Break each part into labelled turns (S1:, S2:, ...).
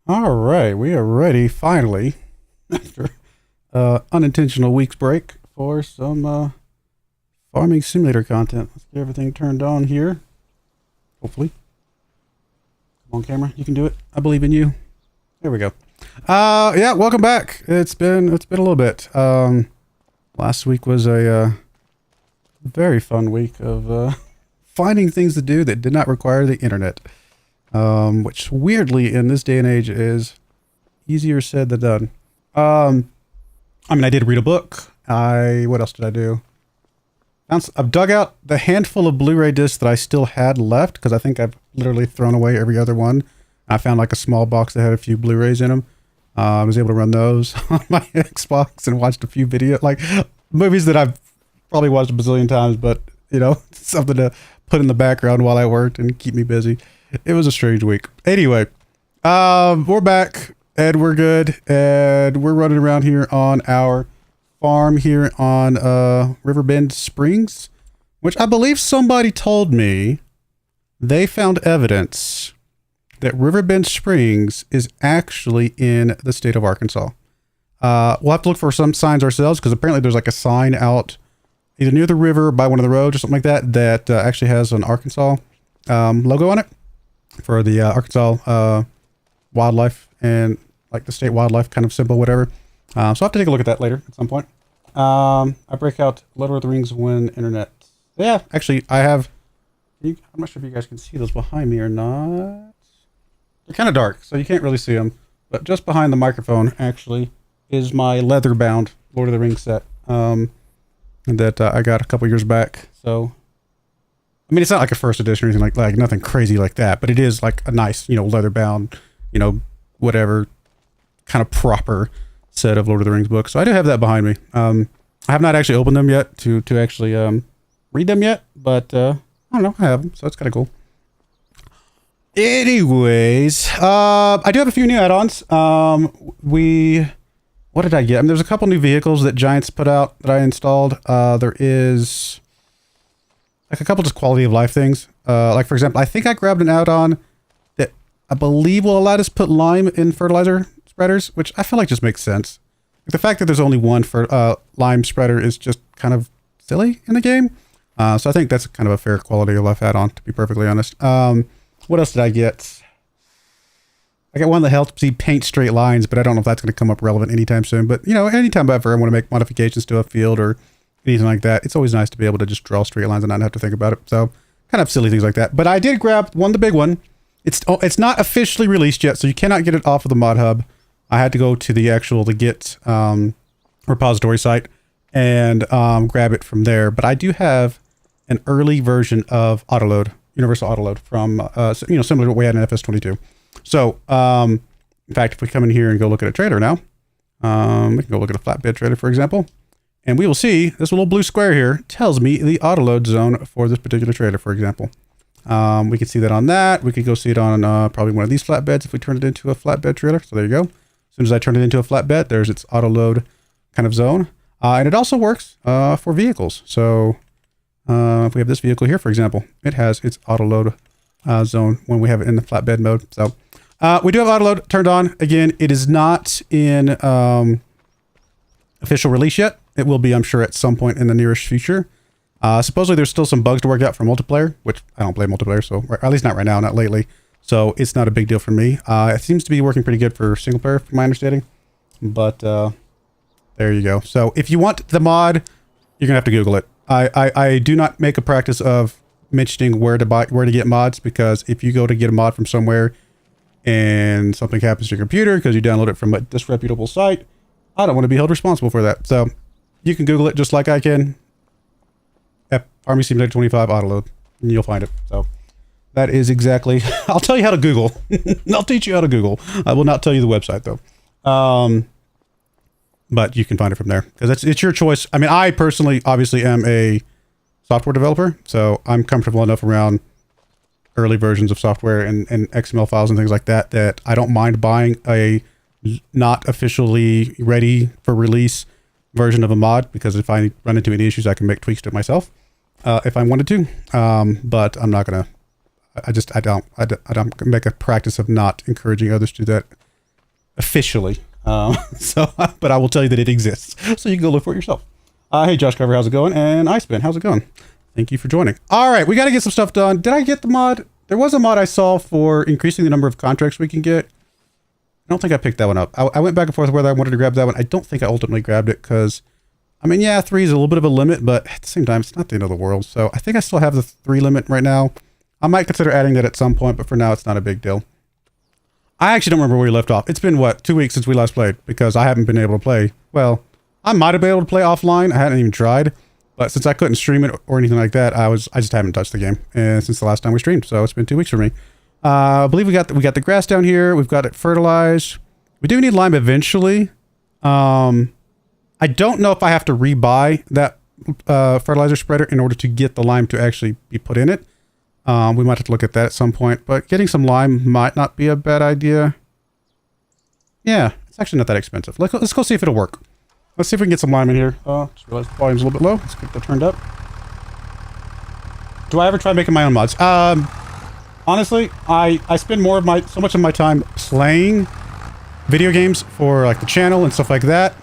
S1: All right, we are ready finally after unintentional week's break for some farming simulator content. Let's get everything turned on here. Hopefully, come on, camera, you can do it. I believe in you. There we go. Yeah, welcome back. It's been a little bit. Last week was a very fun week of finding things to do that did not require the internet. Which weirdly in this day and age is easier said than done. I mean, I did read a book. What else did I do? I've dug out the handful of Blu-ray discs that I still had left because I think I've literally thrown away every other one. I found like a small box that had a few Blu-rays in them. I was able to run those on my Xbox and watched a few videos, like movies that I've probably watched a bazillion times, but you know, something to put in the background while I worked and keep me busy. It was a strange week. Anyway, we're back and we're good and we're running around here on our farm here on Riverbend Springs, which I believe somebody told me they found evidence that Riverbend Springs is actually in the state of Arkansas. We'll have to look for some signs ourselves because apparently there's like a sign out either near the river by one of the roads or something like that that actually has an Arkansas logo on it. For the Arkansas wildlife and like the state wildlife kind of symbol, whatever. So I'll have to take a look at that later at some point. I break out Lord of the Rings when internet. Yeah, actually, I have. I'm not sure if you guys can see those behind me or not. They're kind of dark, so you can't really see them. But just behind the microphone, actually, is my leather-bound Lord of the Rings set that I got a couple years back. So. I mean, it's not like a first edition or anything like nothing crazy like that, but it is like a nice, leather bound, whatever kind of proper set of Lord of the Rings books. So I do have that behind me. I have not actually opened them yet to actually read them yet, but I don't know, I have them, so it's kind of cool. Anyways, I do have a few new add-ons. What did I get? I mean, there's a couple new vehicles that Giants put out that I installed. There is like a couple just quality of life things. Like for example, I think I grabbed an add-on that I believe will allow us to put lime in fertilizer spreaders, which I feel like just makes sense. Like the fact that there's only one for lime spreader is just kind of silly in the game. So I think that's kind of a fair quality of life add-on, to be perfectly honest. What else did I get? I got one that helps me paint straight lines, but I don't know if that's going to come up relevant anytime soon. But anytime ever I want to make modifications to a field or anything like that, it's always nice to be able to just draw straight lines and not have to think about it. So kind of silly things like that. But I did grab the big one. It's not officially released yet, so you cannot get it off of the mod hub. I had to go to the Git repository site and grab it from there. But I do have an early version of autoload, universal autoload from similar to what we had in FS25. So in fact, if we come in here and go look at a trailer now, we can go look at a flatbed trailer, for example. And we will see this little blue square here tells me the autoload zone for this particular trailer, for example. We can see that on that. We could go see it on probably one of these flatbeds if we turn it into a flatbed trailer. So there you go. As soon as I turn it into a flatbed, there's its autoload kind of zone. And it also works for vehicles. So if we have this vehicle here, for example, it has its autoload zone when we have it in the flatbed mode. So we do have autoload turned on. Again, it is not in official release yet. It will be, I'm sure, at some point in the nearest future. Supposedly, there's still some bugs to work out for multiplayer, which I don't play multiplayer, so at least not right now, not lately. So it's not a big deal for me. It seems to be working pretty good for single player, from my understanding. But there you go. So if you want the mod, you're gonna have to Google it. I do not make a practice of mentioning where to get mods, because if you go to get a mod from somewhere and something happens to your computer because you download it from a disreputable site, I don't want to be held responsible for that. So you can Google it just like I can. Farming Simulator 25 autoload, and you'll find it. So that is exactly. I'll tell you how to Google. I'll teach you how to Google. I will not tell you the website though. But you can find it from there because it's your choice. I mean, I personally obviously am a software developer, so I'm comfortable enough around early versions of software and XML files and things like that that I don't mind buying a not officially ready for release version of a mod, because if I run into any issues, I can make tweaks to it myself if I wanted to. But I'm not gonna. I don't make a practice of not encouraging others to do that officially. So, but I will tell you that it exists, so you can go look for it yourself. Hey, Josh Cover, how's it going? And Iceman, how's it going? Thank you for joining. All right, we got to get some stuff done. Did I get the mod? There was a mod I saw for increasing the number of contracts we can get. I don't think I picked that one up. I went back and forth whether I wanted to grab that one. I don't think I ultimately grabbed it because, I mean, yeah, 3 is a little bit of a limit, but at the same time, it's not the end of the world. So I think I still have the 3 limit right now. I might consider adding that at some point, but for now, it's not a big deal. I actually don't remember where we left off. It's been, what, 2 weeks since we last played because I haven't been able to play. Well, I might have been able to play offline. I hadn't even tried, but since I couldn't stream it or anything like that, I just haven't touched the game since the last time we streamed. So it's been 2 weeks for me. I believe we got the grass down here. We've got it fertilized. We do need lime eventually. I don't know if I have to rebuy that fertilizer spreader in order to get the lime to actually be put in it. We might have to look at that at some point, but getting some lime might not be a bad idea. Yeah, it's actually not that expensive. Let's go see if it'll work. Let's see if we can get some lime in here. Just realized the volume's a little bit low. Let's get that turned up. Do I ever try making my own mods? Honestly, I spend so much of my time playing video games for like the channel and stuff like that,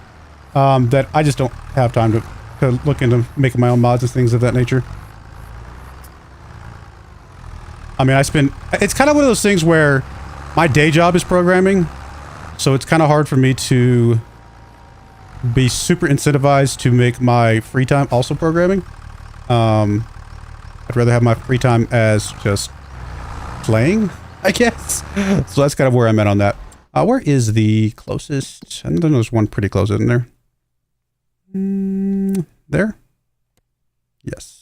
S1: that I just don't have time to look into making my own mods and things of that nature. I mean, it's kind of one of those things where my day job is programming, so it's kind of hard for me to be super incentivized to make my free time also programming. I'd rather have my free time as just playing, I guess. So that's kind of where I'm at on that. Where is the closest? I know there's one pretty close, isn't there? There? Yes.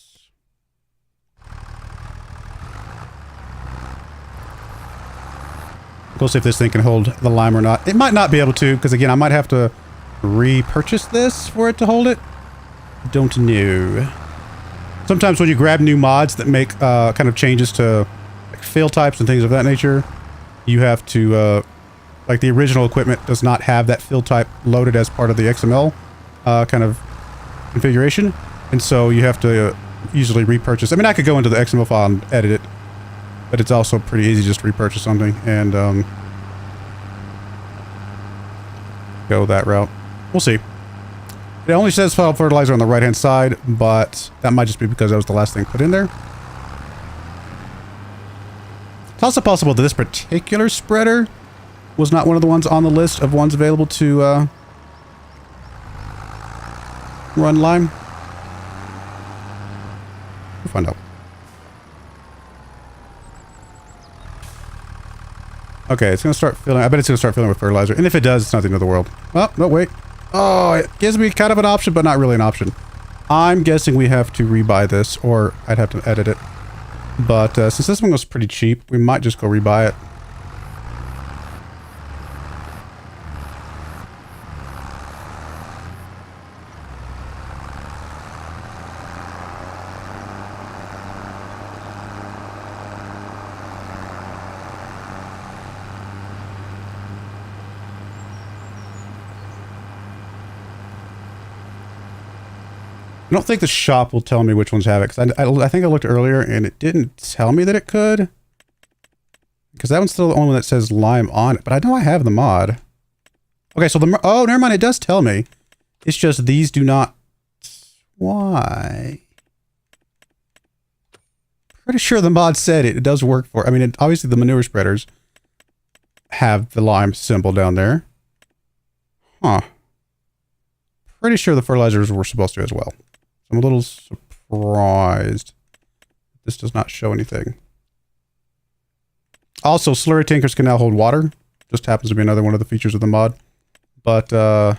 S1: We'll see if this thing can hold the lime or not. It might not be able to, because again, I might have to repurchase this for it to hold it. Don't know. Sometimes when you grab new mods that make kind of changes to like fill types and things of that nature, you have to... like the original equipment does not have that fill type loaded as part of the XML kind of configuration. And so you have to usually repurchase. I mean, I could go into the XML file and edit it, but it's also pretty easy just to repurchase something and go that route. We'll see. It only says file fertilizer on the right hand side, but that might just be because that was the last thing put in there. It's also possible that this particular spreader was not one of the ones on the list of ones available to run lime. We'll find out. Okay, it's going to start filling. I bet it's going to start filling with fertilizer. And if it does, it's not the end of the world. Oh, no, wait. Oh, it gives me kind of an option, but not really an option. I'm guessing we have to rebuy this, or I'd have to edit it. But since this one was pretty cheap, we might just go rebuy it. I don't think the shop will tell me which ones have it, because I think I looked earlier and it didn't tell me that it could. Because that one's still the only one that says lime on it, but I know I have the mod. Okay, so oh, never mind, it does tell me. It's just these do not... Why? Pretty sure the mod said it does work for... I mean, obviously the manure spreaders have the lime symbol down there. Huh. Pretty sure the fertilizers were supposed to as well. I'm a little surprised. This does not show anything. Also, slurry tankers can now hold water. Just happens to be another one of the features of the mod. But, and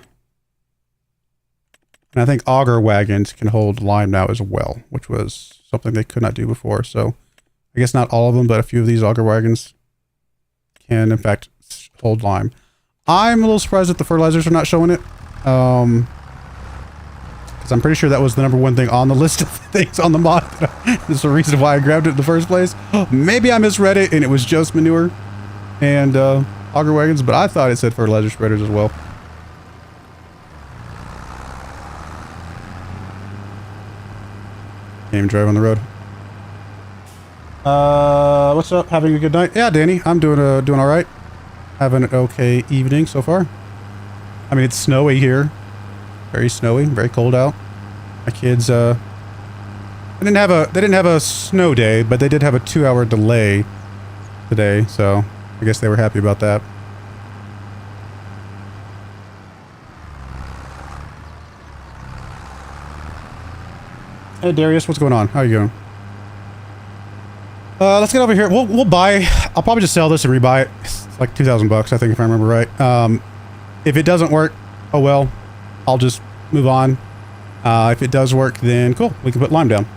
S1: I think auger wagons can hold lime now as well, which was something they could not do before. So, I guess not all of them, but a few of these auger wagons can, in fact, hold lime. I'm a little surprised that the fertilizers are not showing it. Because I'm pretty sure that was the #1 thing on the list of things on the mod. That's the reason why I grabbed it in the first place. Maybe I misread it and it was just manure and auger wagons, but I thought it said fertilizer spreaders as well. Can't even drive on the road. What's up? Having a good night? Yeah, Danny, I'm doing all right. having an okay evening so far. I mean, it's snowy here. Very snowy, very cold out. My kids, they didn't have a snow day, but they did have a 2-hour delay today, so I guess they were happy about that. Hey Darius, what's going on? How are you doing? Let's get over here. We'll buy. I'll probably just sell this and rebuy it. It's like 2,000 bucks, I think, if I remember right. If it doesn't work, oh well. I'll just move on. If it does work, then cool. We can put lime down.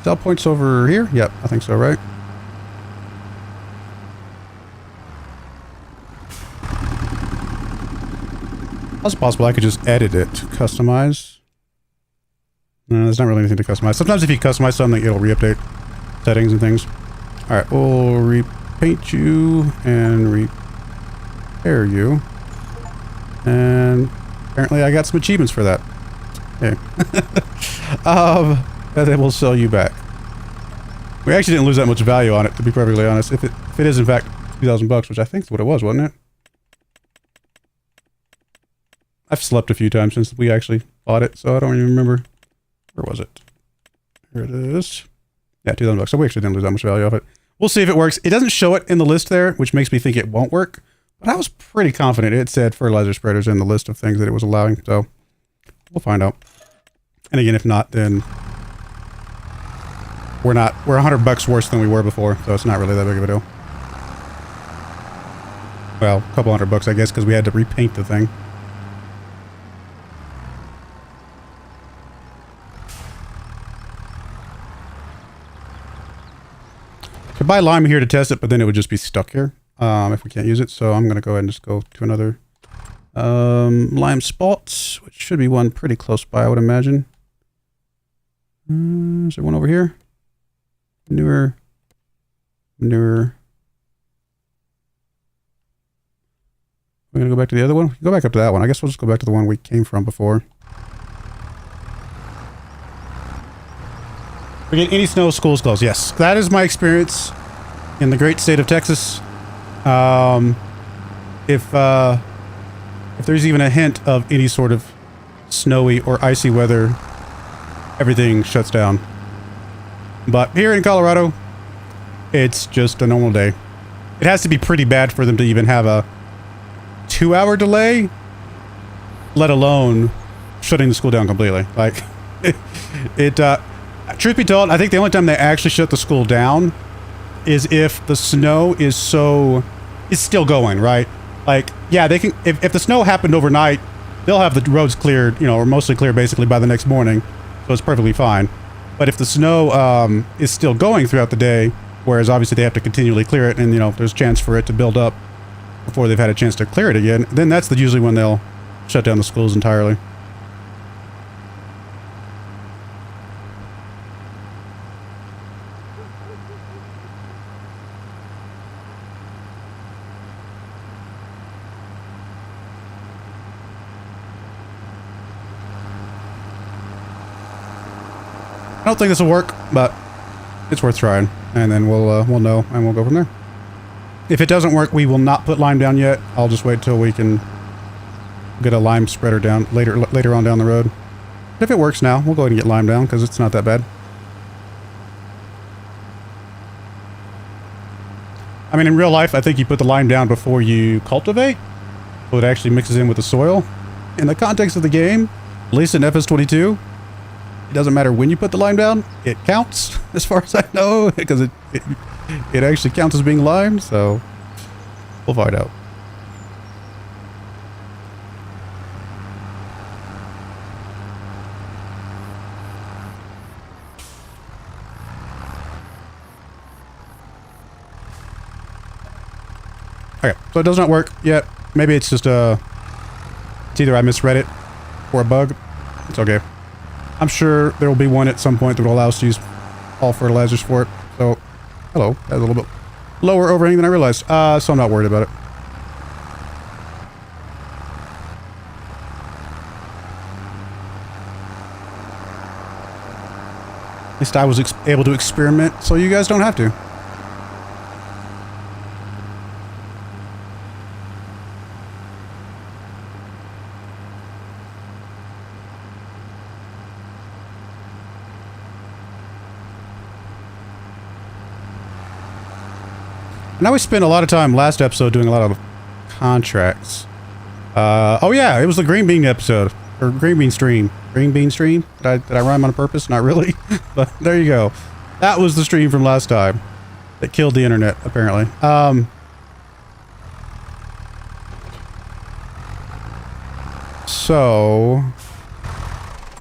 S1: Sell points over here? Yep, I think so, right? That's possible. I could just edit it to customize. No, there's not really anything to customize. Sometimes if you customize something, it'll re-update settings and things. Alright, we'll repaint you and repair you. And apparently I got some achievements for that. Okay. And then we'll sell you back. We actually didn't lose that much value on it, to be perfectly honest. If it is in fact 2,000 bucks, which I think is what it was, wasn't it? I've slept a few times since we actually bought it, so I don't even remember. Where was it? Here it is. Yeah, 2,000 bucks. So we actually didn't lose that much value off it. We'll see if it works. It doesn't show it in the list there, which makes me think it won't work. But I was pretty confident it said fertilizer spreaders in the list of things that it was allowing, so we'll find out. And again, if not, then we're 100 bucks worse than we were before, so it's not really that big of a deal. Well, a couple hundred bucks, I guess, because we had to repaint the thing. Could buy lime here to test it, but then it would just be stuck here if we can't use it. So I'm going to go ahead and just go to another lime spot, which should be one pretty close by, I would imagine. Is there one over here? Newer. We're going to go back to the other one. Go back up to that one. I guess we'll just go back to the one we came from before. We get any snow, school's closed. Yes, that is my experience in the great state of Texas. If there's even a hint of any sort of snowy or icy weather, everything shuts down. But here in Colorado, it's just a normal day. It has to be pretty bad for them to even have a 2-hour delay, let alone shutting the school down completely. Like, truth be told, I think the only time they actually shut the school down is if the snow is still going, right? Like, yeah, they can, if the snow happened overnight, they'll have the roads cleared, you know, or mostly cleared basically by the next morning, so it's perfectly fine. But if the snow is still going throughout the day, whereas obviously they have to continually clear it, and, you know, there's a chance for it to build up before they've had a chance to clear it again, then that's usually when they'll shut down the schools entirely. I don't think this will work, but it's worth trying, and then we'll know, and we'll go from there. If it doesn't work, we will not put lime down yet. I'll just wait till we can get a lime spreader down later on down the road. But if it works now, we'll go ahead and get lime down because it's not that bad. I mean, in real life, I think you put the lime down before you cultivate, so it actually mixes in with the soil. In the context of the game, at least in FS25, it doesn't matter when you put the lime down, it counts, as far as I know, because it actually counts as being limed, so we'll find out. Okay, so it does not work yet. Maybe it's just it's either I misread it or a bug. It's okay. I'm sure there will be one at some point that will allow us to use all fertilizers for it. So, hello. That's a little bit lower overhang than I realized. So I'm not worried about it. At least I was able to experiment, so you guys don't have to. Now we spent a lot of time last episode doing a lot of contracts. Oh yeah, it was the green bean episode. Or green bean stream. Green bean stream? Did I rhyme on purpose? Not really. But there you go. That was the stream from last time. That killed the internet, apparently. So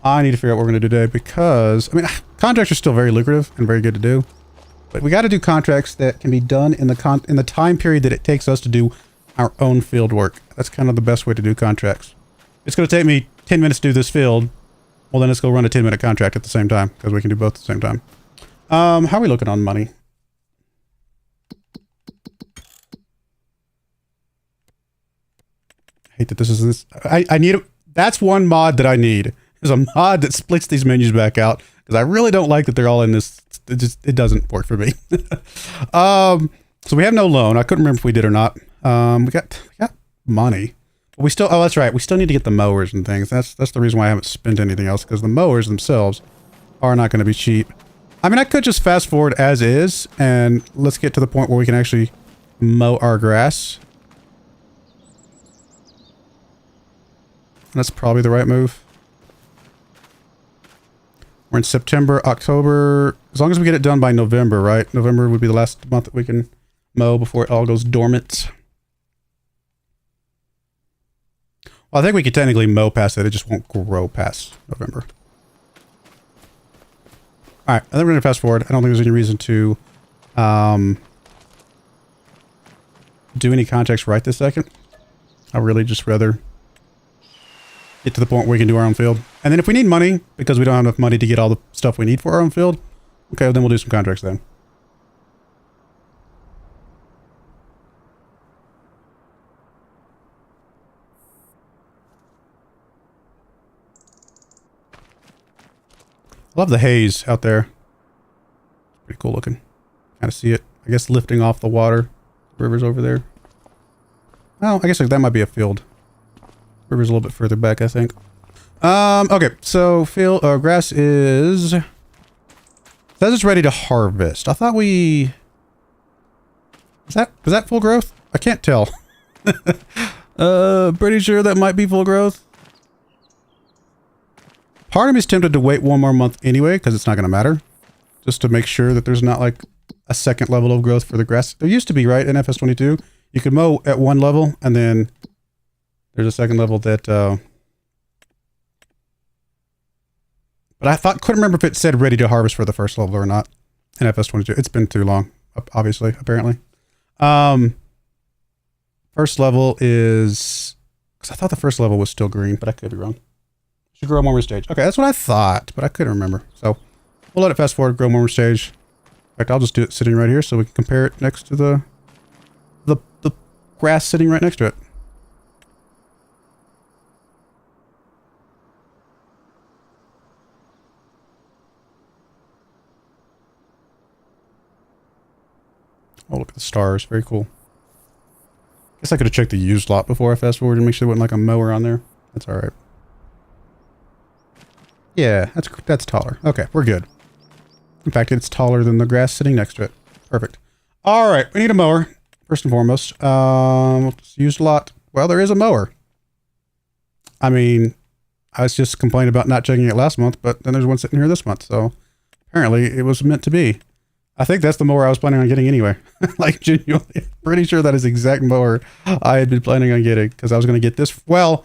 S1: I need to figure out what we're going to do today because, I mean, contracts are still very lucrative and very good to do. But we got to do contracts that can be done in the time period that it takes us to do our own field work. That's kind of the best way to do contracts. It's going to take me 10 minutes to do this field. Well, then let's go run a 10-minute contract at the same time because we can do both at the same time. How are we looking on money? I hate that this is this. I need that's one mod that I need. There's a mod that splits these menus back out because I really don't like that they're all in this. It doesn't work for me. So we have no loan. I couldn't remember if we did or not. We got money. But we still, oh, that's right. We still need to get the mowers and things. That's the reason why I haven't spent anything else, because the mowers themselves are not going to be cheap. I mean, I could just fast forward as is, and let's get to the point where we can actually mow our grass. That's probably the right move. We're in September, October. As long as we get it done by November, right? November would be the last month that we can mow before it all goes dormant. Well, I think we could technically mow past it. It just won't grow past November. All right, I think we're going to fast forward. I don't think there's any reason to do any contracts right this second. I'd really just rather get to the point where we can do our own field. And then if we need money, because we don't have enough money to get all the stuff we need for our own field, okay, well, then we'll do some contracts then. Love the haze out there. Pretty cool looking. Kind of see it. I guess lifting off the water. River's over there. Well, I guess that might be a field. River's a little bit further back, I think. Okay, so field grass is. Says it's ready to harvest. I thought we. Was that full growth? I can't tell. Pretty sure that might be full growth. Part of me is tempted to wait one more month anyway, because it's not going to matter. Just to make sure that there's not like a second level of growth for the grass. There used to be, right, in FS22. You could mow at one level, and then there's a second level that... But I couldn't remember if it said ready to harvest for the first level or not in FS22. It's been too long, obviously, apparently. First level is... Because I thought the first level was still green, but I could be wrong. Should grow warmer stage. Okay, that's what I thought, but I couldn't remember. So we'll let it fast forward, grow warmer stage. In fact, I'll just do it sitting right here so we can compare it next to the grass sitting right next to it. Oh, look at the stars. Very cool. Guess I could have checked the used lot before I fast forward and make sure there wasn't like a mower on there. That's all right. Yeah, that's taller. Okay, we're good. In fact, it's taller than the grass sitting next to it. Perfect. All right, we need a mower, first and foremost. Used lot. Well, there is a mower. I mean, I was just complaining about not checking it last month, but then there's one sitting here this month, so apparently it was meant to be. I think that's the mower I was planning on getting anyway. Like, genuinely, pretty sure that is the exact mower I had been planning on getting, because I was going to get this. Well,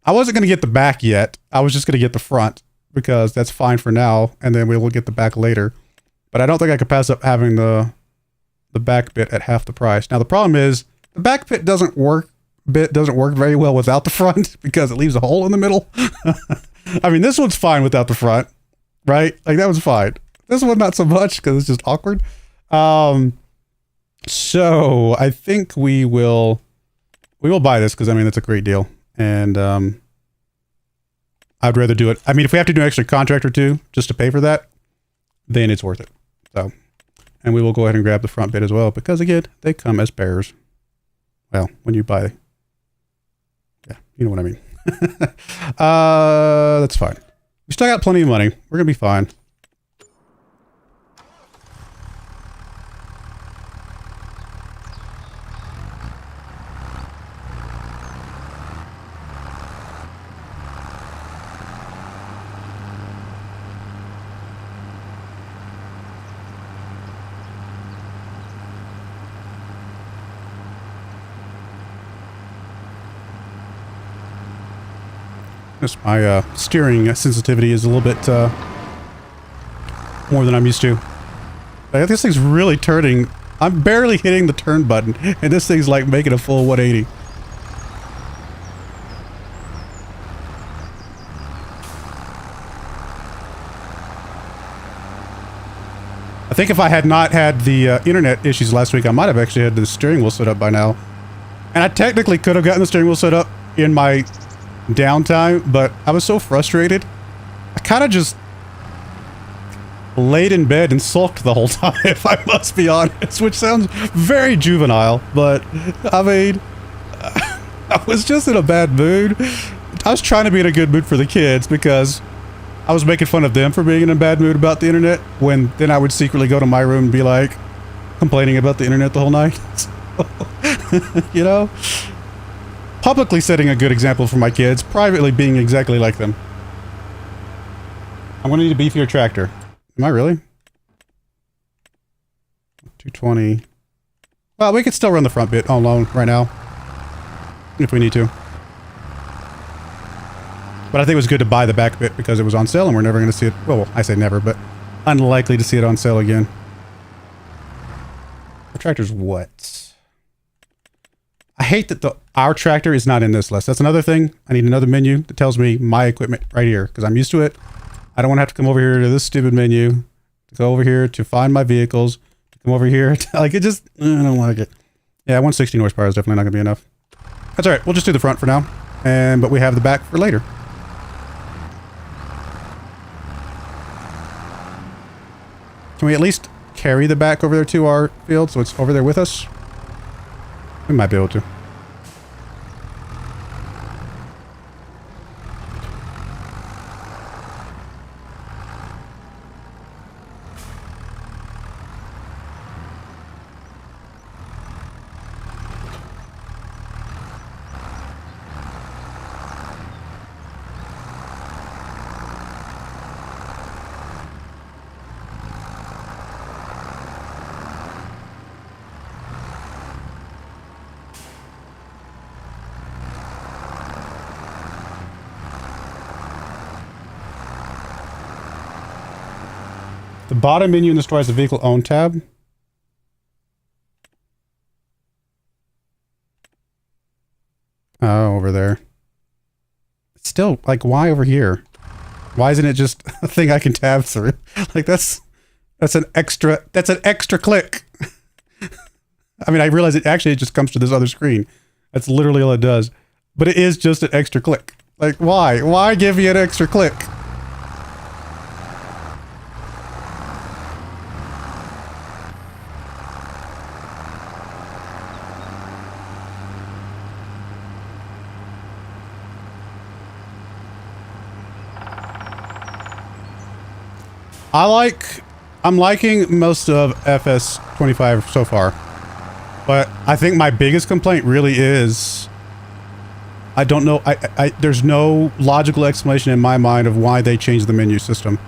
S1: I wasn't going to get the back yet. I was just going to get the front, because that's fine for now, and then we will get the back later. But I don't think I could pass up having the back bit at half the price. Now, the problem is, The back bit doesn't work very well without the front because it leaves a hole in the middle. I mean, this one's fine without the front, right? Like that was fine. This one not so much because it's just awkward. So I think we will buy this because I mean it's a great deal, and I'd rather do it. I mean, if we have to do an extra contract or two just to pay for that, then it's worth it. So, and we will go ahead and grab the front bit as well because again, they come as pairs. Well, when you buy, yeah, you know what I mean. That's fine. We still got plenty of money. We're gonna be fine. Just my steering sensitivity is a little bit more than I'm used to. This thing's really turning. I'm barely hitting the turn button, and this thing's like making a full 180. I think if I had not had the internet issues last week, I might have actually had the steering wheel set up by now. And I technically could have gotten the steering wheel set up in my downtime, but I was so frustrated. I kind of just laid in bed and sulked the whole time, if I must be honest, which sounds very juvenile, but I mean, I was just in a bad mood. I was trying to be in a good mood for the kids because I was making fun of them for being in a bad mood about the internet, when then I would secretly go to my room and be like complaining about the internet the whole night. So, you know? Publicly setting a good example for my kids, privately being exactly like them. I'm gonna need a beefier tractor. Am I really? 220. Well, we could still run the front bit on loan right now, if we need to. But I think it was good to buy the back bit because it was on sale and we're never gonna see it. Well, I say never, but unlikely to see it on sale again. The tractor's what? I hate that our tractor is not in this list. That's another thing. I need another menu that tells me my equipment right here because I'm used to it. I don't want to have to come over here to this stupid menu, to go over here to find my vehicles, to come over here. Like it just, I don't like it. Yeah, 116 horsepower is definitely not going to be enough. That's all right. We'll just do the front for now. But we have the back for later. Can we at least carry the back over there to our field so it's over there with us? We might be able to. The bottom menu in the store has the vehicle own tab. Oh, over there. It's still, like, why over here? Why isn't it just a thing I can tab through? Like, that's an extra click. I mean, I realize it just comes to this other screen. That's literally all it does. But it is just an extra click. Like, why? Why give me an extra click? I'm liking most of FS25 so far, but I think my biggest complaint really is, I don't know, there's no logical explanation in my mind of why they changed the menu system.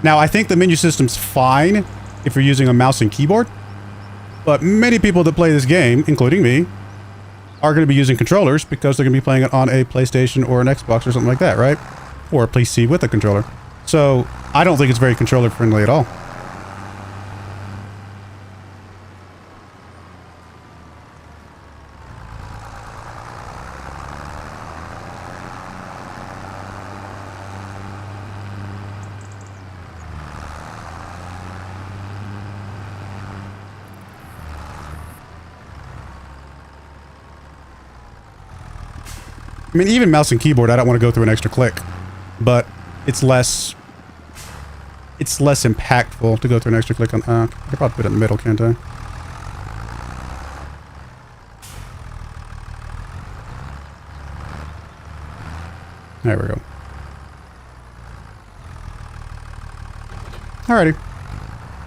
S1: Now, I think the menu system's fine if you're using a mouse and keyboard, but many people that play this game, including me, are going to be using controllers because they're going to be playing it on a PlayStation or an Xbox or something like that, right? Or a PC with a controller. So, I don't think it's very controller friendly at all. I mean, even mouse and keyboard, I don't want to go through an extra click, but it's less impactful to go through an extra click on, I could probably put it in the middle, can't I? There we go. Alrighty.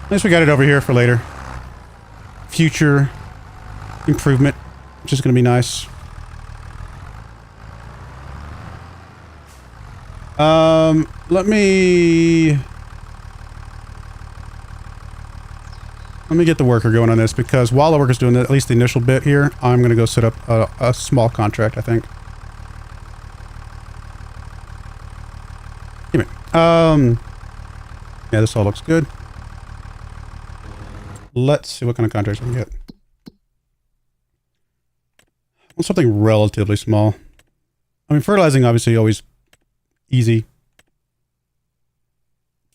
S1: At least we got it over here for later. Future improvement, which is going to be nice. Let me get the worker going on this, because while the worker's doing at least the initial bit here, I'm going to go set up a small contract, I think. Give me. Yeah, this all looks good. Let's see what kind of contracts we can get. Want something relatively small. I mean, fertilizing obviously always easy.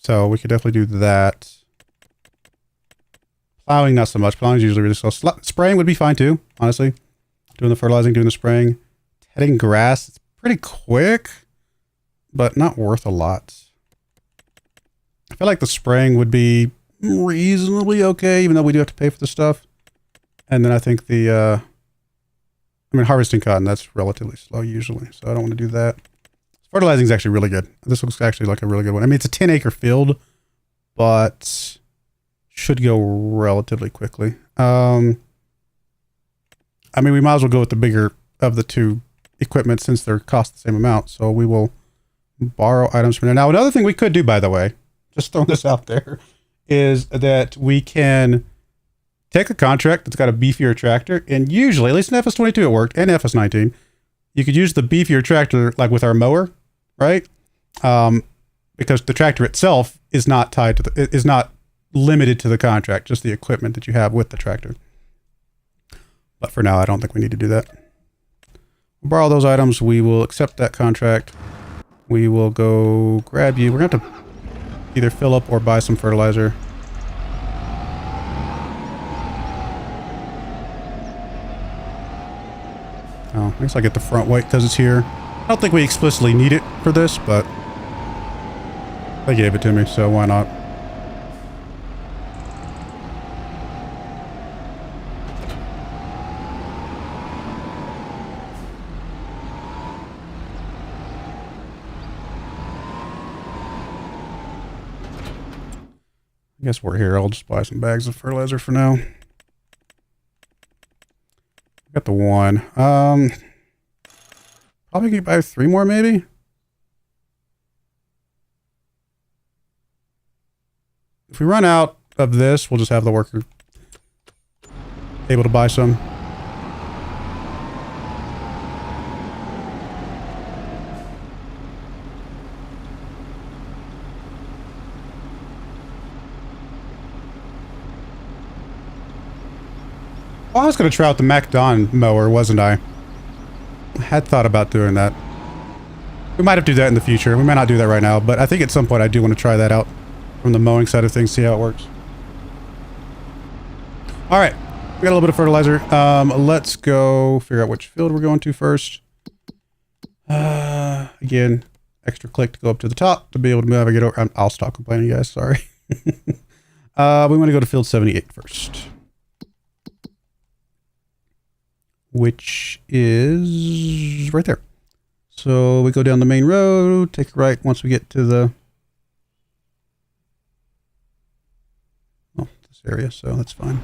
S1: So we could definitely do that. Plowing, not so much. Plowing is usually really slow. Spraying would be fine too, honestly. Doing the fertilizing, doing the spraying. Heading grass, it's pretty quick, but not worth a lot. I feel like the spraying would be reasonably okay, even though we do have to pay for the stuff. And then I think the, I mean, harvesting cotton, that's relatively slow usually, so I don't want to do that. Fertilizing is actually really good. This looks actually like a really good one. I mean, it's a 10-acre field, but should go relatively quickly. I mean, we might as well go with the bigger of the two equipment since they're cost the same amount. So we will borrow items from there. Now, another thing we could do, by the way, just throwing this out there, is that we can take a contract that's got a beefier tractor, and usually, at least in FS22 it worked, and FS19, you could use the beefier tractor like with our mower, right? Because the tractor itself is not tied to the, is not limited to the contract, just the equipment that you have with the tractor. But for now, I don't think we need to do that. We'll borrow those items. We will accept that contract. We will go grab you. We're going to have to either fill up or buy some fertilizer. Oh, I guess I get the front weight because it's here. I don't think we explicitly need it for this, but they gave it to me, so why not? I guess we're here. I'll just buy some bags of fertilizer for now. Got the one. Probably could buy 3 more, maybe. If we run out of this, we'll just have the worker able to buy some. Oh, I was going to try out the MacDon mower, wasn't I? I had thought about doing that. We might have to do that in the future. We might not do that right now, but I think at some point I do want to try that out from the mowing side of things, see how it works. All right, we got a little bit of fertilizer. Let's go figure out which field we're going to first. Again, extra click to go up to the top to be able to navigate over. I'll stop complaining, guys. Sorry. We want to go to field 78 first, which is right there. So we go down the main road, take a right once we get to the this area, so that's fine.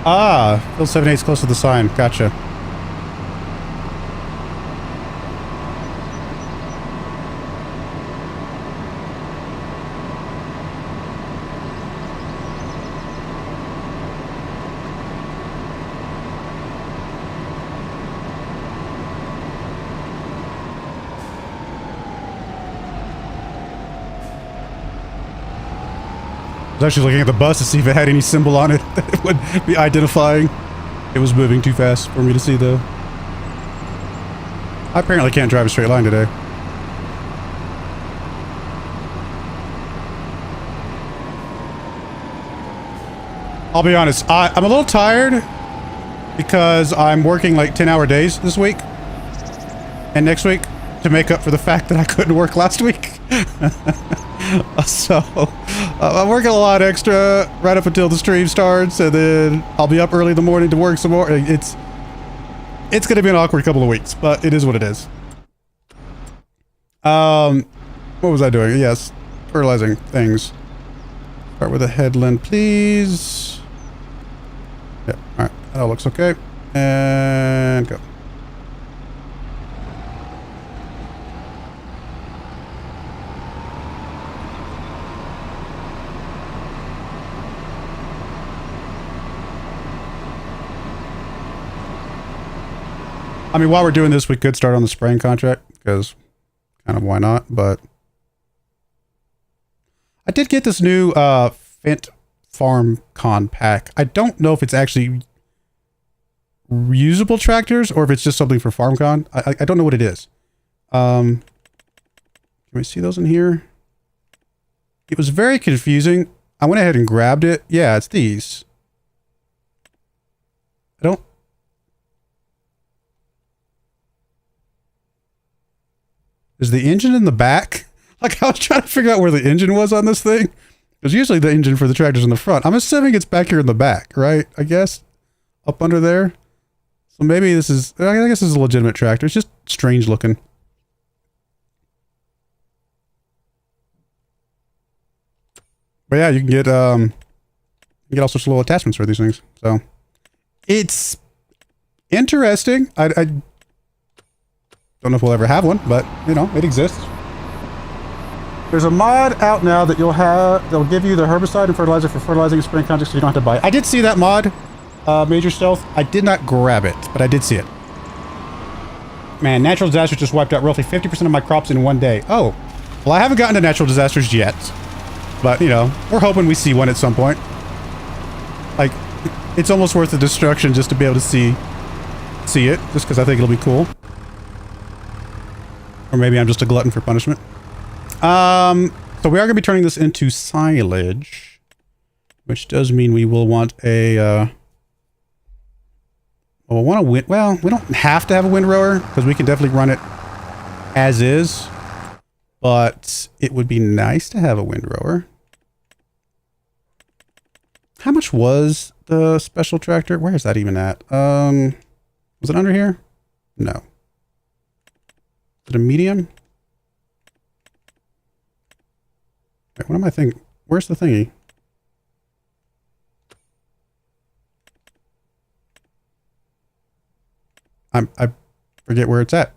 S1: Ah, field 78 is close to the sign. Gotcha. was actually looking at the bus to see if it had any symbol on it that it would be identifying. It was moving too fast for me to see, though. I apparently can't drive a straight line today. I'll be honest, I'm a little tired because I'm working like 10-hour days this week and next week to make up for the fact that I couldn't work last week. So I'm working a lot extra right up until the stream starts, and then I'll be up early in the morning to work some more. It's going to be an awkward couple of weeks, but it is what it is. What was I doing? Yes, fertilizing things. Start with a headland, please. Yep, alright, that all looks okay. And go. I mean, while we're doing this, we could start on the spraying contract, because kind of why not, but I did get this new Fent Farm Con pack. I don't know if it's actually reusable tractors or if it's just something for FarmCon. I don't know what it is. Can we see those in here? It was very confusing. I went ahead and grabbed it. Yeah, it's these. I don't... Is the engine in the back? Like, I was trying to figure out where the engine was on this thing. Because usually the engine for the tractor's in the front. I'm assuming it's back here in the back, right? I guess? Up under there? So maybe this is... I guess this is a legitimate tractor. It's just strange looking. But yeah, you can get all sorts of little attachments for these things. So it's interesting. I don't know if we'll ever have one, but you know, it exists. There's a mod out now that they'll give you the herbicide and fertilizer for fertilizing and spraying contracts, so you don't have to buy it. I did see that mod, Major Stealth. I did not grab it, but I did see it. Man, natural disasters just wiped out roughly 50% of my crops in one day. Oh, well, I haven't gotten to natural disasters yet. But, you know, we're hoping we see one at some point. Like, it's almost worth the destruction just to be able to see it, just because I think it'll be cool. Or maybe I'm just a glutton for punishment. So we are going to be turning this into silage, which does mean we will want a, we'll want a wind, well, we don't have to have a windrower, because we can definitely run it as is, but it would be nice to have a windrower. How much was the special tractor? Where is that even at? Was it under here? No. Is it a medium? Wait, what am I thinking? Where's the thingy? I forget where it's at.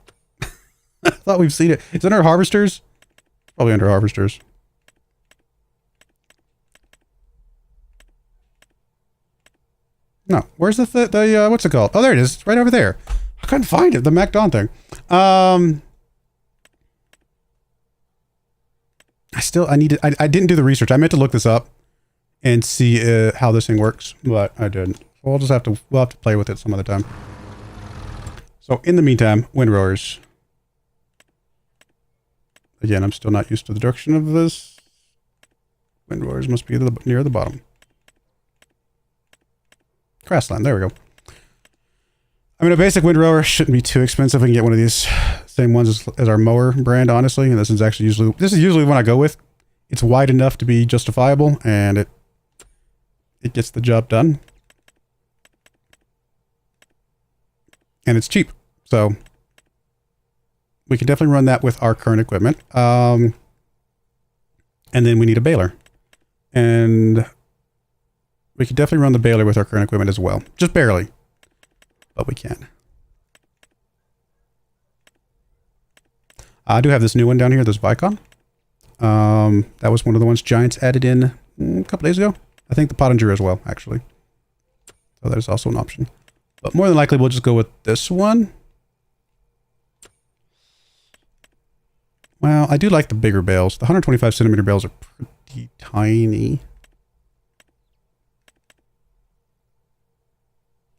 S1: I thought we've seen it. It's under harvesters? Probably under harvesters. No, where's the what's it called? Oh, there it is. It's right over there. I couldn't find it. The MacDon thing. I didn't do the research. I meant to look this up and see how this thing works, but I didn't. We'll have to play with it some other time. So in the meantime, windrowers. Again, I'm still not used to the direction of this. Windrowers must be near the bottom. Grassland, there we go. I mean, a basic windrower shouldn't be too expensive. We can get one of these same ones as our mower brand, honestly. And this is usually one I go with. It's wide enough to be justifiable, and it gets the job done. And it's cheap, so we can definitely run that with our current equipment. And then we need a baler, and we can definitely run the baler with our current equipment as well. Just barely, but we can. I do have this new one down here, this Vicon. That was one of the ones Giants added in a couple days ago. I think the Pottinger as well, actually. So there's also an option. But more than likely, we'll just go with this one. Well, I do like the bigger bales. The 125 centimeter bales are pretty tiny.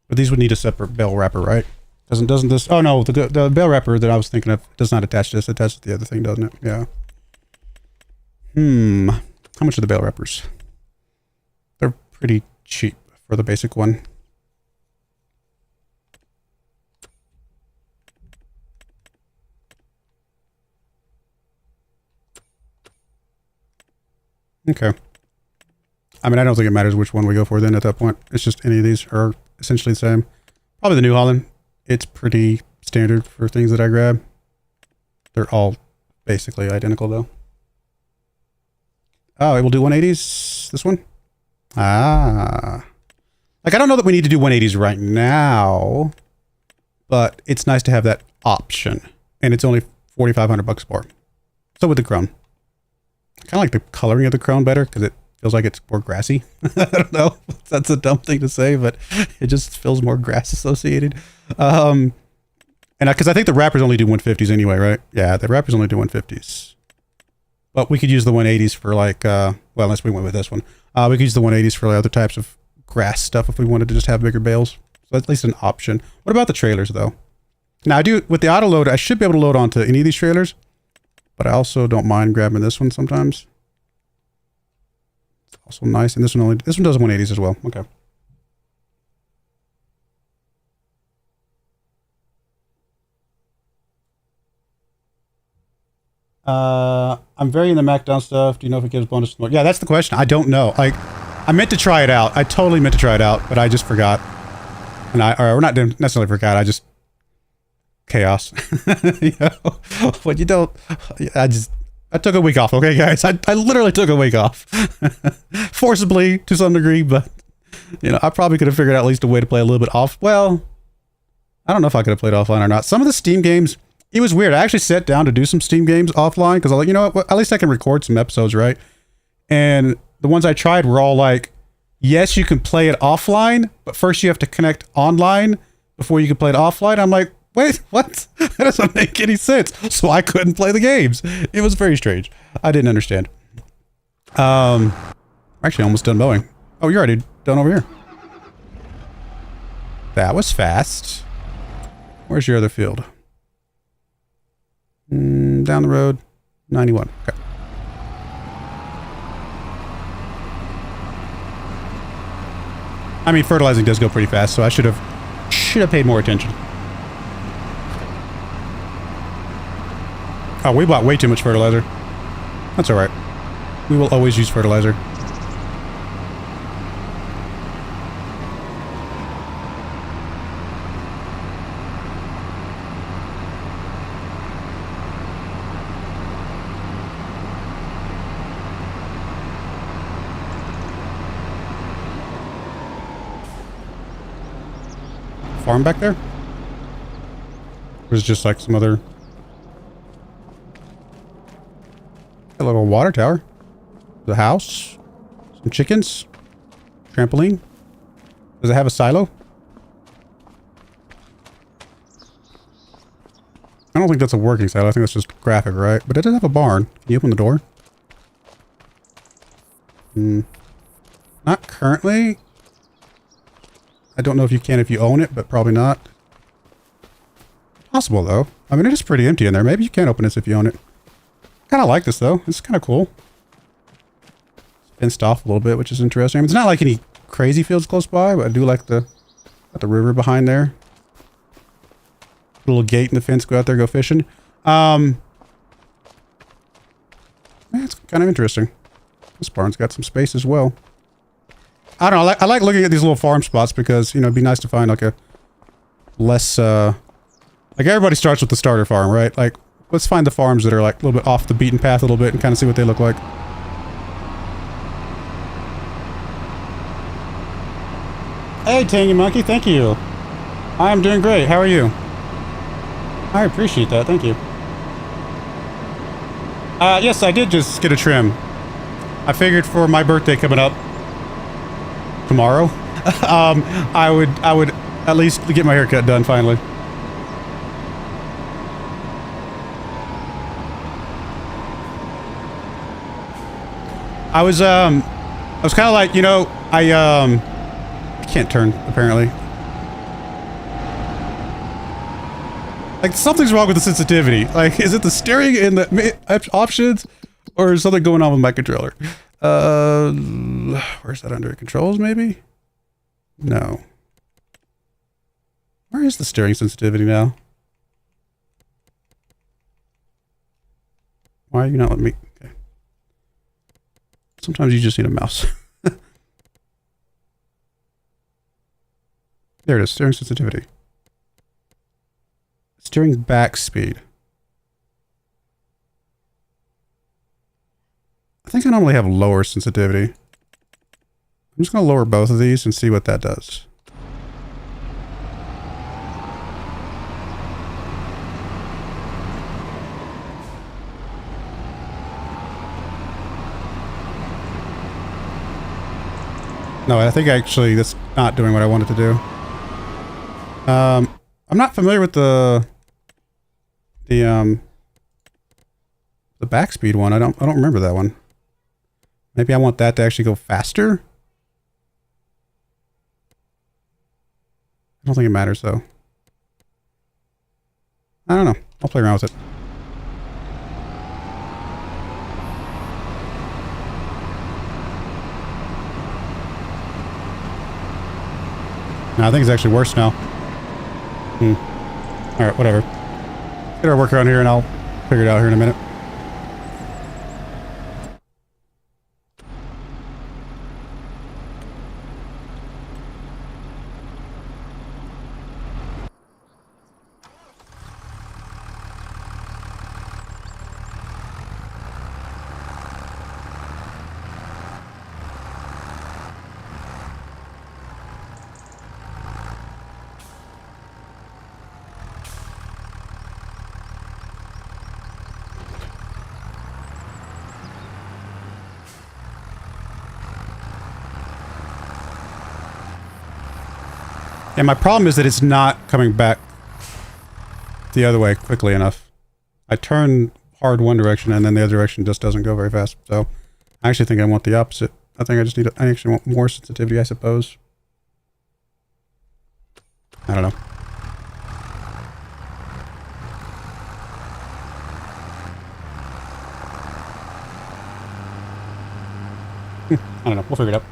S1: But these would need a separate bell wrapper, right? Doesn't this? Oh no, the bell wrapper that I was thinking of does not attach to this. It attaches to the other thing, doesn't it? Yeah. How much are the bell wrappers? They're pretty cheap for the basic one. Okay. I mean, I don't think it matters which one we go for then at that point. It's just any of these are essentially the same. Probably the New Holland. It's pretty standard for things that I grab. They're all basically identical though. Oh, it will do 180s, this one? Ah. Like, I don't know that we need to do 180s right now, but it's nice to have that option. And it's only 4,500 bucks more. So with the chrome. I kind of like the coloring of the chrome better because it feels like it's more grassy. I don't know. That's a dumb thing to say, but it just feels more grass associated. And because I think the wrappers only do 150s anyway, right? Yeah, the wrappers only do 150s. But we could use the 180s for like, well, unless we went with this one. We could use the 180s for like other types of grass stuff if we wanted to just have bigger bales. So that's at least an option. What about the trailers though? Now I do, with the auto load, I should be able to load onto any of these trailers. But I also don't mind grabbing this one sometimes. It's also nice. And this one does 180s as well. Okay. I'm very into Mac down stuff. Do you know if it gives bonus? Yeah, that's the question. I don't know. Like, I meant to try it out. I totally meant to try it out, but I just forgot. And or not necessarily forgot. I just chaos. You know, when you don't, I took a week off. Okay, guys, I literally took a week off, forcibly to some degree, but you know, I probably could have figured out at least a way to play a little bit off. Well, I don't know if I could have played offline or not. Some of the Steam games. It was weird. I actually sat down to do some Steam games offline because I was like, you know what? At least I can record some episodes, right? And the ones I tried were all like, yes, you can play it offline, but first you have to connect online before you can play it offline. I'm like, wait, what? That doesn't make any sense. So I couldn't play the games. It was very strange. I didn't understand. I'm actually almost done mowing. Oh, you're already done over here. That was fast. Where's your other field? Down the road, 91. Okay. I mean, fertilizing does go pretty fast, so I should have paid more attention. Oh, we bought way too much fertilizer. That's all right. We will always use fertilizer. Farm back there? Or is it just like some other... A little water tower. The house. Some chickens. Trampoline. Does it have a silo? I don't think that's a working silo. I think that's just graphic, right? But it does have a barn. Can you open the door? Not currently. I don't know if you can if you own it, but probably not. Possible, though. I mean, it is pretty empty in there. Maybe you can open this if you own it. Kind of like this, though. It's kind of cool. It's fenced off a little bit, which is interesting. I mean, it's not like any crazy fields close by, but I do like the river behind there. Little gate in the fence. Go out there, go fishing. Yeah, it's kind of interesting. This barn's got some space as well. I don't know. I like looking at these little farm spots because, you know, it'd be nice to find like a less, like everybody starts with the starter farm, right? Like, let's find the farms that are like a little bit off the beaten path a little bit and kind of see what they look like. Hey, Tangy Monkey, thank you. I am doing great. How are you? I appreciate that. Thank you. Yes, I did just get a trim. I figured for my birthday coming up tomorrow, I would at least get my haircut done finally. I was kind of like, you know, I can't turn apparently. Like, something's wrong with the sensitivity. Like, is it the steering in the options? Or is something going on with my controller? Where's that under? Controls, maybe? No. Where is the steering sensitivity now? Why are you not letting me? Okay. Sometimes you just need a mouse. There it is, steering sensitivity. Steering back speed. I think I normally have lower sensitivity. I'm just going to lower both of these and see what that does. No, I think actually that's not doing what I wanted to do. I'm not familiar with the back speed one. I don't remember that one. Maybe I want that to actually go faster. I don't think it matters though. I don't know. I'll play around with it. No, I think it's actually worse now. Alright, whatever. Get our workaround here and I'll figure it out here in a minute. And my problem is that it's not coming back the other way quickly enough. I turn hard one direction and then the other direction just doesn't go very fast. So I actually think I want the opposite. I think I actually want more sensitivity, I suppose. I don't know. I don't know. We'll figure it out.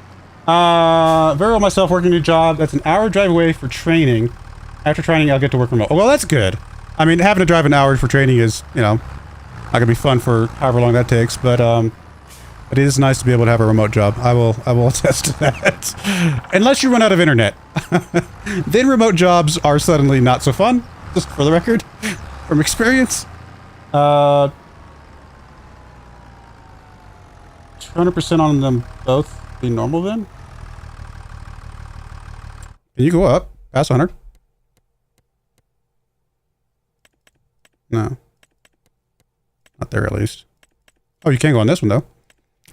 S1: Very well myself, working a new job. That's an hour drive away for training. After training, I'll get to work remote. Oh, well, that's good. I mean, having to drive an hour for training is, you know, not gonna be fun for however long that takes, but it is nice to be able to have a remote job. I will attest to that. Unless you run out of internet. Then remote jobs are suddenly not so fun, just for the record, from experience. 200% on them both be normal then? Can you go up past 100? No. Not there at least. Oh, you can go on this one though.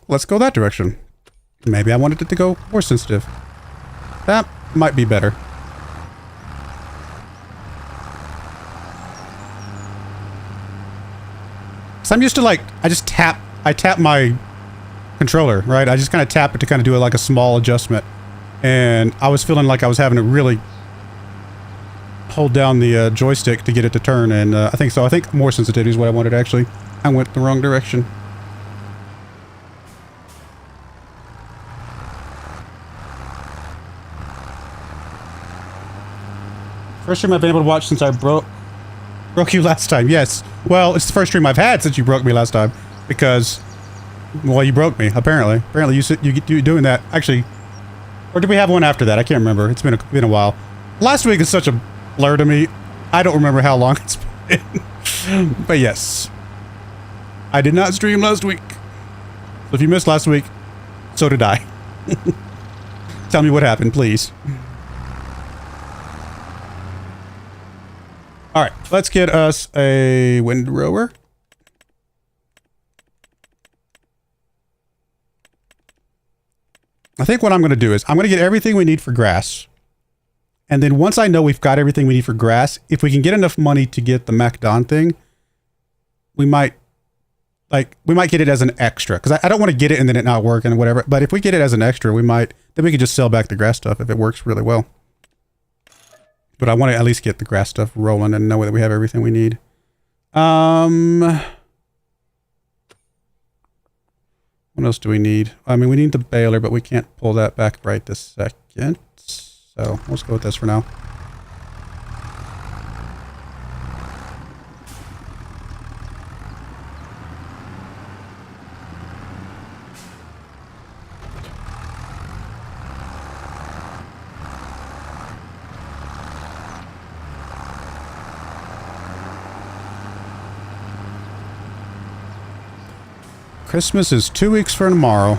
S1: Let's go that direction. Maybe I wanted it to go more sensitive. That might be better. So I'm used to like, I tap my controller, right? I just kind of tap it to kind of do it like a small adjustment. And I was feeling like I was having to really hold down the joystick to get it to turn. And I think more sensitivity is what I wanted actually. I went the wrong direction. First stream I've been able to watch since I broke you last time. Yes. Well, it's the first stream I've had since you broke me last time. Because, well, you broke me, apparently. Apparently you're doing that. Actually, or did we have one after that? I can't remember. It's been a while. Last week is such a blur to me. I don't remember how long it's been. But yes. I did not stream last week. So if you missed last week, so did I. Tell me what happened, please. Alright, let's get us a windrower. I think what I'm going to do is I'm going to get everything we need for grass. And then once I know we've got everything we need for grass, if we can get enough money to get the MacDon thing, we might get it as an extra. Because I don't want to get it and then it not work and whatever. But if we get it as an extra, then we could just sell back the grass stuff if it works really well. But I want to at least get the grass stuff rolling and know that we have everything we need. What else do we need? I mean, we need the baler, but we can't pull that back right this second. So let's go with this for now. Christmas is 2 weeks from tomorrow.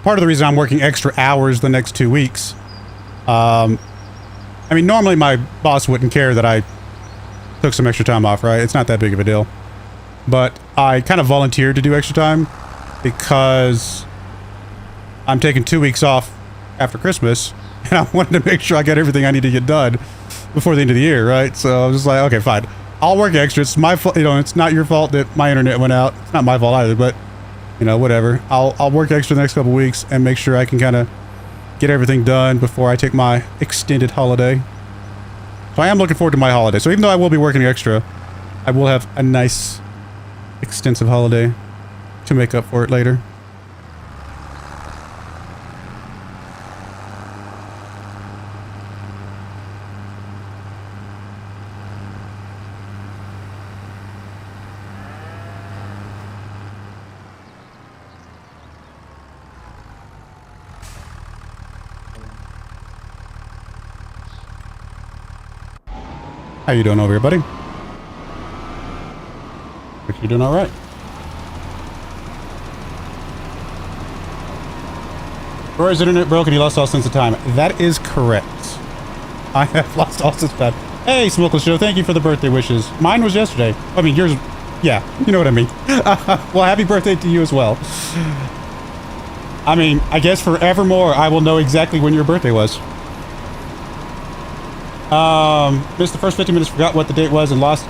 S1: Part of the reason I'm working extra hours the next 2 weeks, I mean, normally my boss wouldn't care that I took some extra time off, right? It's not that big of a deal. But I kind of volunteered to do extra time because I'm taking 2 weeks off after Christmas, and I wanted to make sure I got everything I need to get done before the end of the year, right? So I was just like, okay, fine. I'll work extra. It's my fault, you know, it's not your fault that my internet went out. It's not my fault either, but, you know, whatever. I'll work extra the next couple weeks and make sure I can kind of get everything done before I take my extended holiday. So I am looking forward to my holiday. So even though I will be working extra, I will have a nice extensive holiday to make up for it later. How you doing over here, buddy? Hope you're doing all right. Broyar's internet broke and he lost all sense of time. That is correct. I have lost all sense of time. Hey, Smokeless Joe, thank you for the birthday wishes. Mine was yesterday. I mean, yours, yeah, you know what I mean. Well, happy birthday to you as well. I mean, I guess forevermore, I will know exactly when your birthday was. Missed the first 15 minutes, forgot what the date was, and lost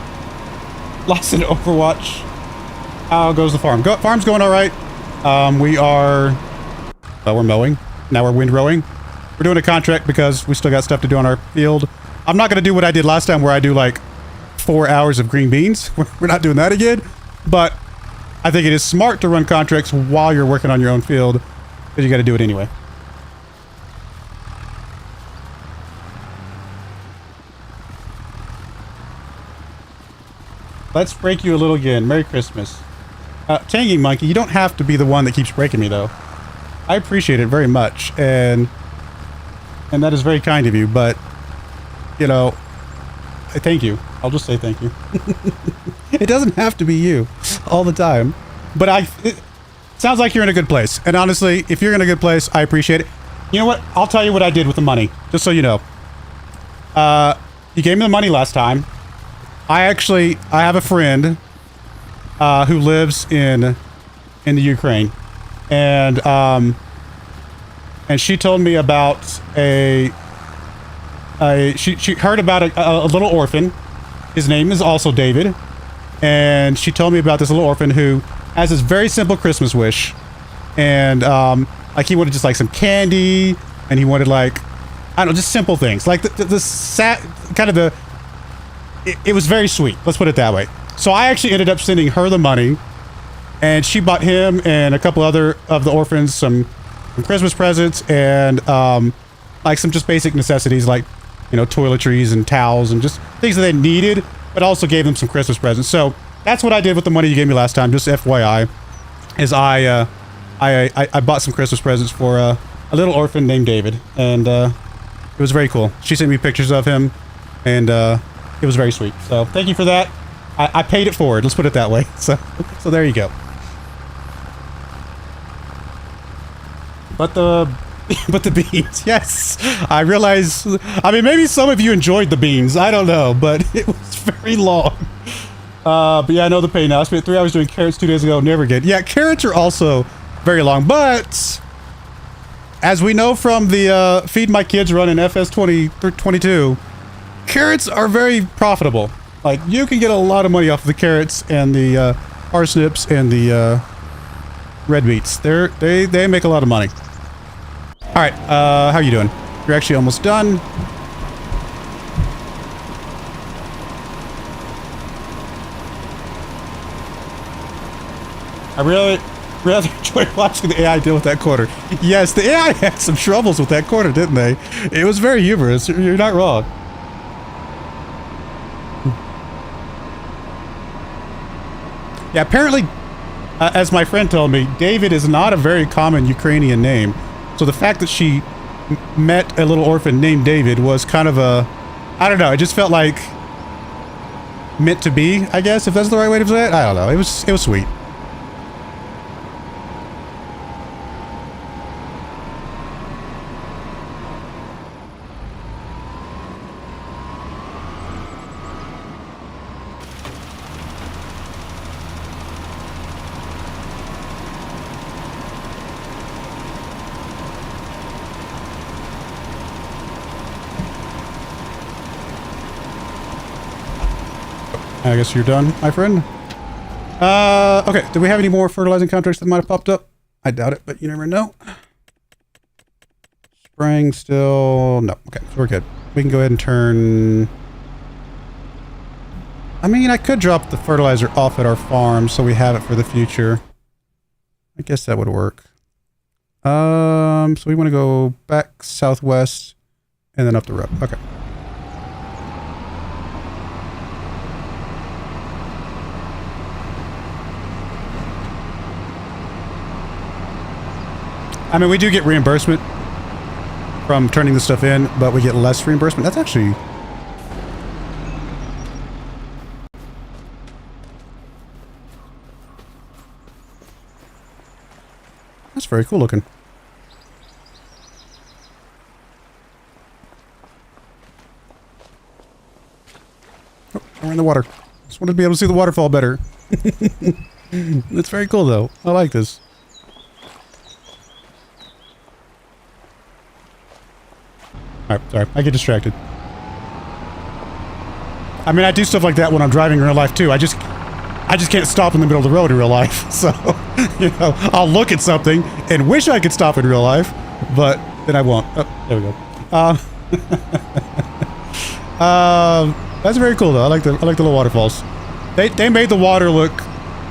S1: in Overwatch. How goes the farm? Farm's going all right. We're mowing. Now we're windrowing. We're doing a contract because we still got stuff to do on our field. I'm not going to do what I did last time where I do like 4 hours of green beans. We're not doing that again. But I think it is smart to run contracts while you're working on your own field because you got to do it anyway. Let's break you a little again. Merry Christmas. Tangy Monkey, you don't have to be the one that keeps breaking me, though. I appreciate it very much, and that is very kind of you, but, you know, thank you. I'll just say thank you. It doesn't have to be you all the time, but it sounds like you're in a good place, and honestly, if you're in a good place, I appreciate it. You know what? I'll tell you what I did with the money, just so you know. You gave me the money last time. I have a friend who lives in the Ukraine, and she told me about she heard about a little orphan. His name is also David, and she told me about this little orphan who has this very simple Christmas wish, and like he wanted just like some candy, and he wanted like, I don't know, just simple things like the sad kind of the. It was very sweet. Let's put it that way. So I actually ended up sending her the money, and she bought him and a couple other of the orphans some Christmas presents and like some just basic necessities like, you know, toiletries and towels and just things that they needed, but also gave them some Christmas presents. So that's what I did with the money you gave me last time. Just FYI, is I bought some Christmas presents for a little orphan named David, and it was very cool. She sent me pictures of him, and it was very sweet. So thank you for that. I paid it forward. Let's put it that way. So there you go. But the beans, yes. I realize. I mean, maybe some of you enjoyed the beans. I don't know, but it was very long. But yeah, I know the pain now. I spent 3 hours doing carrots 2 days ago. Never again. Yeah, carrots are also very long. But as we know from the Feed My Kids run in FS22. carrots are very profitable. Like, you can get a lot of money off of the carrots and the parsnips and the red beets. They make a lot of money. All right, how are you doing? You're actually almost done. I really enjoyed watching the AI deal with that quarter. Yes, the AI had some troubles with that quarter, didn't they? It was very humorous. You're not wrong. Yeah, apparently, as my friend told me, David is not a very common Ukrainian name. So the fact that she met a little orphan named David was kind of a, I don't know, it just felt like meant to be, I guess, if that's the right way to say it. I don't know. It was sweet. I guess you're done, my friend. Okay, do we have any more fertilizing contracts that might have popped up? I doubt it, but you never know. Spraying still... No, okay, so we're good. We can go ahead and turn... I mean, I could drop the fertilizer off at our farm so we have it for the future. I guess that would work. So we want to go back southwest and then up the road. Okay. I mean, we do get reimbursement from turning the stuff in, but we get less reimbursement. That's actually... That's very cool looking. Oh, we're in the water. Just wanted to be able to see the waterfall better. It's very cool, though. I like this. Alright, sorry. I get distracted. I mean, I do stuff like that when I'm driving in real life, too. I just can't stop in the middle of the road in real life. So, you know, I'll look at something and wish I could stop in real life, but then I won't. Oh, there we go. That's very cool, though. I like the little waterfalls. They made the water look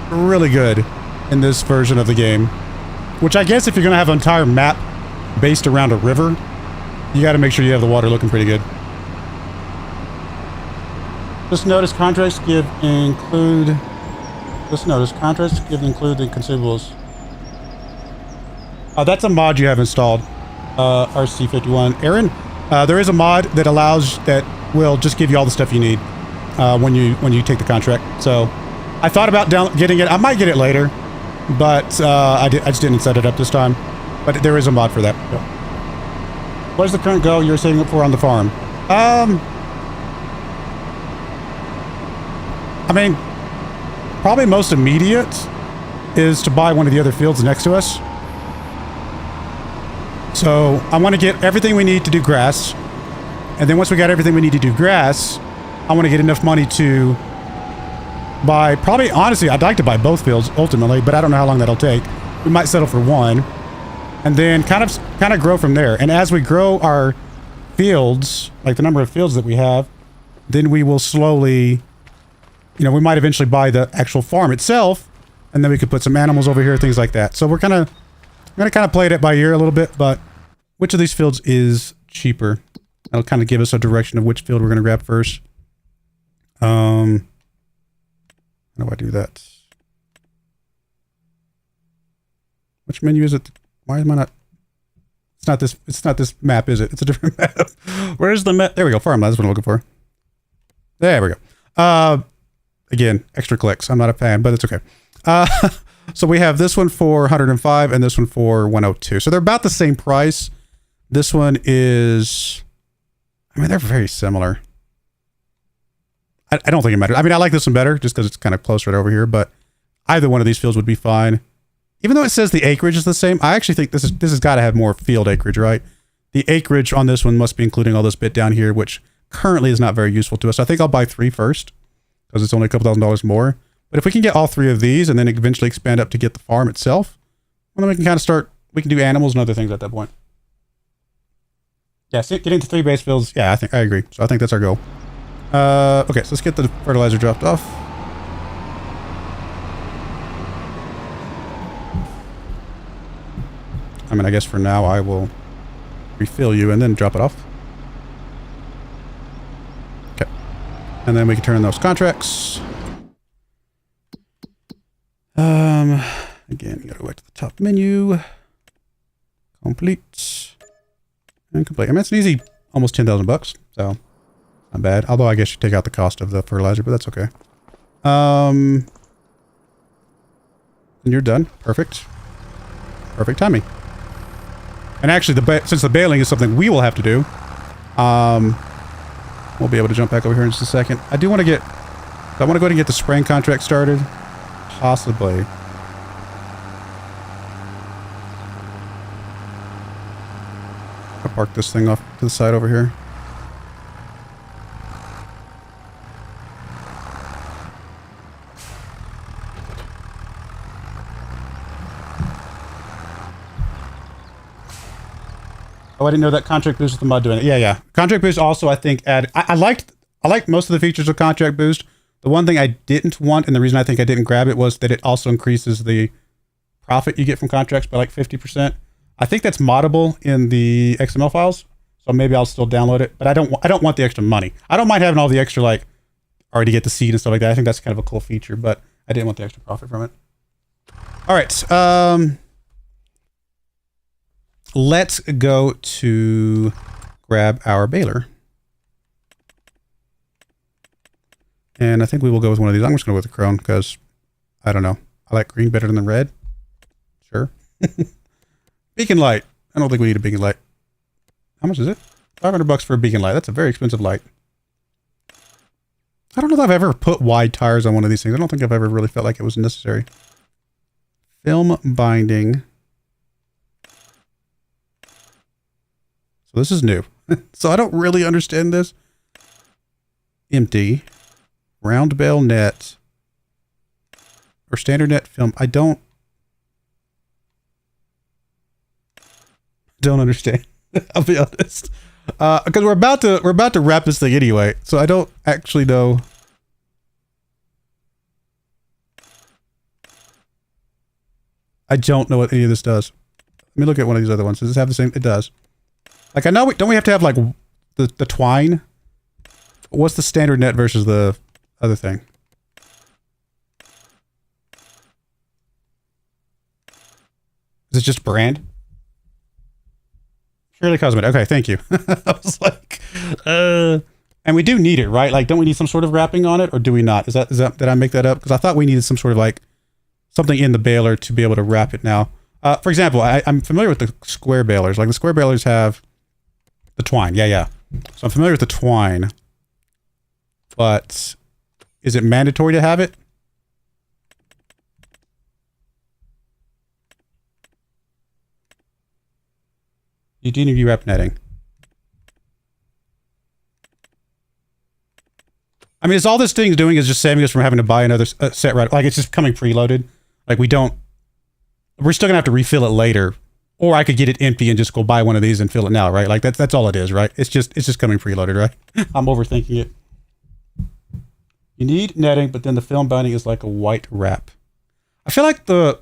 S1: really good in this version of the game. Which I guess if you're going to have an entire map based around a river, you got to make sure you have the water looking pretty good. Just notice contracts include the consumables. That's a mod you have installed, RC51. Aaron, there is a mod that will just give you all the stuff you need when you take the contract. So I thought about getting it. I might get it later, but I just didn't set it up this time. But there is a mod for that. Yep. What is the current goal you're setting up for on the farm? I mean, probably most immediate is to buy one of the other fields next to us. So I want to get everything we need to do grass. And then once we got everything we need to do grass, I want to get enough money to buy, probably, honestly, I'd like to buy both fields ultimately, but I don't know how long that'll take. We might settle for one. And then kind of grow from there. And as we grow our fields, like the number of fields that we have, then we will slowly, you know, we might eventually buy the actual farm itself, and then we could put some animals over here, things like that. So we're going to kind of play it by ear a little bit, but which of these fields is cheaper? That'll kind of give us a direction of which field we're going to grab first. How do I do that? Which menu is it? Why am I not? It's not this map, is it? It's a different map. Where's the map? There we go. Farmland. That's what I'm looking for. There we go. Again, extra clicks. I'm not a fan, but it's okay. So we have this one for 105 and this one for 102. So they're about the same price. This one is, I mean, they're very similar. I don't think it matters. I mean, I like this one better just because it's kind of closer right over here, but either one of these fields would be fine. Even though it says the acreage is the same, I actually think this has got to have more field acreage, right? The acreage on this one must be including all this bit down here, which currently is not very useful to us. I think I'll buy 3 first because it's only a couple $1,000s more. But if we can get all 3 of these and then eventually expand up to get the farm itself, well, then we can kind of start, we can do animals and other things at that point. Yeah, getting to 3 base fields, yeah, I agree. So I think that's our goal. Okay, so let's get the fertilizer dropped off. I mean, I guess for now I will refill you and then drop it off. Okay. And then we can turn in those contracts. Again, you gotta go back to the top menu. Complete. And complete. I mean, it's an easy, almost 10,000 bucks, so not bad. Although I guess you take out the cost of the fertilizer, but that's okay. And you're done. Perfect. Perfect timing. And actually, since the baling is something we will have to do, we'll be able to jump back over here in just a second. I do want to go ahead and get the spraying contract started. Possibly. I'll park this thing off to the side over here. Oh, I didn't know that contract boost with the mud doing it. Yeah, yeah. Contract boost also, I think, added... I liked most of the features of contract boost. The one thing I didn't want, and the reason I think I didn't grab it, was that it also increases the profit you get from contracts by like 50%. I think that's moddable in the XML files, so maybe I'll still download it. But I don't want the extra money. I don't mind having all the extra, like, already get the seed and stuff like that. I think that's kind of a cool feature, but I didn't want the extra profit from it. All right. Let's go to grab our baler. And I think we will go with one of these. I'm just going to go with the Chrome because, I don't know. I like green better than the red. Sure. Beacon light. I don't think we need a beacon light. How much is it? 500 bucks for a beacon light. That's a very expensive light. I don't know if I've ever put wide tires on one of these things. I don't think I've ever really felt like it was necessary. Film binding. So this is new. So I don't really understand this. Empty. Round bale net. Or standard net film. I don't understand. I'll be honest. Because we're about to wrap this thing anyway. So I don't actually know. I don't know what any of this does. Let me look at one of these other ones. Does this have the same? It does. Like, I know, don't we have to have, like, the twine? What's the standard net versus the other thing? Is it just brand? Purely cosmetic. Okay, thank you. I was like, and we do need it, right? Like, don't we need some sort of wrapping on it, or do we not? Is that, did I make that up? Because I thought we needed some sort of, like, something in the baler to be able to wrap it now. For example, I'm familiar with the square balers. Like, the square balers have the twine. Yeah, yeah. So I'm familiar with the twine. But is it mandatory to have it? You do need wrap netting. I mean, is all this thing is doing is just saving us from having to buy another set, right? Like, it's just coming preloaded. Like, we're still gonna have to refill it later, or I could get it empty and just go buy one of these and fill it now, right? Like, that's all it is, right? It's just coming preloaded, right? I'm overthinking it. You need netting, but then the film binding is like a white wrap. I feel like the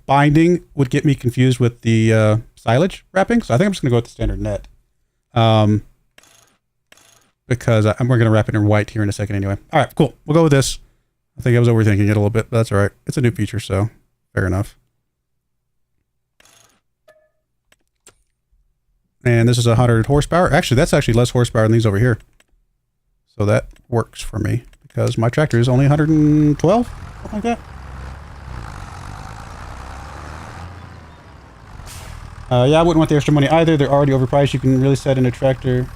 S1: binding would get me confused with the silage wrapping, so I think I'm just gonna go with the standard net. Because we're going to wrap it in white here in a second anyway. All right, cool. We'll go with this. I think I was overthinking it a little bit, but that's all right. It's a new feature, so fair enough. And this is 100 horsepower. Actually, that's actually less horsepower than these over here. So that works for me because my tractor is only 112, something like that. Yeah, I wouldn't want the extra money either. They're already overpriced. You can really set in a tractor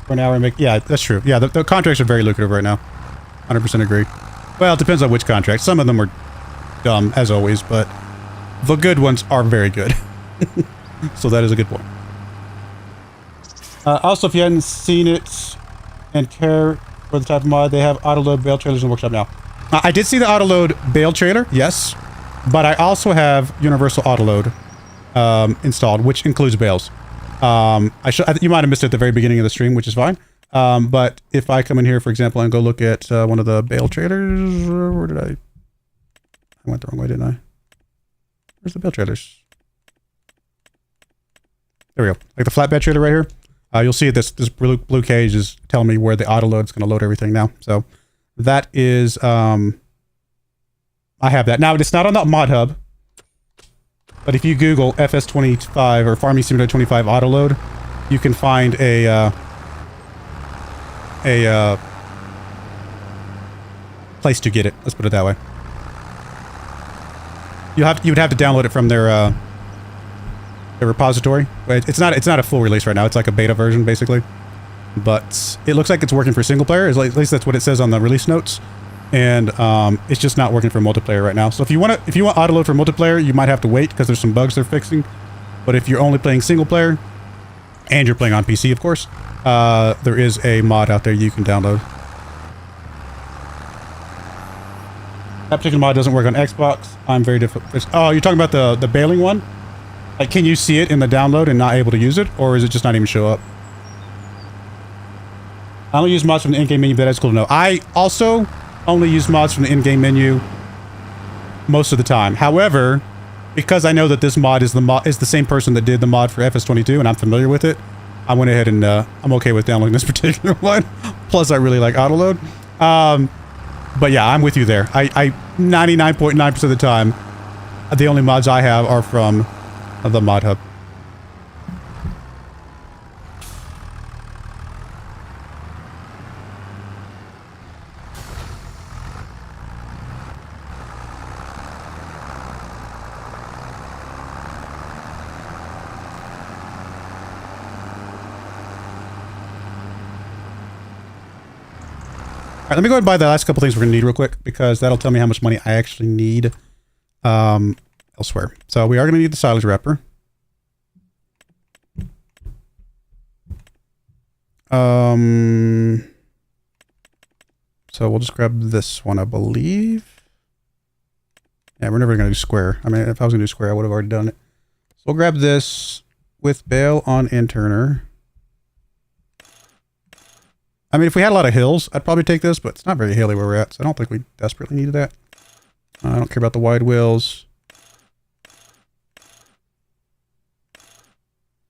S1: for an hour and make... Yeah, that's true. Yeah, the contracts are very lucrative right now. 100% agree. Well, it depends on which contract. Some of them are dumb, as always, but the good ones are very good. So that is a good point. Also, if you hadn't seen it, and care for the type of mod. They have autoload bale trailers in the workshop now. I did see the autoload bale trailer, yes, but I also have universal autoload installed, which includes bales. You might have missed it at the very beginning of the stream, which is fine. But if I come in here, for example, and go look at one of the bale trailers, where did I went the wrong way, didn't I? Where's the bale trailers? There we go. Like the flatbed trailer right here. You'll see this blue cage is telling me where the autoload is going to load everything now. So that is, I have that. Now, it's not on the mod hub, but if you Google FS25 or Farming Simulator 25 autoload, you can find a place to get it. Let's put it that way. You would have to download it from their repository. It's not a full release right now. It's like a beta version basically, but it looks like it's working for single player. At least that's what it says on the release notes, and it's just not working for multiplayer right now. So if you want autoload for multiplayer, you might have to wait because there's some bugs they're fixing. But if you're only playing single player, and you're playing on PC, of course, there is a mod out there you can download. That particular mod doesn't work on Xbox. I'm very difficult. Oh, you're talking about the baling one? Like, can you see it in the download and not able to use it? Or is it just not even show up? I only use mods from the in-game menu, but that's cool to know. I also only use mods from the in-game menu most of the time. However, because I know that this mod is the same person that did the mod for FS22 and I'm familiar with it, I went ahead and I'm okay with downloading this particular one. Plus, I really like autoload. But yeah, I'm with you there. I 99.9% of the time, the only mods I have are from the mod hub. All right, let me go ahead and buy the last couple things we're going to need real quick, because that'll tell me how much money I actually need elsewhere. So we are going to need the silage wrapper. So we'll just grab this one, I believe. Yeah, we're never going to do square. I mean, if I was going to do square, I would have already done it. So we'll grab this with bale on interner. I mean, if we had a lot of hills, I'd probably take this, but it's not very hilly where we're at, so I don't think we desperately needed that. I don't care about the wide wheels.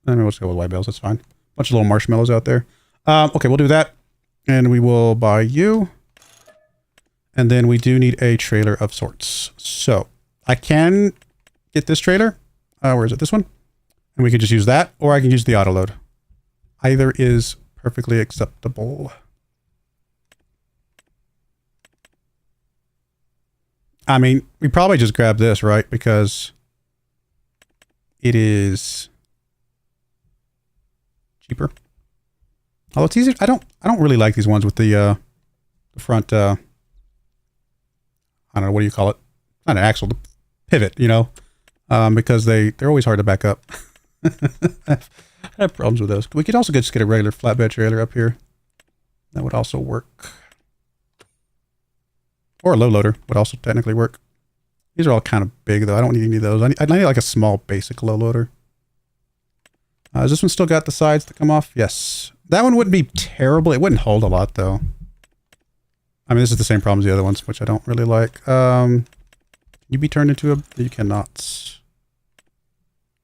S1: I mean, let's go with wide wheels, that's fine. Bunch of little marshmallows out there. Okay, we'll do that. And we will buy you. And then we do need a trailer of sorts. So, I can get this trailer. Where is it? This one? And we can just use that, or I can use the autoload. Either is perfectly acceptable. I mean, we probably just grab this, right? Because it is cheaper. Although it's easier. I don't really like these ones with the front. I don't know, what do you call it? Not an axle, the pivot. You know, because they're always hard to back up. I have problems with those. We could also just get a regular flatbed trailer up here. That would also work. Or a low loader would also technically work. These are all kind of big though. I don't need any of those. I need like a small basic low loader. Has this one still got the sides to come off? Yes. That one wouldn't be terrible. It wouldn't hold a lot though. I mean, this is the same problem as the other ones, which I don't really like. Can you be turned into a... You cannot.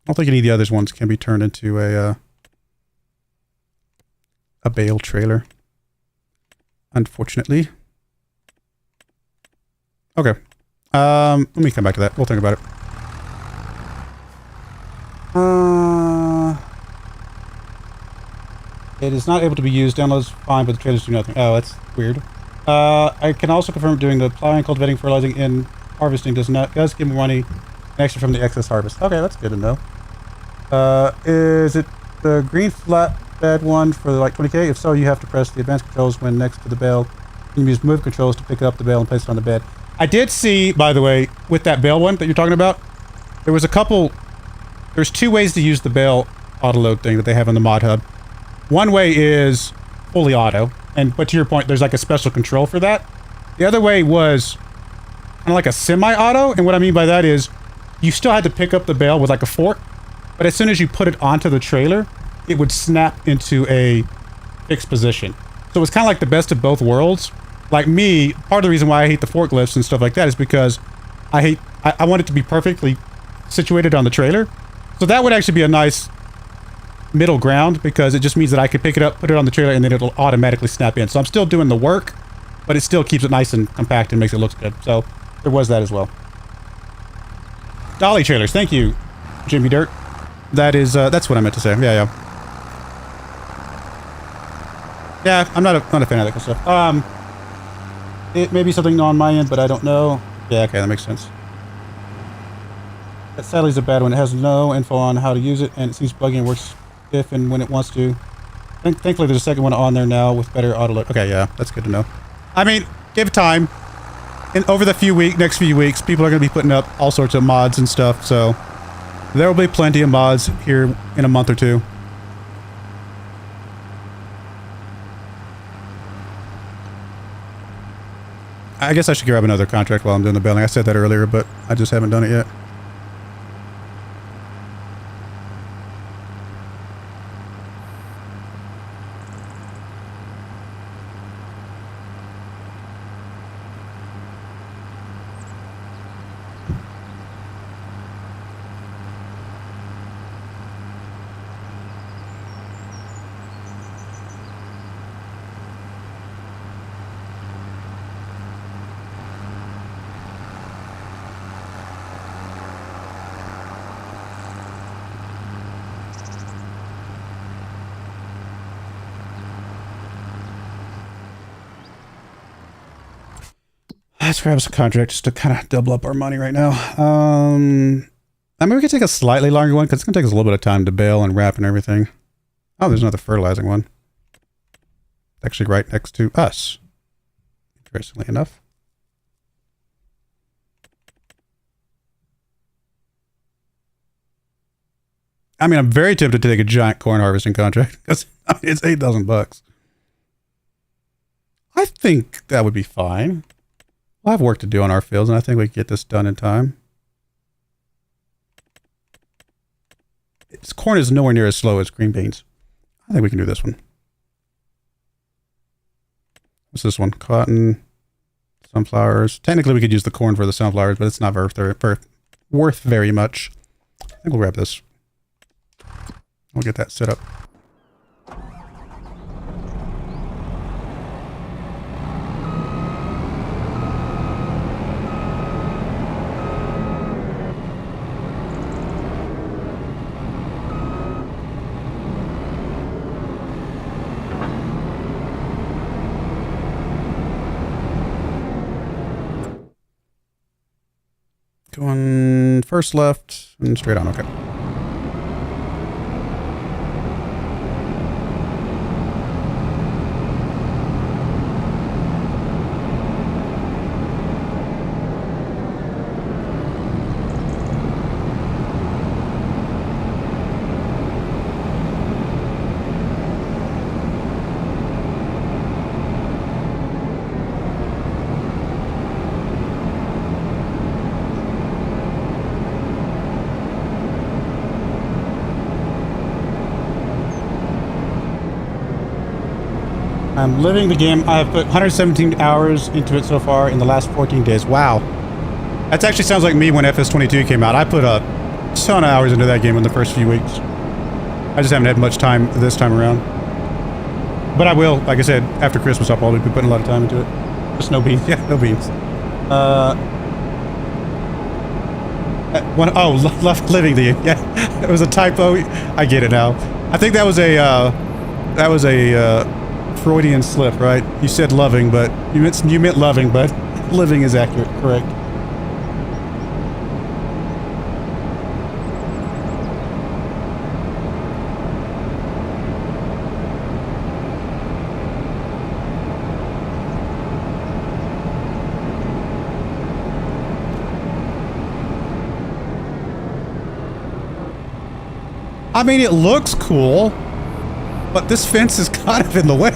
S1: I don't think any of the other ones can be turned into a bale trailer, unfortunately. Okay. Let me come back to that. We'll think about it. It is not able to be used. Downloads fine, but the trailers do nothing. Oh, that's weird. I can also confirm doing the plowing, cultivating, fertilizing, and harvesting does give me money extra from the excess harvest. Okay, that's good to know. Is it the green flatbed one for like 20k? If so, you have to press the advanced controls when next to the bale. You can use move controls to pick up the bale and place it on the bed. I did see, by the way, with that bale one that you're talking about, there was a couple... There's two ways to use the bale autoload thing that they have in the mod hub. One way is fully auto, but to your point, there's like a special control for that. The other way was kind of like a semi-auto, and what I mean by that is you still had to pick up the bale with like a fork, but as soon as you put it onto the trailer, it would snap into a fixed position. So it was kind of like the best of both worlds. Like me, part of the reason why I hate the forklifts and stuff like that is because I want it to be perfectly situated on the trailer. So that would actually be a nice middle ground, because it just means that I could pick it up, put it on the trailer, and then it'll automatically snap in. So I'm still doing the work, but it still keeps it nice and compact and makes it look good. So there was that as well. Dolly trailers, thank you, Jimmy Dirt. That is, that's what I meant to say. Yeah, yeah. Yeah, I'm not a fan of that kind of stuff. It may be something on my end, but I don't know. Yeah, okay, that makes sense. That sadly is a bad one. It has no info on how to use it, and it seems buggy and works if and when it wants to. Thankfully, there's a second one on there now with better autoload. Okay, yeah, that's good to know. I mean, give time. And over the next few weeks, people are going to be putting up all sorts of mods and stuff, so there will be plenty of mods here in a month or two. I guess I should grab another contract while I'm doing the baling. I said that earlier, but I just haven't done it yet. Let's grab us a contract just to kind of double up our money right now. I mean, we could take a slightly longer one because it's going to take us a little bit of time to bale and wrap and everything. Oh, there's another fertilizing one. Actually right next to us. Interestingly enough. I mean, I'm very tempted to take a giant corn harvesting contract because I mean, it's 8,000 bucks. I think that would be fine. We'll have work to do on our fields, and I think we can get this done in time. Corn is nowhere near as slow as green beans. I think we can do this one. What's this one? Cotton, sunflowers. Technically, we could use the corn for the sunflowers, but it's not worth very much. I think we'll grab this. We'll get that set up. Going first left and straight on, okay. I'm living the game. I have put 117 hours into it so far in the last 14 days. Wow. That actually sounds like me when FS25 came out. I put a ton of hours into that game in the first few weeks. I just haven't had much time this time around. But I will, like I said, after Christmas I'll probably be putting a lot of time into it. Just no beans. Yeah, no beans. Living the game. Yeah, it was a typo. I get it now. I think that was a Freudian slip, right? You said loving, but you meant loving, but living is accurate, correct? I mean, it looks cool, but this fence is kind of in the way.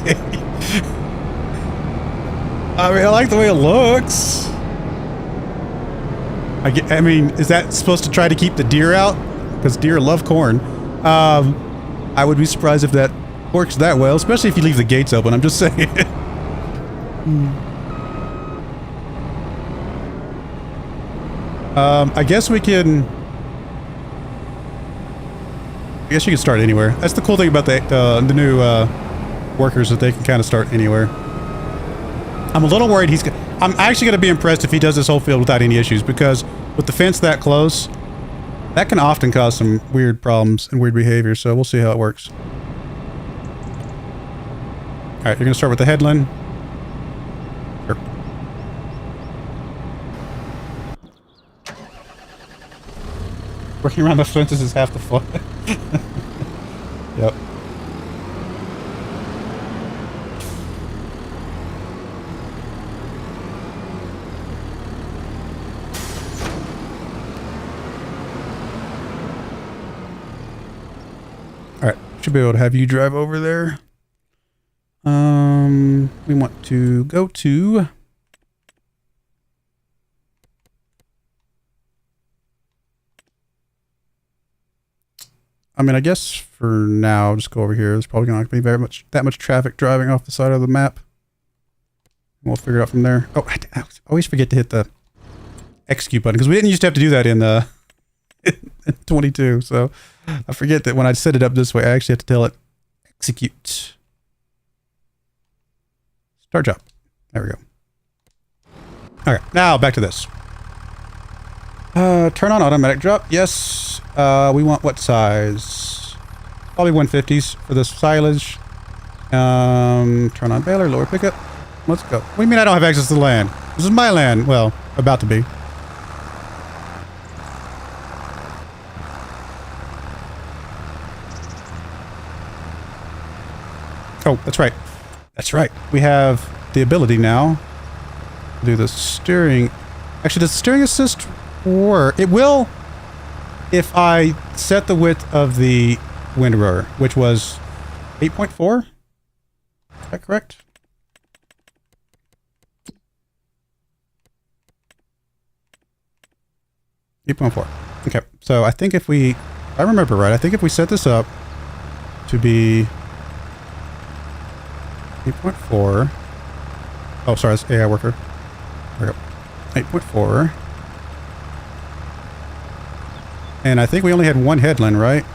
S1: I mean, I like the way it looks. I mean, is that supposed to try to keep the deer out? Because deer love corn. I would be surprised if that works that well, especially if you leave the gates open. I'm just saying. I guess we can... I guess you can start anywhere. That's the cool thing about the new workers, that they can kind of start anywhere. I'm a little worried I'm actually going to be impressed if he does this whole field without any issues, because with the fence that close, that can often cause some weird problems and weird behavior, so we'll see how it works. Alright, you're going to start with the headland. Sure. Working around the fences is half the fun. Yep. Alright, should be able to have you drive over there. We want to go to... I mean, I guess for now, I'll just go over here. There's probably not going to be that much traffic driving off the side of the map. We'll figure it out from there. Oh, I always forget to hit the execute button, because we didn't used to have to do that in in 22, so I forget that when I set it up this way, I actually have to tell it execute. Start job. There we go. Okay, now back to this. Turn on automatic drop. Yes. We want what size? Probably 150s for the silage. Turn on baler, lower pickup. Let's go. What do you mean I don't have access to the land? This is my land. Well, about to be. Oh, that's right. That's right. We have the ability now to do the steering. Actually, does steering assist work? It will if I set the width of the windrower, which was 8.4. Is that correct? Okay, so I think if I remember right, I think if we set this up to be 8.4. Oh, sorry, that's AI worker. There we go. 8.4. And I think we only had one headland, right?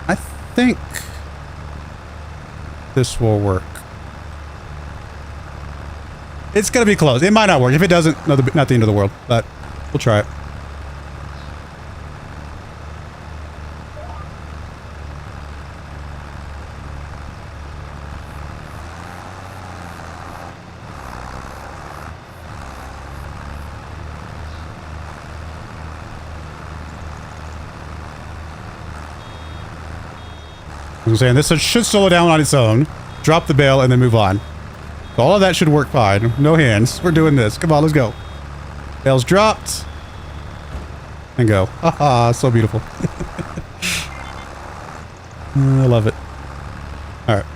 S1: I think this will work. It's gonna be close. It might not work. If it doesn't, not the end of the world, but we'll try it. I'm saying this should slow down on its own, drop the bale, and then move on. So all of that should work fine. No hands. We're doing this. Come on, let's go. Bale's dropped. And go. Haha, so beautiful. I love it. Alright.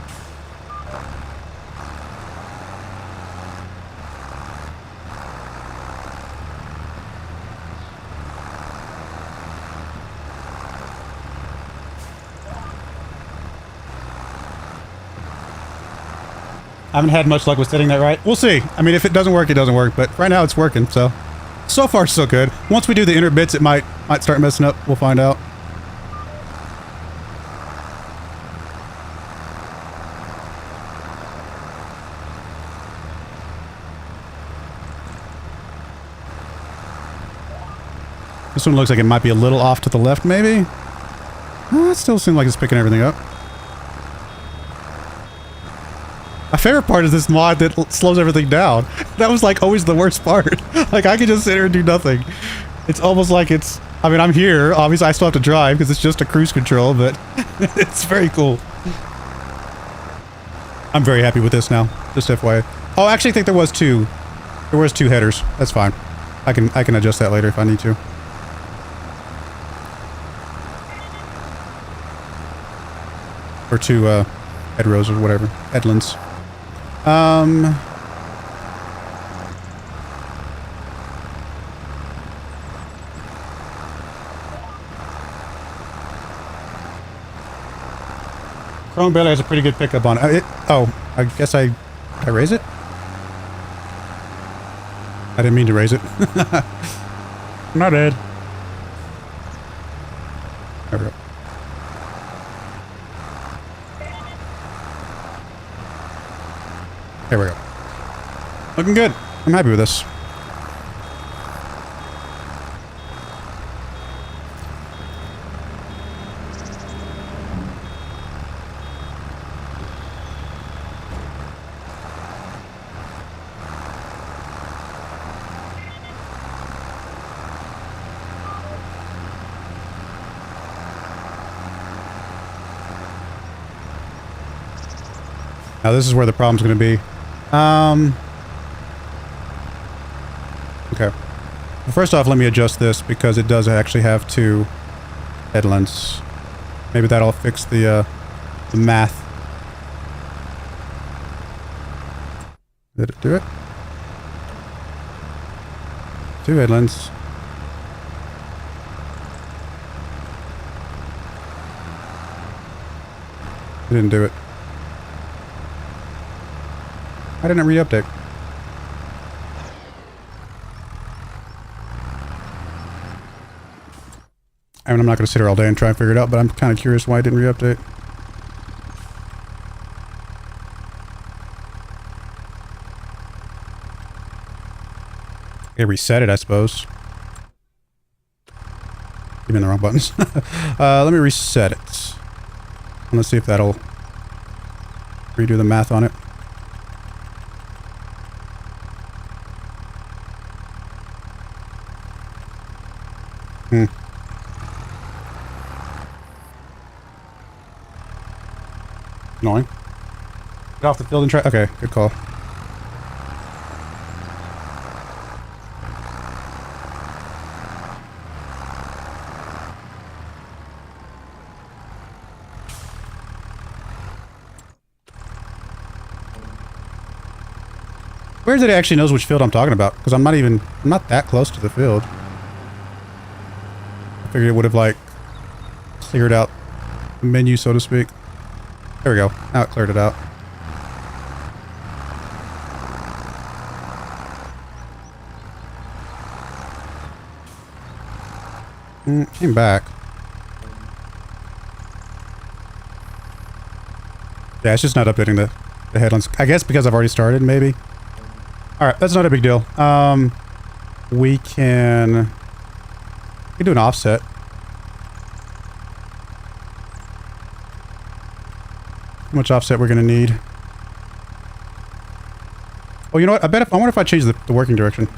S1: I haven't had much luck with setting that right. We'll see. I mean, if it doesn't work, it doesn't work. But right now, it's working. So far, so good. Once we do the inner bits, it might start messing up. We'll find out. This one looks like it might be a little off to the left, maybe. It still seems like it's picking everything up. My favorite part is this mod that slows everything down. That was like always the worst part. Like I could just sit here and do nothing. It's almost like it's, I mean, I'm here. Obviously I still have to drive because it's just a cruise control, but it's very cool. I'm very happy with this now. Just FYI. Oh, I actually think there was two headers. That's fine. I can adjust that later if I need to. Or two, head rows or whatever. Headlands. Chrome barely has a pretty good pickup on it. Oh, I guess I raise it? I didn't mean to raise it. I'm not dead. There we go. There we go. Looking good. I'm happy with this. Now this is where the problem's going to be. Okay. Well, first off, let me adjust this because it does actually have two headlamps. Maybe that'll fix the math. Did it do it? Two headlamps. It didn't do it. Why didn't it re-update? I mean, I'm not going to sit here all day and try and figure it out, but I'm kind of curious why it didn't re-update. Okay, reset it, I suppose. Give me the wrong buttons. Let me reset it. Let's see if that'll redo the math on it. Annoying. Get off the field and try. Okay, good call. Where is it actually knows which field I'm talking about? Because I'm not that close to the field. I figured it would have, like, cleared out the menu, so to speak. There we go. Now it cleared it out. Came back. Yeah, it's just not updating the headlines. I guess because I've already started, maybe. Alright, that's not a big deal. We can do an offset. How much offset we're gonna need? Oh, you know what? I wonder if I change the working direction.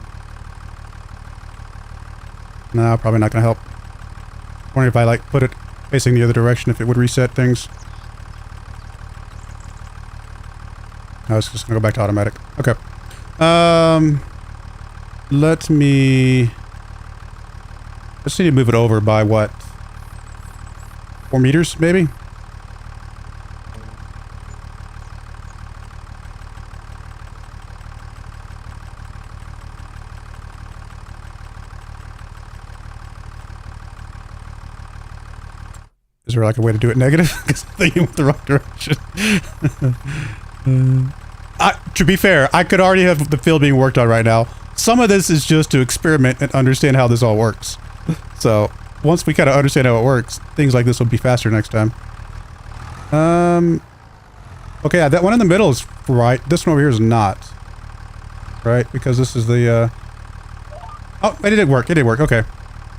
S1: No, probably not gonna help. Wondering if I like put it facing the other direction, if it would reset things. No, it's just gonna go back to automatic. Okay. Let's need to move it over by what? 4 meters, maybe? Is there like a way to do it negative? Because I'm thinking with the wrong direction. To be fair, I could already have the field being worked on right now. Some of this is just to experiment and understand how this all works. So, once we kind of understand how it works, things like this will be faster next time. Okay, yeah, that one in the middle is right. This one over here is not. Right? Because this is the, Oh, it did work. It did work. Okay.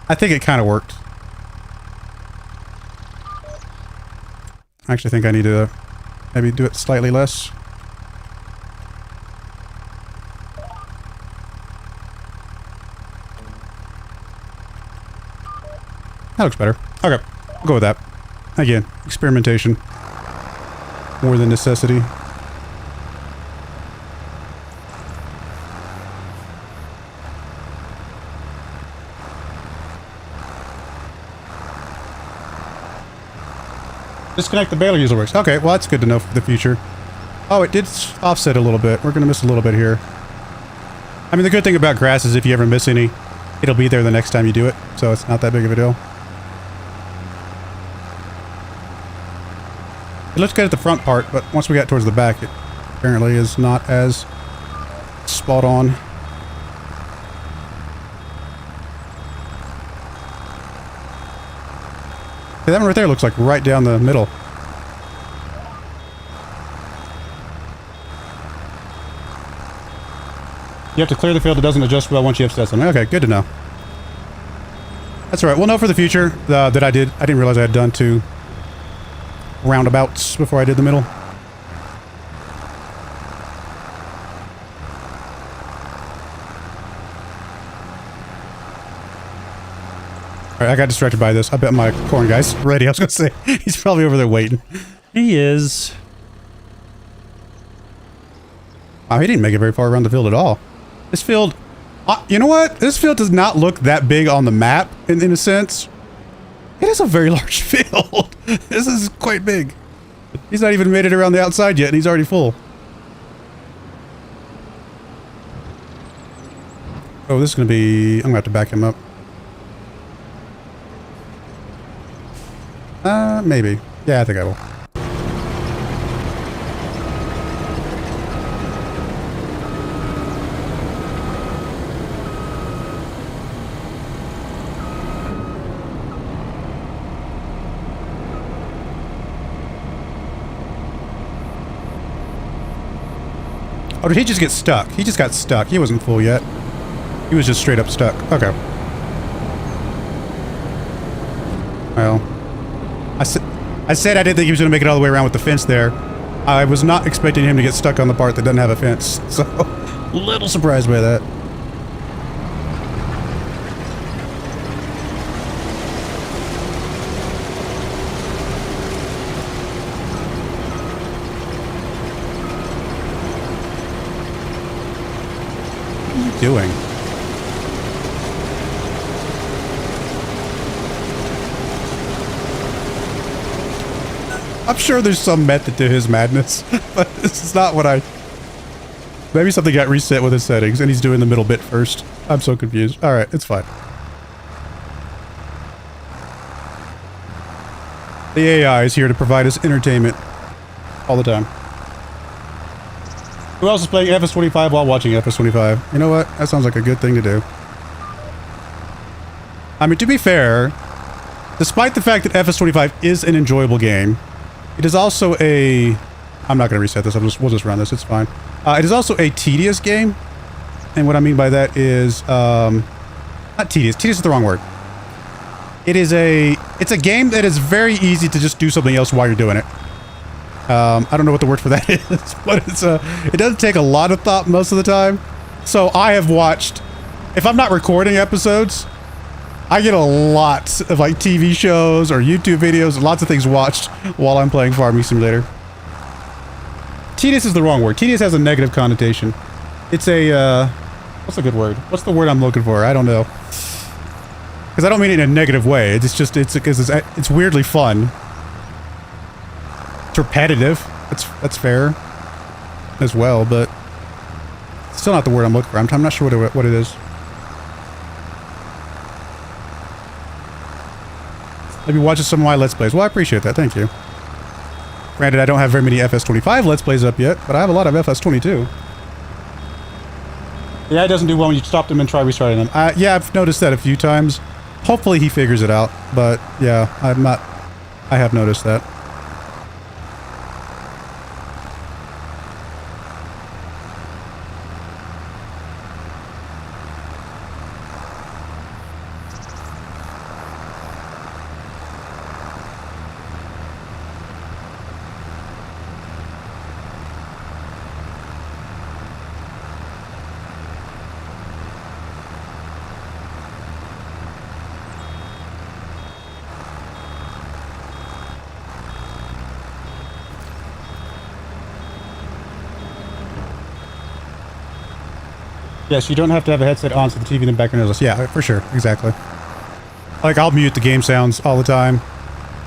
S1: I think it kind of worked. I actually think I need to maybe do it slightly less. That looks better. Okay, we'll go with that. Again, experimentation. More than necessity. Disconnect the baler user works. Okay, well that's good to know for the future. Oh, it did offset a little bit. We're gonna miss a little bit here. I mean, the good thing about grass is if you ever miss any, it'll be there the next time you do it, so it's not that big of a deal. It looks good at the front part, but once we got towards the back, it apparently is not as spot on. Hey, that one right there looks like right down the middle. You have to clear the field. It doesn't adjust well once you have set something. Okay, good to know. That's all right. We'll know for the future that I didn't realize I had done 2 roundabouts before I did the middle. Alright, I got distracted by this. I bet my corn guy's ready. I was gonna say, he's probably over there waiting.
S2: He is.
S1: Wow, he didn't make it very far around the field at all. This field... you know what? This field does not look that big on the map, in a sense. It is a very large field. This is quite big. He's not even made it around the outside yet, and he's already full. Oh, this is gonna be... I'm gonna have to back him up. Maybe. Yeah, I think I will. Oh, did he just get stuck? He just got stuck. He wasn't full yet. He was just straight up stuck. Okay. Well... I said I didn't think he was going to make it all the way around with the fence there. I was not expecting him to get stuck on the part that doesn't have a fence. So, a little surprised by that. What are you doing? I'm sure there's some method to his madness, but this is not what I... Maybe something got reset with his settings, and he's doing the middle bit first. I'm so confused. Alright, it's fine. The AI is here to provide us entertainment all the time. Who else is playing FS25 while watching FS25? You know what? That sounds like a good thing to do. I mean, to be fair, despite the fact that FS25 is an enjoyable game, it is also a... I'm not going to reset this. We'll just run this. It's fine. It is also a tedious game. And what I mean by that is... not tedious. Tedious is the wrong word. It's a game that is very easy to just do something else while you're doing it. I don't know what the word for that is, but it doesn't take a lot of thought most of the time. So I have watched... If I'm not recording episodes... I get a lot of like TV shows or YouTube videos, lots of things watched while I'm playing Farming Simulator. Tedious is the wrong word. Tedious has a negative connotation. It's a, what's a good word? What's the word I'm looking for? I don't know. Because I don't mean it in a negative way. It's just, it's weirdly fun. It's repetitive. That's fair as well, but still not the word I'm looking for. I'm not sure what it is. Maybe watching some of my Let's Plays. Well, I appreciate that. Thank you. Granted, I don't have very many FS25 Let's Plays up yet, but I have a lot of FS22. Yeah, it doesn't do well when you stop them and try restarting them. Yeah, I've noticed that a few times. Hopefully he figures it out, but yeah, I have noticed that. Yes, you don't have to have a headset on so the TV in the background is... Yeah, for sure. Exactly. Like, I'll mute the game sounds all the time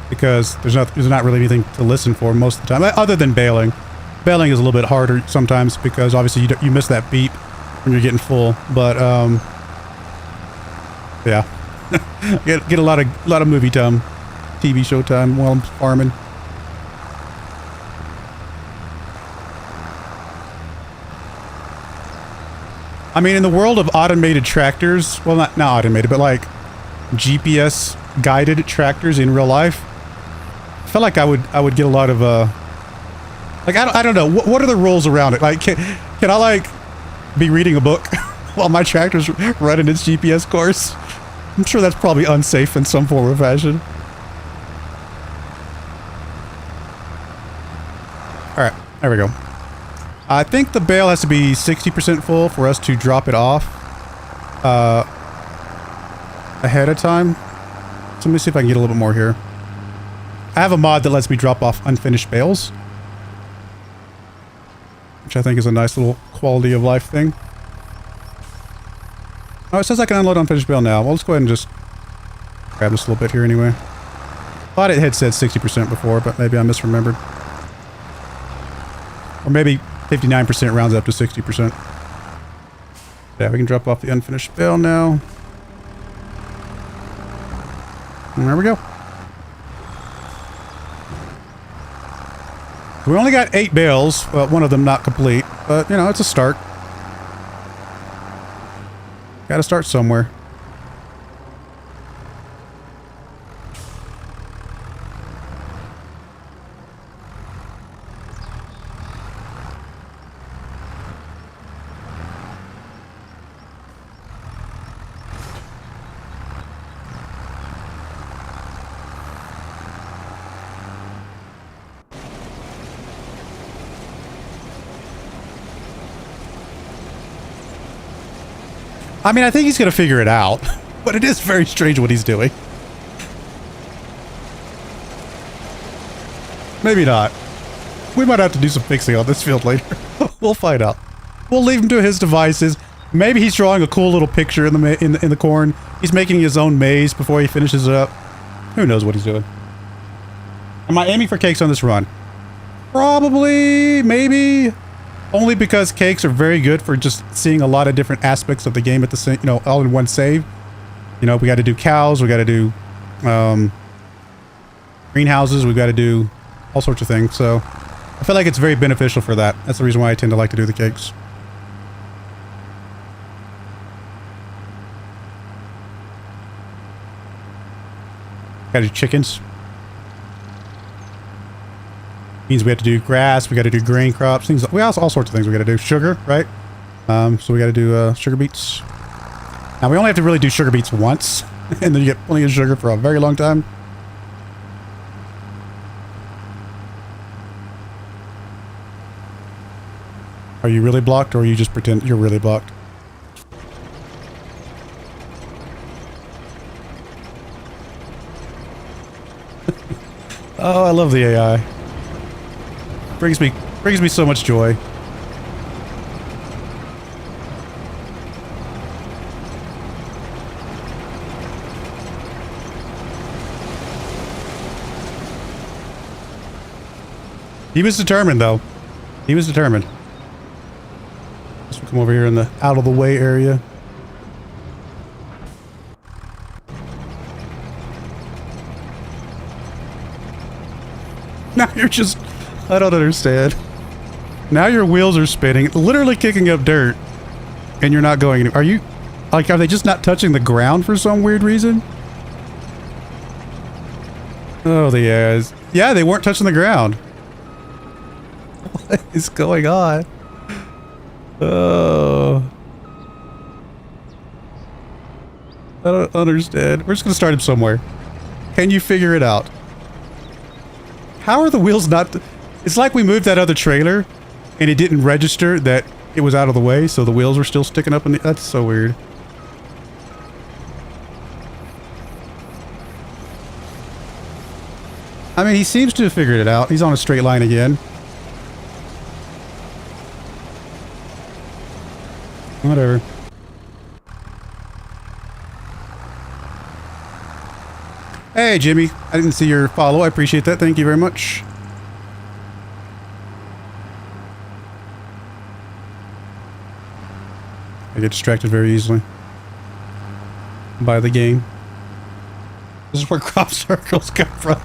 S1: because there's not really anything to listen for most of the time, other than bailing. Bailing is a little bit harder sometimes because obviously you miss that beep when you're getting full, but yeah. get a lot of movie time, TV show time while I'm farming. I mean, in the world of automated tractors, well, not automated, but like GPS guided tractors in real life, I feel like I would get a lot of like I don't know what are the rules around it. Like, can I like be reading a book while my tractor's running its GPS course? I'm sure that's probably unsafe in some form or fashion. All right, there we go. I think the bale has to be 60% full for us to drop it off ahead of time. So let me see if I can get a little bit more here. I have a mod that lets me drop off unfinished bales, which I think is a nice little quality of life thing. Oh, it says I can unload unfinished bale now. Well, let's go ahead and just grab this a little bit here anyway. Thought it had said 60% before, but maybe I misremembered. Or maybe 59% rounds up to 60%. Yeah, we can drop off the unfinished bale now. And there we go. We only got 8 bales, well, one of them not complete, but, you know, it's a start. Gotta start somewhere. I mean, I think he's going to figure it out, but it is very strange what he's doing. Maybe not. We might have to do some fixing on this field later. We'll find out. We'll leave him to his devices. Maybe he's drawing a cool little picture in the corn. He's making his own maze before he finishes it up. Who knows what he's doing? Am I aiming for cakes on this run? Probably, maybe. Only because cakes are very good for just seeing a lot of different aspects of the game at the same, you know, all in one save. You know, we got to do cows, we got to do greenhouses, we got to do all sorts of things. So I feel like it's very beneficial for that. That's the reason why I tend to like to do the cakes. Got to do chickens. Means we have to do grass, we got to do grain crops, things. We also all sorts of things we got to do. Sugar, right? So we got to do sugar beets. Now we only have to really do sugar beets once, and then you get plenty of sugar for a very long time. Are you really blocked, or you just pretend you're really blocked? Oh, I love the AI. Brings me so much joy. He was determined, though. He was determined. Let's come over here in the out of the way area. Now you're just... I don't understand. Now your wheels are spinning, literally kicking up dirt, and you're not going anywhere. Are you... like, are they just not touching the ground for some weird reason? Oh, the ass. Yeah, they weren't touching the ground. What is going on? Oh. I don't understand. We're just gonna start him somewhere. Can you figure it out? How are the wheels not... It's like we moved that other trailer, and it didn't register that it was out of the way, so the wheels were still sticking up in the... That's so weird. I mean, he seems to have figured it out. He's on a straight line again. Whatever. Hey, Jimmy. I didn't see your follow. I appreciate that. Thank you very much. I get distracted very easily by the game. This is where crop circles come from.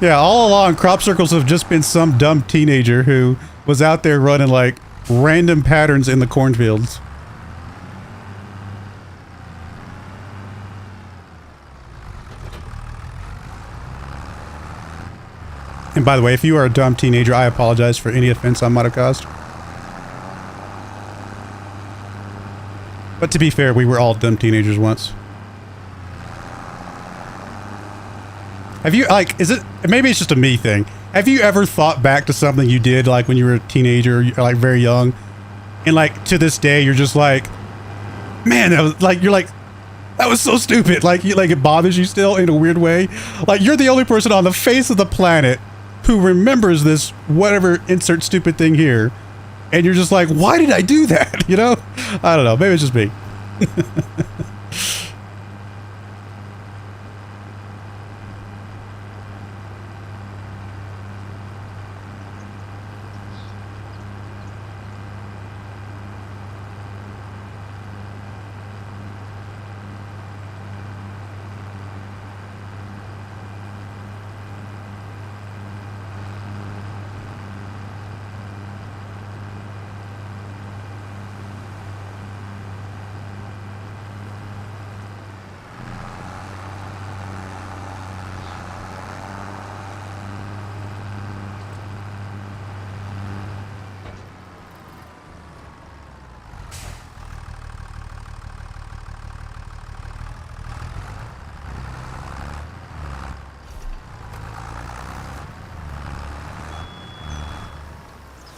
S1: Yeah, all along, crop circles have just been some dumb teenager who was out there running like random patterns in the cornfields. And by the way, if you are a dumb teenager, I apologize for any offense I might have caused. But to be fair, we were all dumb teenagers once. Have you, like, is it, maybe it's just a me thing. Have you ever thought back to something you did, like, when you were a teenager, or like, very young? And, like, to this day, you're just like, man, that was, like, you're like, that was so stupid. Like, you, like, it bothers you still in a weird way. Like, you're the only person on the face of the planet who remembers this, whatever, insert stupid thing here. And you're just like, why did I do that? You know? I don't know. Maybe it's just me.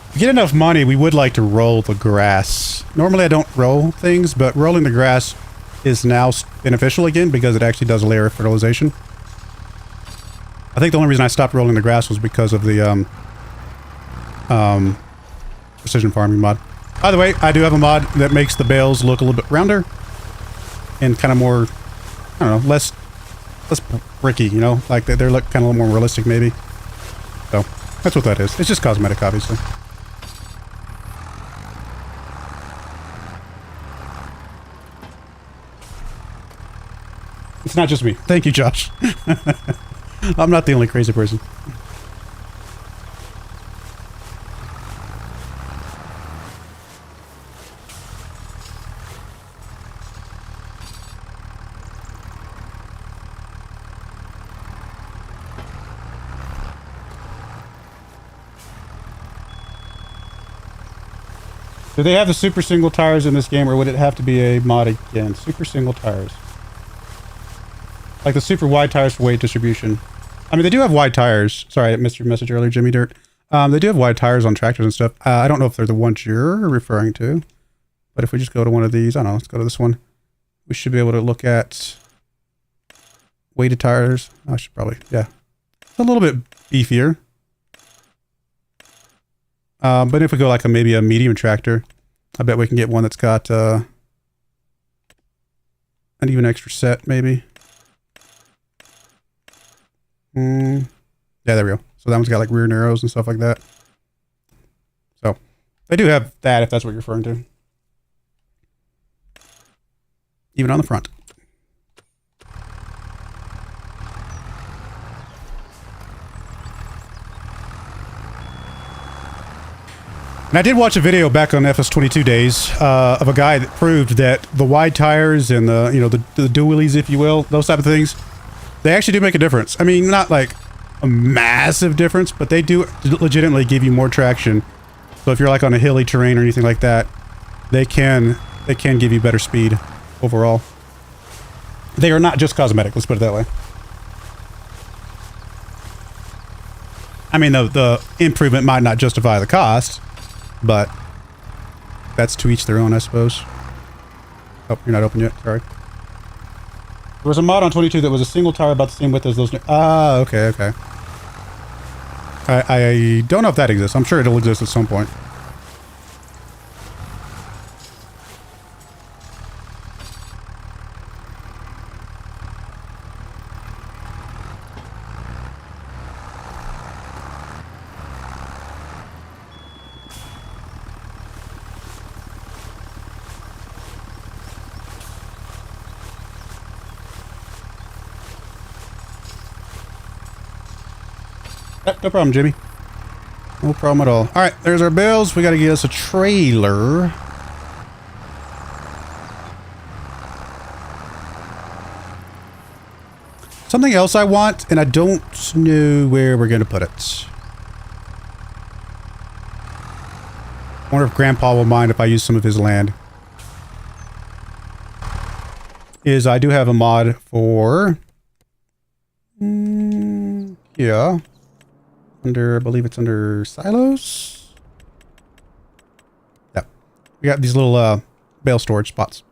S1: If we get enough money, we would like to roll the grass. Normally I don't roll things, but rolling the grass is now beneficial again because it actually does a layer of fertilization. I think the only reason I stopped rolling the grass was because of the precision farming mod. By the way, I do have a mod that makes the bales look a little bit rounder and kind of more, I don't know, less bricky, you know, like they look kind of a little more realistic maybe. So that's what that is. It's just cosmetic, obviously. It's not just me. Thank you, Josh. I'm not the only crazy person. Do they have the super single tires in this game, or would it have to be a mod again? Super single tires. Like the super wide tires for weight distribution. I mean, they do have wide tires. Sorry, I missed your message earlier, Jimmy Dirt. They do have wide tires on tractors and stuff. I don't know if they're the ones you're referring to. But if we just go to one of these, I don't know, let's go to this one. We should be able to look at weighted tires. I should probably, yeah. It's a little bit beefier. But if we go like maybe a medium tractor, I bet we can get one that's got an even extra set, maybe. Yeah, there we go. So that one's got like rear narrows and stuff like that. So they do have that if that's what you're referring to. Even on the front. And I did watch a video back on FS25 days of a guy that proved that the wide tires and the, you know, the dualies, if you will, those type of things, they actually do make a difference. I mean, not like a massive difference, but they do legitimately give you more traction. So if you're like on a hilly terrain or anything like that, they can give you better speed overall. They are not just cosmetic, let's put it that way. I mean, the improvement might not justify the cost, but that's to each their own, I suppose. Oh, you're not open yet, sorry. There was a mod on 22 that was a single tire about the same width as those new... Ah, okay, okay. I don't know if that exists. I'm sure it'll exist at some point. No problem, Jimmy. No problem at all. All right, there's our bales. We got to get us a trailer. Something else I want, and I don't know where we're going to put it. I wonder if Grandpa will mind if I use some of his land. I do have a mod for... yeah. I believe it's under silos. Yeah. We got these little bale storage spots.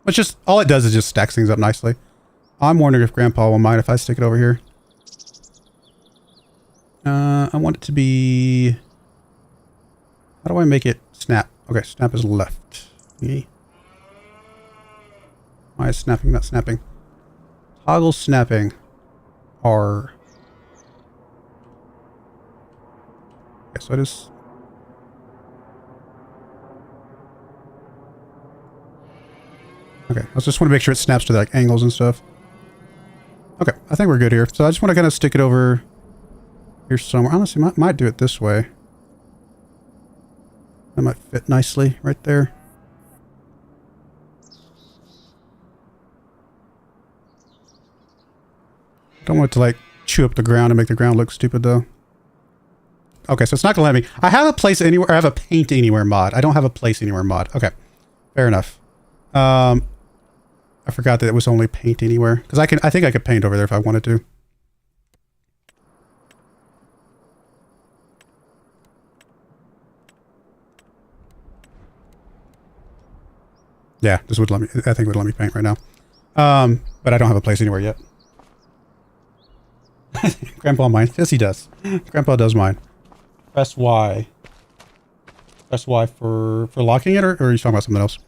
S1: Which just, all it does is just stacks things up nicely. I'm wondering if Grandpa will mind if I stick it over here. I want it to be... how do I make it snap? Okay, snap is left. Okay. Why is snapping not snapping? Toggle snapping. R. Okay, so it is... okay, I just want to make sure it snaps to like angles and stuff. Okay, I think we're good here. So I just want to kind of stick it over here somewhere. Honestly, might do it this way. That might fit nicely right there. Don't want it to like chew up the ground and make the ground look stupid though. Okay, so it's not gonna let me. I have a place anywhere. I have a paint anywhere mod. I don't have a place anywhere mod. Okay, fair enough. I forgot that it was only paint anywhere because I think I could paint over there if I wanted to. Yeah, this would let me. I think it would let me paint right now. But I don't have a place anywhere yet. Grandpa minds. Yes, he does. Grandpa does mine. Press Y. Press Y for locking it, or are you talking about something else?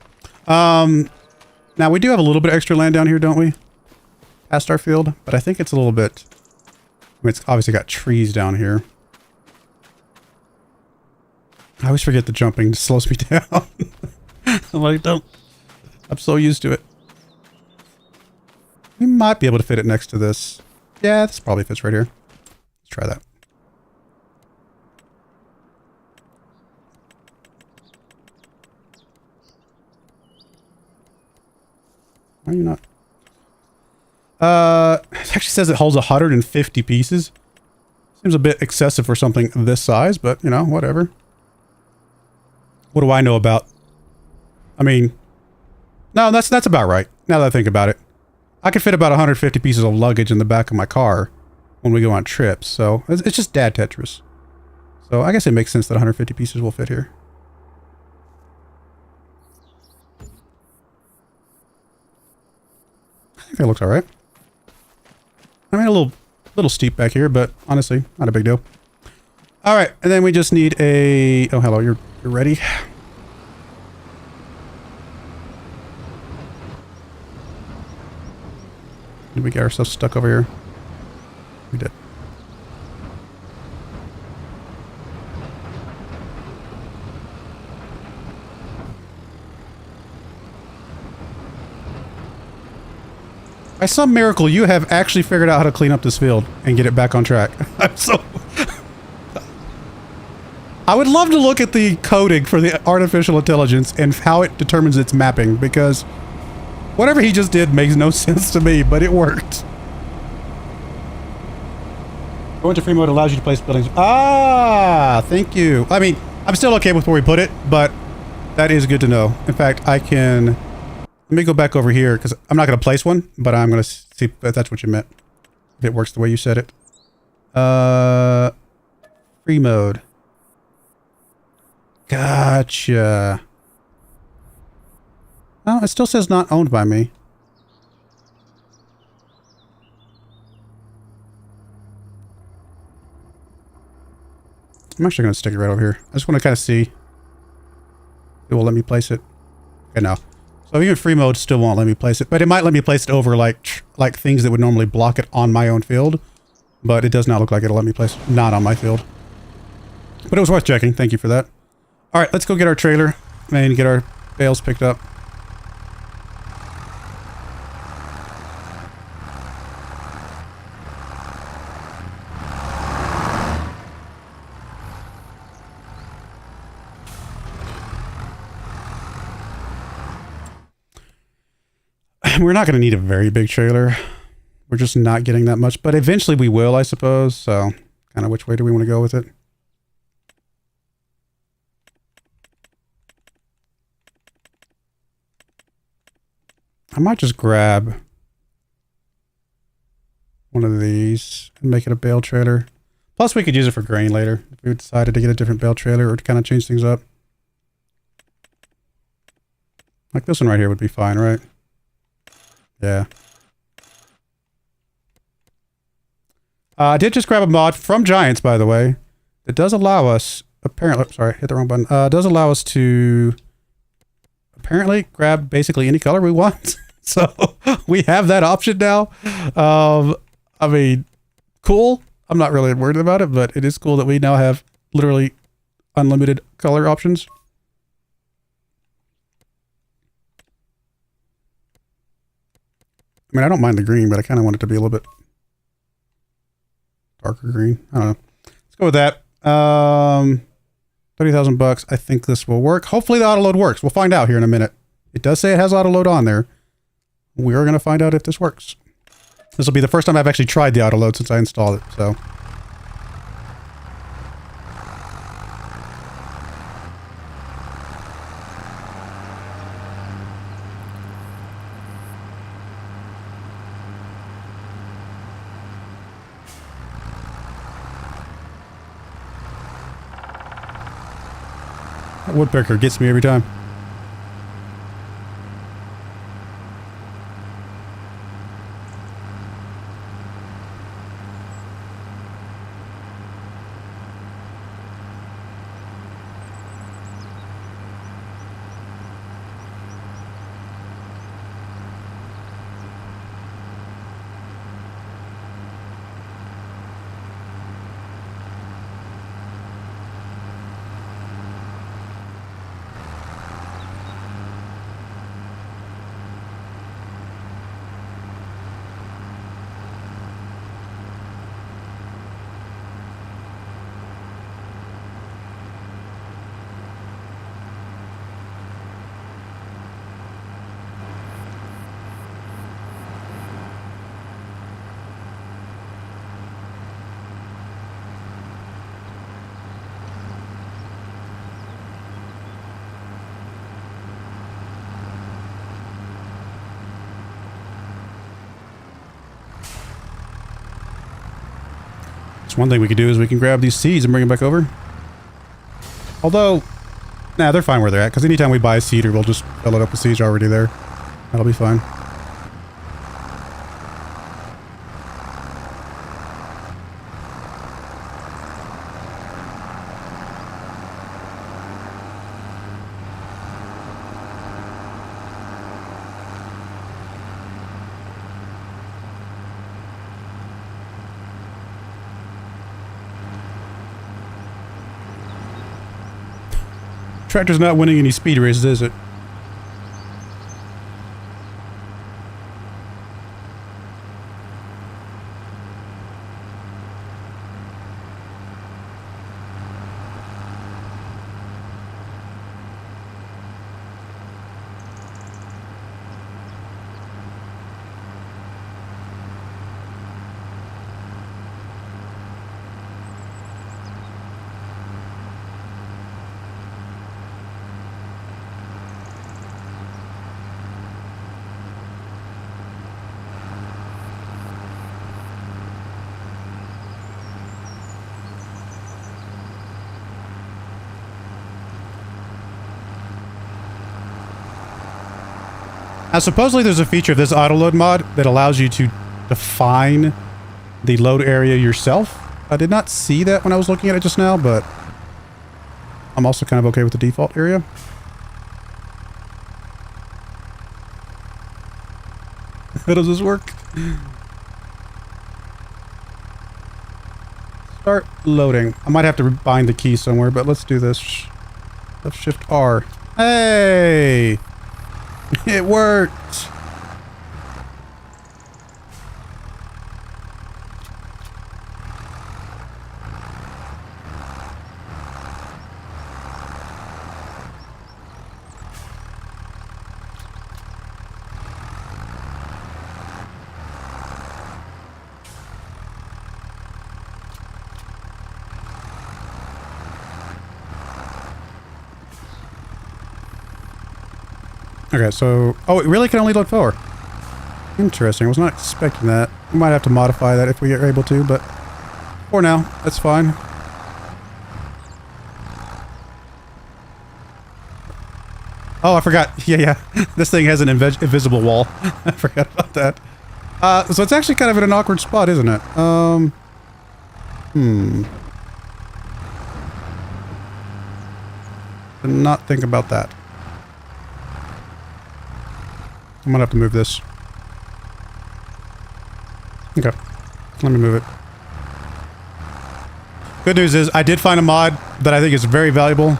S1: Now we do have a little bit of extra land down here, don't we? Past our field, but I think it's a little bit... I mean, it's obviously got trees down here. I always forget the jumping slows me down. I'm like, don't... I'm so used to it. We might be able to fit it next to this. Yeah, this probably fits right here. Let's try that. Why are you not? It actually says it holds 150 pieces. Seems a bit excessive for something this size, but, you know, whatever. What do I know about... I mean... no, that's about right, now that I think about it. I could fit about 150 pieces of luggage in the back of my car when we go on trips, so it's just dad Tetris. So I guess it makes sense that 150 pieces will fit here. I think that looks alright. I mean, a little steep back here, but honestly, not a big deal. Alright, and then we just need a... oh, hello, you're ready? Did we get ourselves stuck over here? We did. By some miracle, you have actually figured out how to clean up this field and get it back on track. I'm so... I would love to look at the coding for the artificial intelligence and how it determines its mapping, because whatever he just did makes no sense to me, but it worked. Going to free mode allows you to place buildings. Ah, thank you. I mean, I'm still okay with where we put it, but that is good to know. In fact, I can... let me go back over here, because I'm not going to place one, but I'm going to see if that's what you meant. If it works the way you said it. Free mode. Gotcha. Oh, it still says not owned by me. I'm actually going to stick it right over here. I just want to kind of see. It will let me place it. Okay, no. So even free mode still won't let me place it, but it might let me place it over like things that would normally block it on my own field, but it does not look like it'll let me place it not on my field. But it was worth checking. Thank you for that. All right, let's go get our trailer and get our bales picked up. We're not going to need a very big trailer. We're just not getting that much, but eventually we will, I suppose. So kind of which way do we want to go with it? I might just grab one of these and make it a bale trailer. Plus we could use it for grain later if we decided to get a different bale trailer or to kind of change things up. Like this one right here would be fine, right? Yeah. I did just grab a mod from Giants, by the way. It does allow us, apparently, sorry, hit the wrong button. Does allow us to apparently grab basically any color we want. So we have that option now. I mean, cool. I'm not really worried about it, but it is cool that we now have literally unlimited color options. I mean, I don't mind the green, but I kind of want it to be a little bit darker green. I don't know. Let's go with that. 30,000 bucks. I think this will work. Hopefully the autoload works. We'll find out here in a minute. It does say it has autoload on there. We are going to find out if this works. This will be the first time I've actually tried the autoload since I installed it, so. That woodpecker gets me every time. One thing we could do is we can grab these seeds and bring them back over. Although, nah, they're fine where they're at, because anytime we buy a seeder, we'll just fill it up with seeds already there. That'll be fine. Tractor's not winning any speed races, is it? Now, supposedly there's a feature of this autoload mod that allows you to define the load area yourself. I did not see that when I was looking at it just now, but I'm also kind of okay with the default area. How does this work? Start loading. I might have to bind the key somewhere, but let's do this. Left shift R. Hey! It worked! Okay, so... Oh, it really can only load 4. Interesting. I was not expecting that. We might have to modify that if we are able to, but... For now, that's fine. Oh, I forgot. Yeah. This thing has an invisible wall. I forgot about that. So it's actually kind of in an awkward spot, isn't it? Did not think about that. I'm gonna have to move this. Okay. Let me move it. Good news is, I did find a mod that I think is very valuable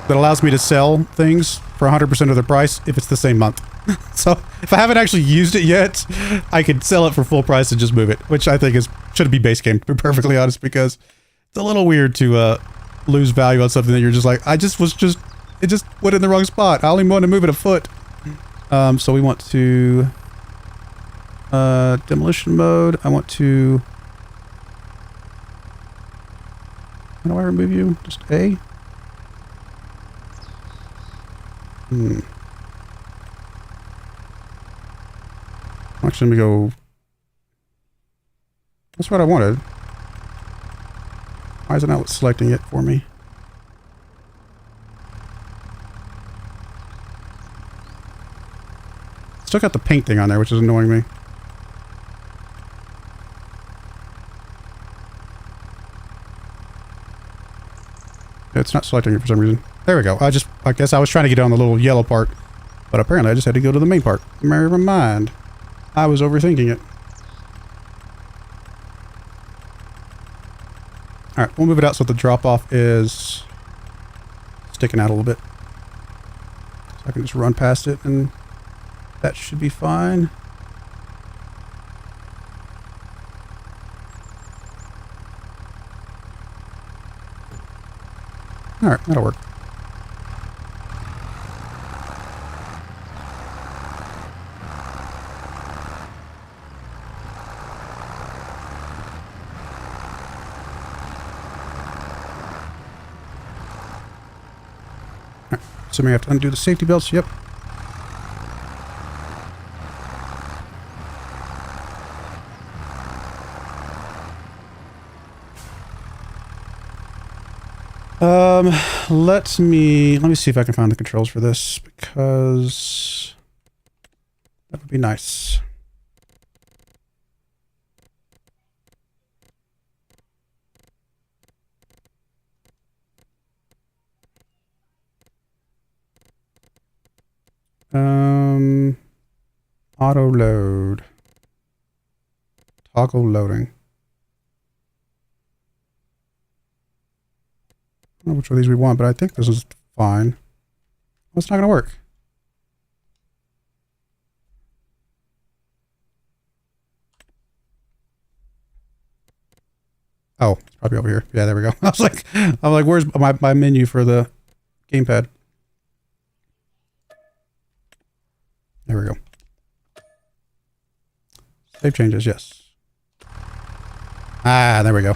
S1: that allows me to sell things for 100% of the price if it's the same month. So, if I haven't actually used it yet, I could sell it for full price and just move it, which I think should be base game, to be perfectly honest, because it's a little weird to lose value on something that you're just like, it just went in the wrong spot. I only want to move it a foot. So we want to demolition mode. I want to... How do I remove you? Just A? Actually, let me go... That's what I wanted. Why is it not selecting it for me? Still got the paint thing on there, which is annoying me. It's not selecting it for some reason. There we go. I guess I was trying to get on the little yellow part, but apparently I just had to go to the main part. Never mind. I was overthinking it. Alright, we'll move it out so the drop-off is sticking out a little bit. So I can just run past it and that should be fine. Alright, that'll work. Alright, so we have to undo the safety belts. Yep. Let me see if I can find the controls for this, because that would be nice. Auto load. Toggle loading. I don't know which of these we want, but I think this is fine. Well, it's not going to work. Oh, it's probably over here. Yeah, there we go. I'm like, where's my menu for the gamepad? There we go. Save changes, yes. Ah, there we go.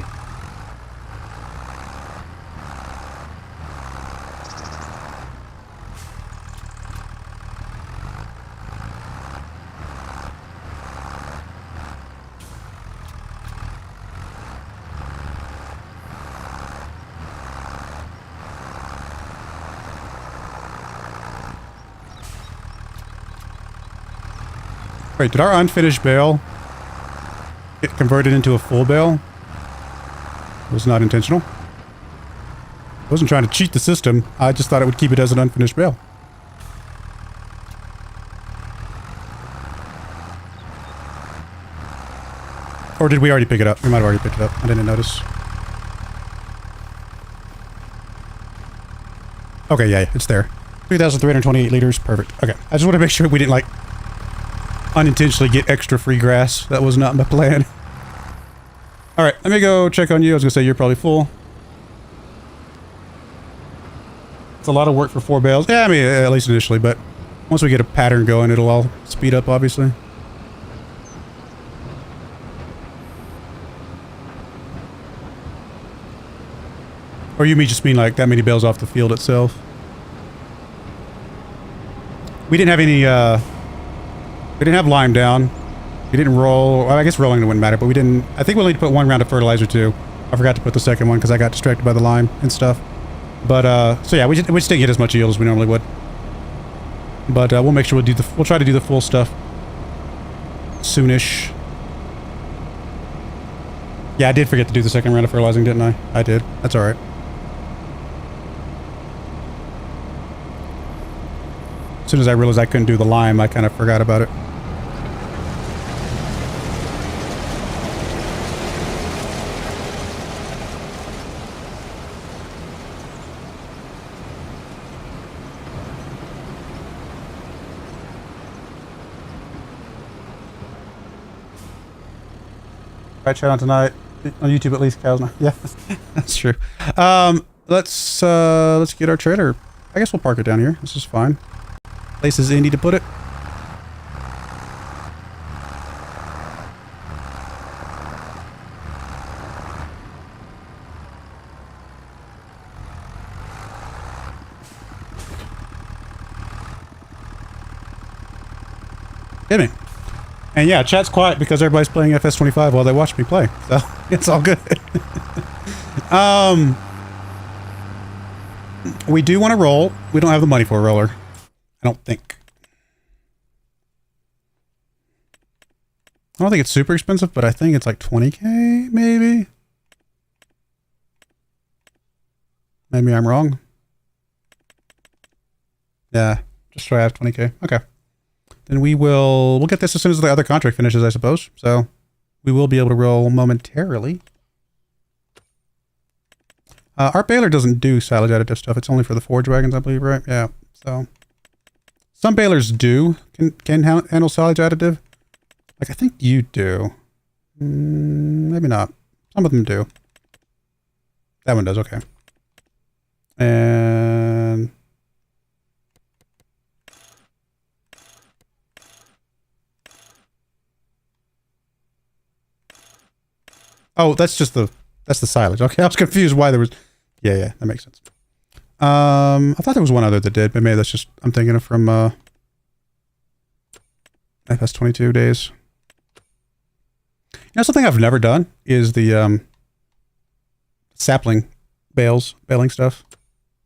S1: Wait, did our unfinished bale get converted into a full bale? It was not intentional. I wasn't trying to cheat the system. I just thought it would keep it as an unfinished bale. Or did we already pick it up? We might have already picked it up. I didn't notice. Okay, yeah, it's there. 3,328 liters. Perfect. Okay. I just want to make sure we didn't, like, unintentionally get extra free grass. That was not my plan. Alright, let me go check on you. I was gonna say you're probably full. It's a lot of work for 4 bales. Yeah, I mean, at least initially, but once we get a pattern going, it'll all speed up, obviously. Or you just mean like that many bales off the field itself? We didn't have any, we didn't have lime down. We didn't roll, well, I guess rolling wouldn't matter, but we didn't, I think we'll need to put 1 round of fertilizer too. I forgot to put the second one because I got distracted by the lime and stuff. But, so yeah, we just didn't get as much yield as we normally would. But, we'll make sure we'll try to do the full stuff soonish. Yeah, I did forget to do the second round of fertilizing, didn't I? I did. That's alright. As soon as I realized I couldn't do the lime, I kind of forgot about it. Right, chat on tonight on YouTube at least. Cows now. Yeah, that's true. Let's get our trailer. I guess we'll park it down here. This is fine. Place is Indy to put it. Hit me. And yeah, chat's quiet because everybody's playing FS25 while they watch me play. So, it's all good. We do want to roll. We don't have the money for a roller. I don't think. I don't think it's super expensive, but I think it's like 20K, maybe? Maybe I'm wrong. Yeah, just try to have 20K. Okay. Then we'll get this as soon as the other contract finishes, I suppose. So we will be able to roll momentarily. Our baler doesn't do silage additive stuff. It's only for the forge wagons, I believe, right? Yeah. So some balers can handle silage additive. Like I think you do. Maybe not. Some of them do. That one does. Okay. And oh, that's the silage. Okay, I was confused why there was... Yeah, that makes sense. I thought there was one other that did, but maybe that's just... I'm thinking of from, FS22 days. You know, something I've never done is the, sapling baling stuff.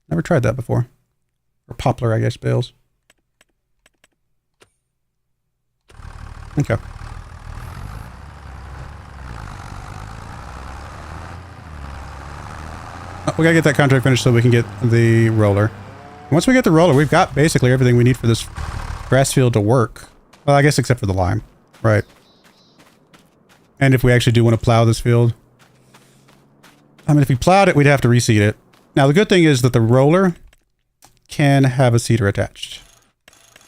S1: Never tried that before. Or poplar, I guess, bales. Okay. We gotta get that contract finished so we can get the roller. Once we get the roller, we've got basically everything we need for this grass field to work. Well, I guess except for the lime. Right. And if we actually do want to plow this field. I mean, if we plowed it, we'd have to reseed it. Now, the good thing is that the roller can have a seeder attached.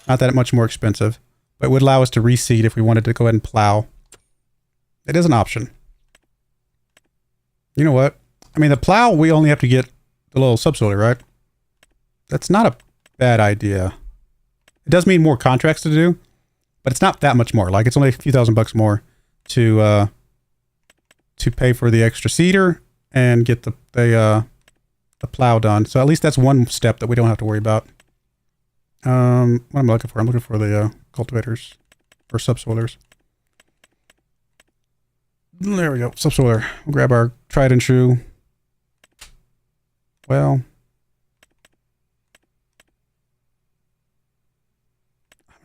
S1: Not that much more expensive, but it would allow us to reseed if we wanted to go ahead and plow. It is an option. You know what? I mean, the plow, we only have to get the little subsoiler, right? That's not a bad idea. It does mean more contracts to do, but it's not that much more. Like, it's only a few $1,000 more to pay for the extra seeder and get the plow done. So at least that's one step that we don't have to worry about. What am I looking for? I'm looking for the cultivators or subsoilers. There we go. Subsoiler. We'll grab our tried and true. Well,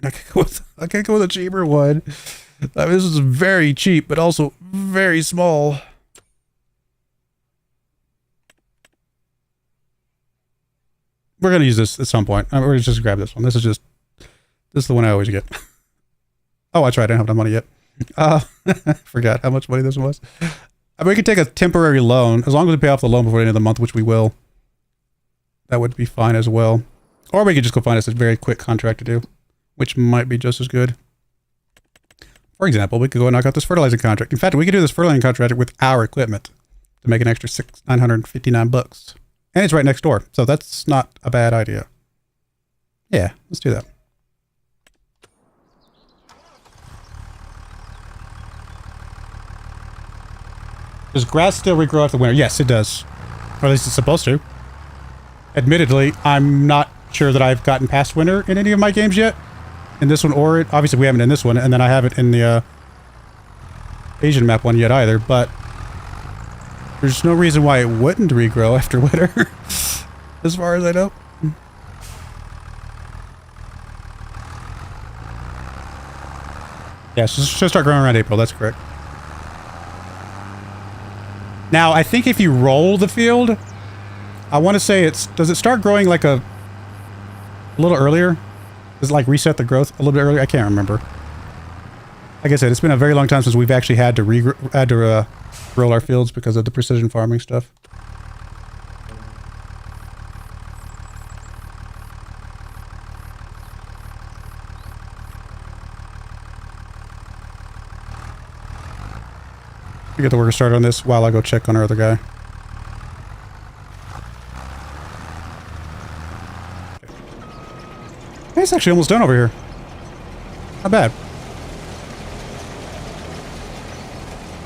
S1: I can't go with a cheaper one. I mean, this is very cheap, but also very small. We're gonna use this at some point. We're gonna just grab this one. This is the one I always get. Oh, that's right. I didn't have enough money yet. Forgot how much money this was. I mean, we could take a temporary loan as long as we pay off the loan before the end of the month, which we will. That would be fine as well. Or we could just go find us a very quick contract to do, which might be just as good. For example, we could go and knock out this fertilizing contract. In fact, we could do this fertilizing contract with our equipment to make an extra $959. And it's right next door, so that's not a bad idea. Yeah, let's do that. Does grass still regrow after winter? Yes, it does. Or at least it's supposed to. Admittedly, I'm not sure that I've gotten past winter in any of my games yet. in this one, or obviously we haven't in this one, and then I haven't in the Asian map one yet either, but there's no reason why it wouldn't regrow after winter, as far as I know. Yeah, so it should start growing around April, that's correct. Now, I think if you roll the field, I want to say does it start growing like a little earlier? Does it like reset the growth a little bit earlier? I can't remember. Like I said, it's been a very long time since we've actually had to roll our fields because of the precision farming stuff. We get the worker started on this while I go check on our other guy. Hey, it's actually almost done over here. Not bad.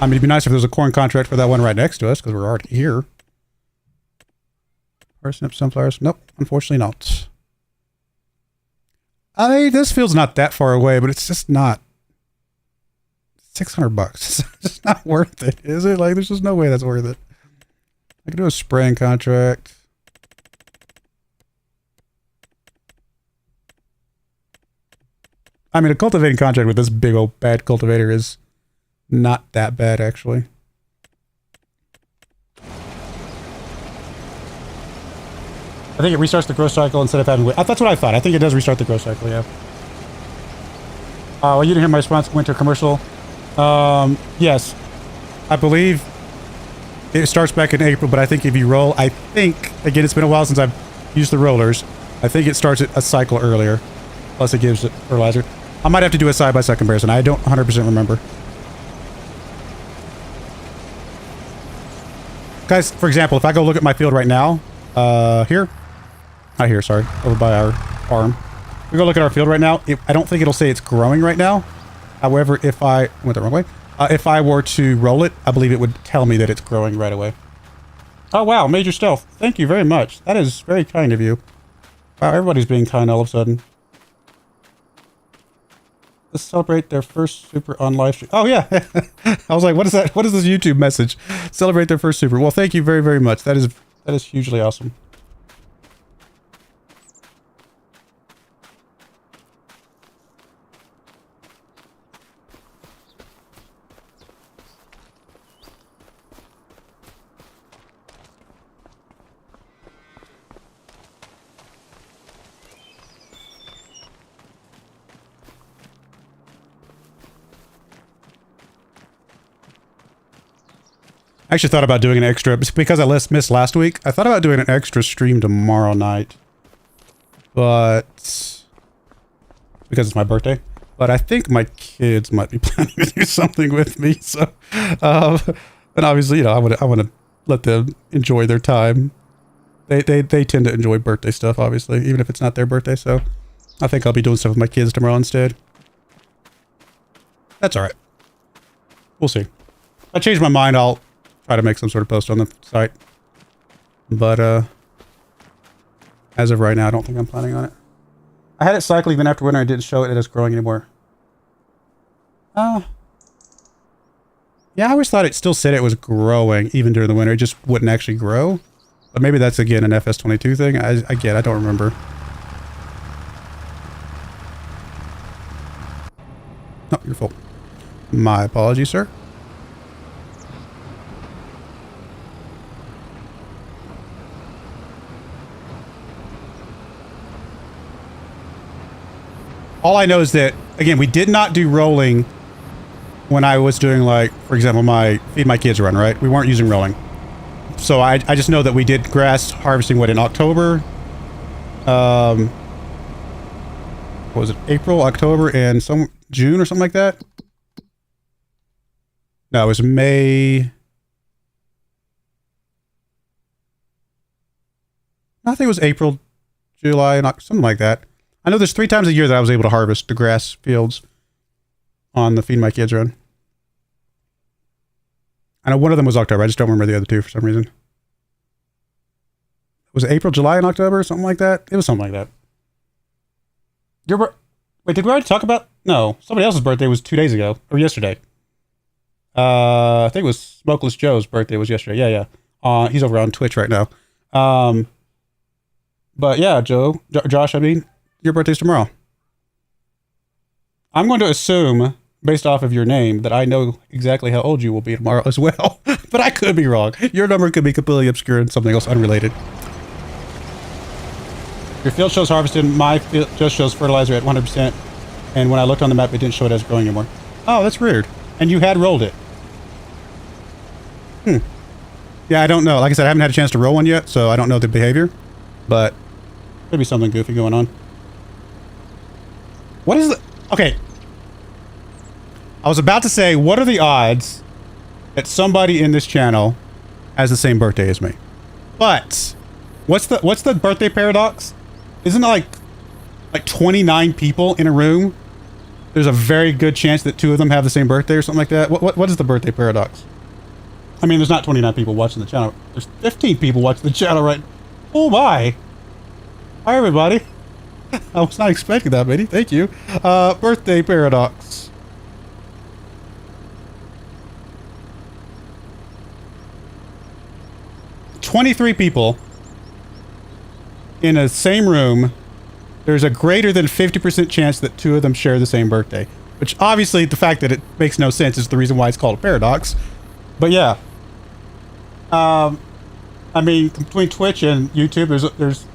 S1: I mean, it'd be nice if there was a corn contract for that one right next to us, because we're already here. Parsnips, sunflowers. Nope, unfortunately not. This field's not that far away, but it's just not. $600. It's just not worth it, is it? Like, there's just no way that's worth it. I could do a spraying contract. I mean, a cultivating contract with this big old bad cultivator is not that bad, actually. I think it restarts the growth cycle instead of having... That's what I thought. I think it does restart the growth cycle, yeah. Well, you didn't hear my response. Winter commercial. Yes. I believe it starts back in April, but I think if you roll... I think, again, it's been a while since I've used the rollers. I think it starts a cycle earlier. Plus it gives it fertilizer. I might have to do a side-by-side comparison. I don't 100% remember. Guys, for example, if I go look at my field right now, here? Not here, sorry. Over by our farm. We go look at our field right now. I don't think it'll say it's growing right now. However, if I went the wrong way, if I were to roll it, I believe it would tell me that it's growing right away. Oh, wow. Major Stealth. Thank you very much. That is very kind of you. Wow, everybody's being kind all of a sudden. Let's celebrate their first super on live stream. Oh, yeah. I was like, what is that? What is this YouTube message? Celebrate their first super. Well, thank you very, very much. That is hugely awesome. I actually thought about doing an extra, because I missed last week, I thought about doing an extra stream tomorrow night. But, because it's my birthday. But I think my kids might be planning to do something with me, so, and obviously, you know, I want to let them enjoy their time. They tend to enjoy birthday stuff, obviously, even if it's not their birthday, so I think I'll be doing stuff with my kids tomorrow instead. That's alright. We'll see. If I change my mind, I'll try to make some sort of post on the site. But, as of right now, I don't think I'm planning on it. I had it cycling, then after winter I didn't show it as growing anymore. Yeah, I always thought it still said it was growing, even during the winter. It just wouldn't actually grow. But maybe that's, again, an FS25 thing. Again, I don't remember. No, you're full. My apologies, sir. All I know is that, again, we did not do rolling when I was doing, like, for example, my Feed My Kids run, right? We weren't using rolling. So I just know that we did grass harvesting, what, in October? What was it? April, October, and June or something like that? No, it was May. I think it was April, July, and something like that. I know there's 3 times a year that I was able to harvest the grass fields on the Feed My Kids run. I know one of them was October. I just don't remember the other 2 for some reason. Was it April, July, and October? Something like that? It was something like that. Wait, did we already talk about? No, somebody else's birthday was 2 days ago or yesterday. I think it was Smokeless Joe's birthday was yesterday. Yeah, yeah. He's over on Twitch right now. But yeah, Josh, I mean, your birthday's tomorrow. I'm going to assume, based off of your name, that I know exactly how old you will be tomorrow as well. But I could be wrong. Your number could be completely obscure and something else unrelated. Your field shows harvested. My field just shows fertilizer at 100%. And when I looked on the map, it didn't show it as growing anymore. Oh, that's weird. And you had rolled it. Yeah, I don't know. Like I said, I haven't had a chance to roll one yet, so I don't know the behavior. But could be something goofy going on. What is the... Okay. I was about to say, what are the odds that somebody in this channel has the same birthday as me? But what's the birthday paradox? Isn't it like 29 people in a room? There's a very good chance that 2 of them have the same birthday or something like that. What is the birthday paradox? I mean, there's not 29 people watching the channel. There's 15 people watching the channel, right? Oh my! Hi everybody. I was not expecting that many. Thank you. Birthday paradox. "23 people in a same room. There's a greater than 50% chance that 2 of them share the same birthday." Which obviously the fact that it makes no sense is the reason why it's called a paradox. But yeah. I mean, between Twitch and YouTube, there's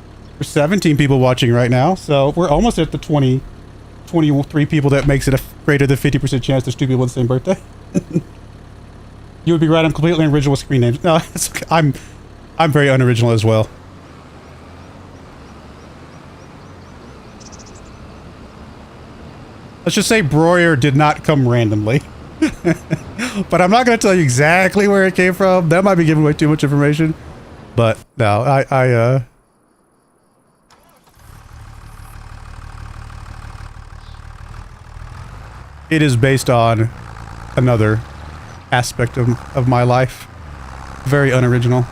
S1: 17 people watching right now, so we're almost at the 23 people that makes it a greater than 50% chance there's 2 people with the same birthday. You would be right. I'm completely unoriginal with screen names. No, it's okay. I'm very unoriginal as well. Let's just say Broyar did not come randomly. But I'm not going to tell you exactly where it came from. That might be giving away too much information. But no, it is based on another aspect of my life. Very unoriginal.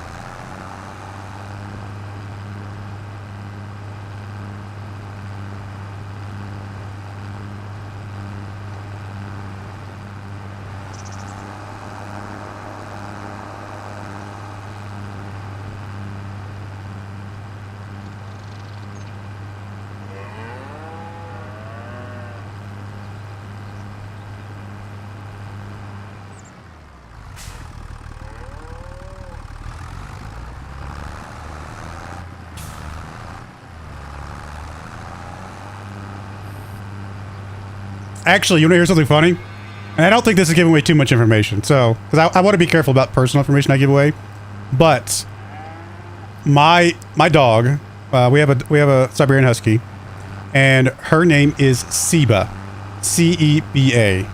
S1: Actually, you want to hear something funny? And I don't think this is giving away too much information, so... Because I want to be careful about personal information I give away. But... My dog... we have a Siberian Husky. And her name is Seba. C-E-B-A.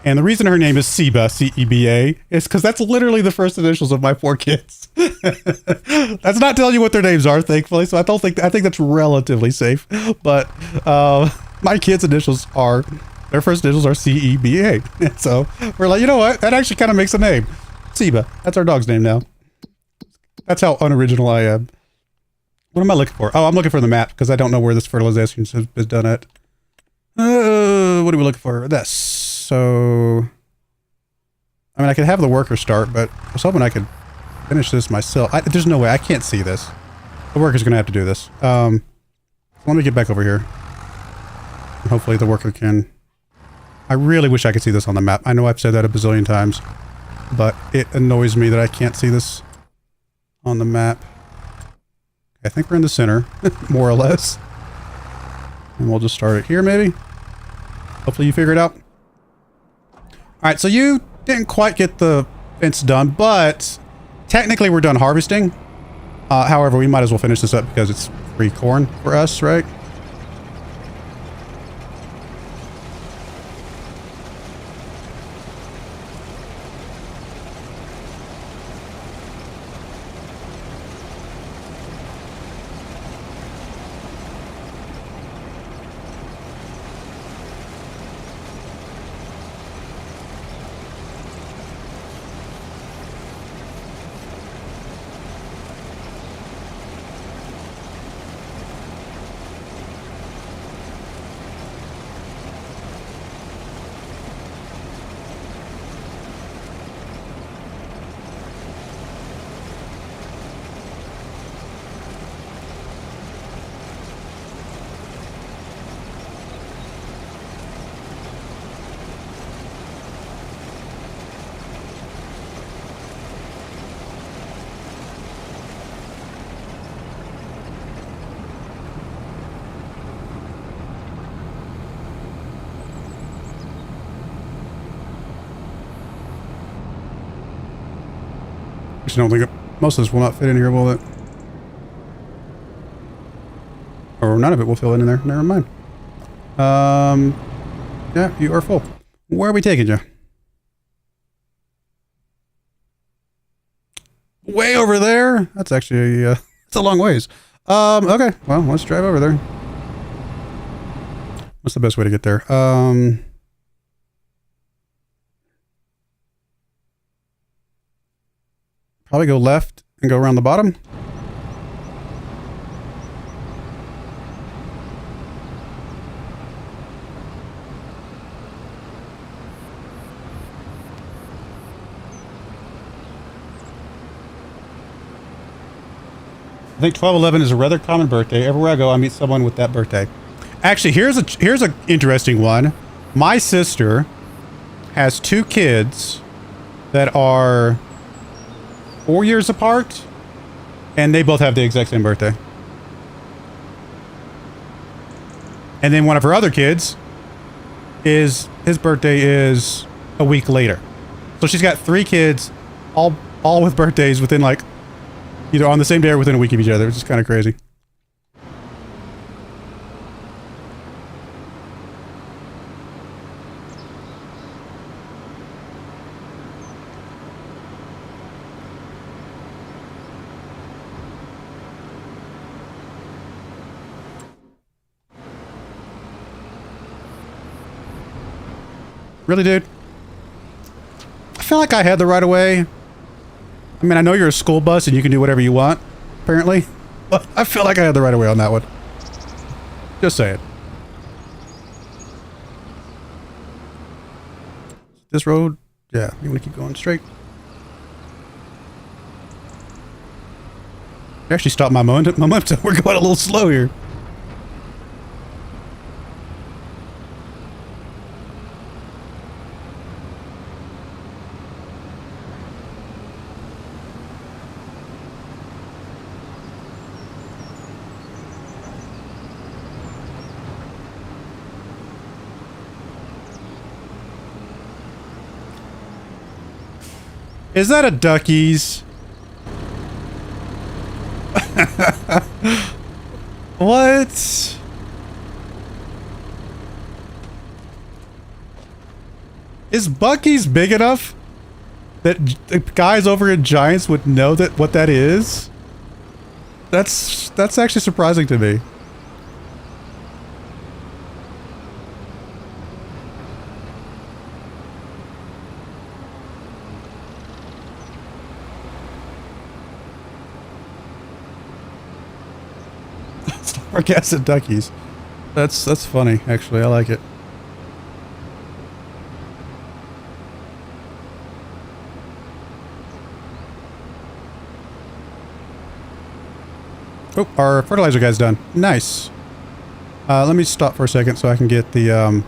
S1: And the reason her name is Seba, C-E-B-A, is because that's literally the first initials of my 4 kids. That's not telling you what their names are, thankfully, so I think that's relatively safe. But, my kids' initials are... Their first initials are C-E-B-A. So, we're like, you know what? That actually kind of makes a name. Seba. That's our dog's name now. That's how unoriginal I am. What am I looking for? Oh, I'm looking for the map, because I don't know where this fertilization is done at. What are we looking for? This. So... I mean, I could have the worker start, but I was hoping I could finish this myself. There's no way. I can't see this. The worker's going to have to do this. Let me get back over here. And hopefully the worker can... I really wish I could see this on the map. I know I've said that a bazillion times, but it annoys me that I can't see this on the map. I think we're in the center, more or less. And we'll just start it here, maybe. Hopefully you figure it out. Alright, so you didn't quite get the fence done, but technically we're done harvesting. However, we might as well finish this up because it's free corn for us, right? Just don't think most of this will not fit in here, will it? Or none of it will fill in there. Never mind. Yeah, you are full. Where are we taking you? Way over there? That's actually, it's a long ways. Okay. Well, let's drive over there. What's the best way to get there? Probably go left and go around the bottom. I think 12/11 is a rather common birthday. Everywhere I go, I meet someone with that birthday. Actually, here's a interesting one. My sister has 2 kids that are 4 years apart, and they both have the exact same birthday. And then one of her other kids his birthday is a week later. So she's got 3 kids, all with birthdays within like either on the same day or within a week of each other, which is kind of crazy. Really, dude? I feel like I had the right of way. I mean, I know you're a school bus and you can do whatever you want, apparently. But I feel like I had the right of way on that one. Just saying. This road? Yeah, you want to keep going straight. I actually stopped my momentum. We're going a little slow here. Is that a Duckies? What? Is Buc-ee's big enough that the guys over at Giants would know that what that is? That's actually surprising to me. Or gas at Duckies. That's funny, actually. I like it. Oh, our fertilizer guy's done. Nice. Let me stop for a second so I can get the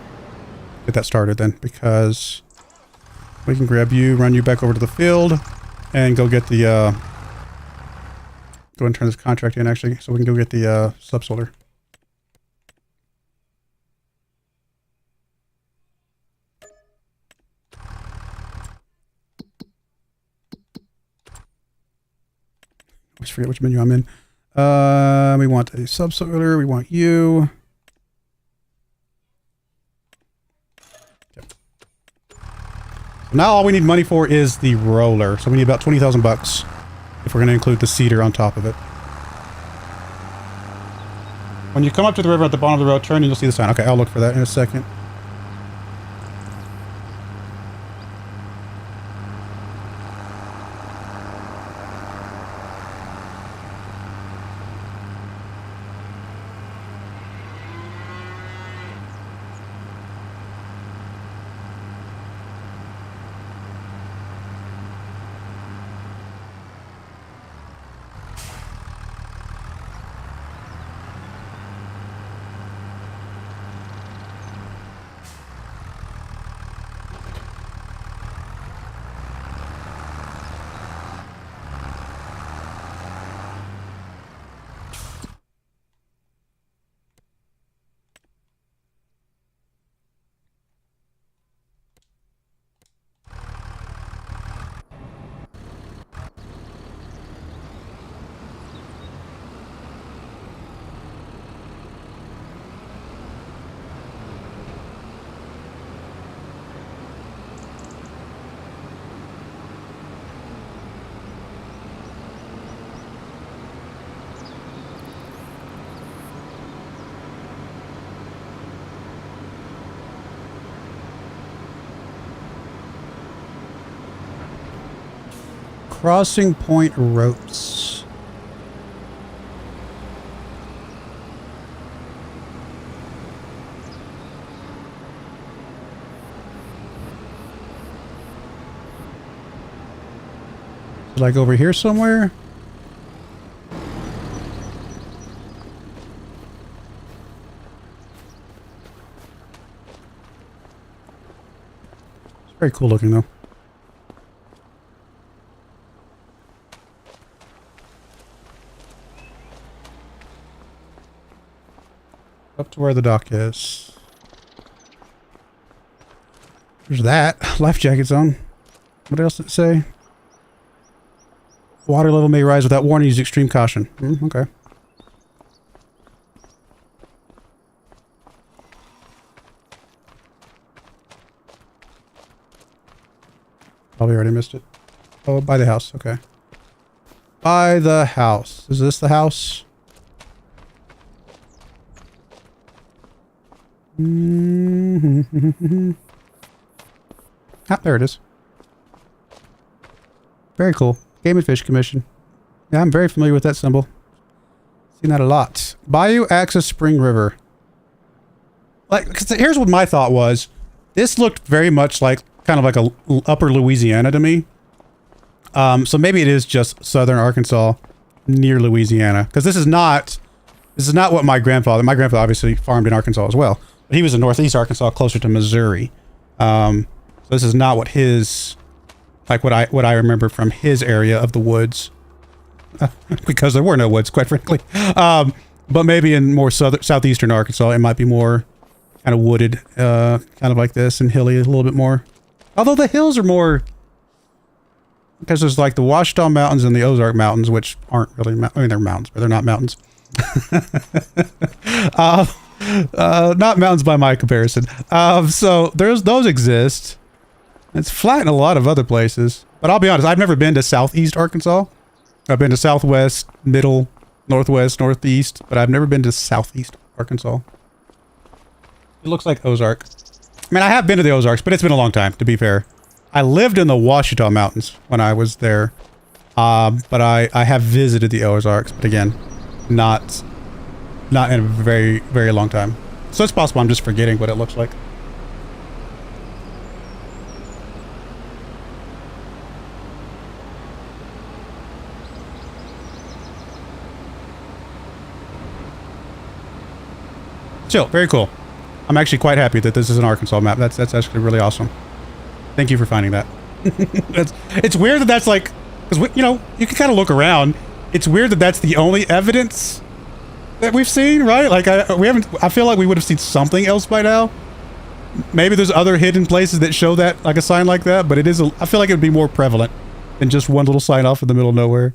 S1: get that started then, because we can grab you, run you back over to the field, and go get the go and turn this contract in, actually, so we can go get the subsolar. I always forget which menu I'm in. We want a subsolar. We want you. Okay. Now all we need money for is the roller. So we need about 20,000 bucks if we're going to include the cedar on top of it. When you come up to the river at the bottom of the road, turn and you'll see the sign. Okay, I'll look for that in a second. Crossing point ropes. Like over here somewhere? It's very cool looking though. Up to where the dock is. There's that. Life jacket's on. What else did it say? Water level may rise without warning. Use extreme caution. Okay. Probably already missed it. Oh, by the house. Okay. By the house. Is this the house? Ah, there it is. Very cool. Game and Fish Commission. Yeah, I'm very familiar with that symbol. Seen that a lot. Bayou Access Spring River. Like, 'cause here's what my thought was. This looked very much like kind of like a upper Louisiana to me. So maybe it is just southern Arkansas near Louisiana, because this is not what my grandfather obviously farmed in Arkansas as well, but he was in northeast Arkansas closer to Missouri. So this is not what his, like what I remember from his area of the woods, because there were no woods, quite frankly. But maybe in more southeastern Arkansas, it might be more kind of wooded, kind of like this, and hilly a little bit more. Although the hills are more, because there's like the Ouachita Mountains and the Ozark Mountains, which aren't really, I mean, they're mountains, but they're not mountains. Not mountains by my comparison. So those exist. It's flat in a lot of other places. But I'll be honest, I've never been to southeast Arkansas. I've been to southwest, middle, northwest, northeast, but I've never been to southeast Arkansas. It looks like Ozark. I mean, I have been to the Ozarks, but it's been a long time, to be fair. I lived in the Ouachita Mountains when I was there. But I have visited the Ozarks, but again, not in a very, very long time. So it's possible I'm just forgetting what it looks like. Still, very cool. I'm actually quite happy that this is an Arkansas map. That's actually really awesome. Thank you for finding that. It's weird that that's like, because you know, you can kind of look around. It's weird that that's the only evidence that we've seen, right? Like I feel like we would have seen something else by now. Maybe there's other hidden places that show that, like a sign like that, but I feel like it would be more prevalent than just one little sign off in the middle of nowhere.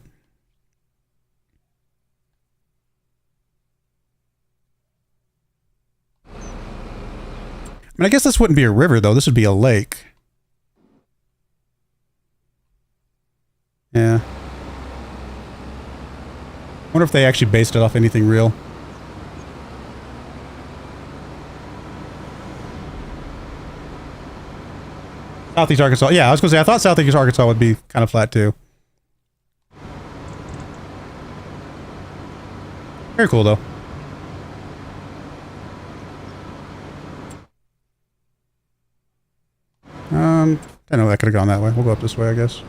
S1: I mean, I guess this wouldn't be a river, though. This would be a lake. Yeah. I wonder if they actually based it off anything real. Southeast Arkansas. Yeah, I was going to say, I thought Southeast Arkansas would be kind of flat, too. Very cool, though. I know that could have gone that way. We'll go up this way, I guess.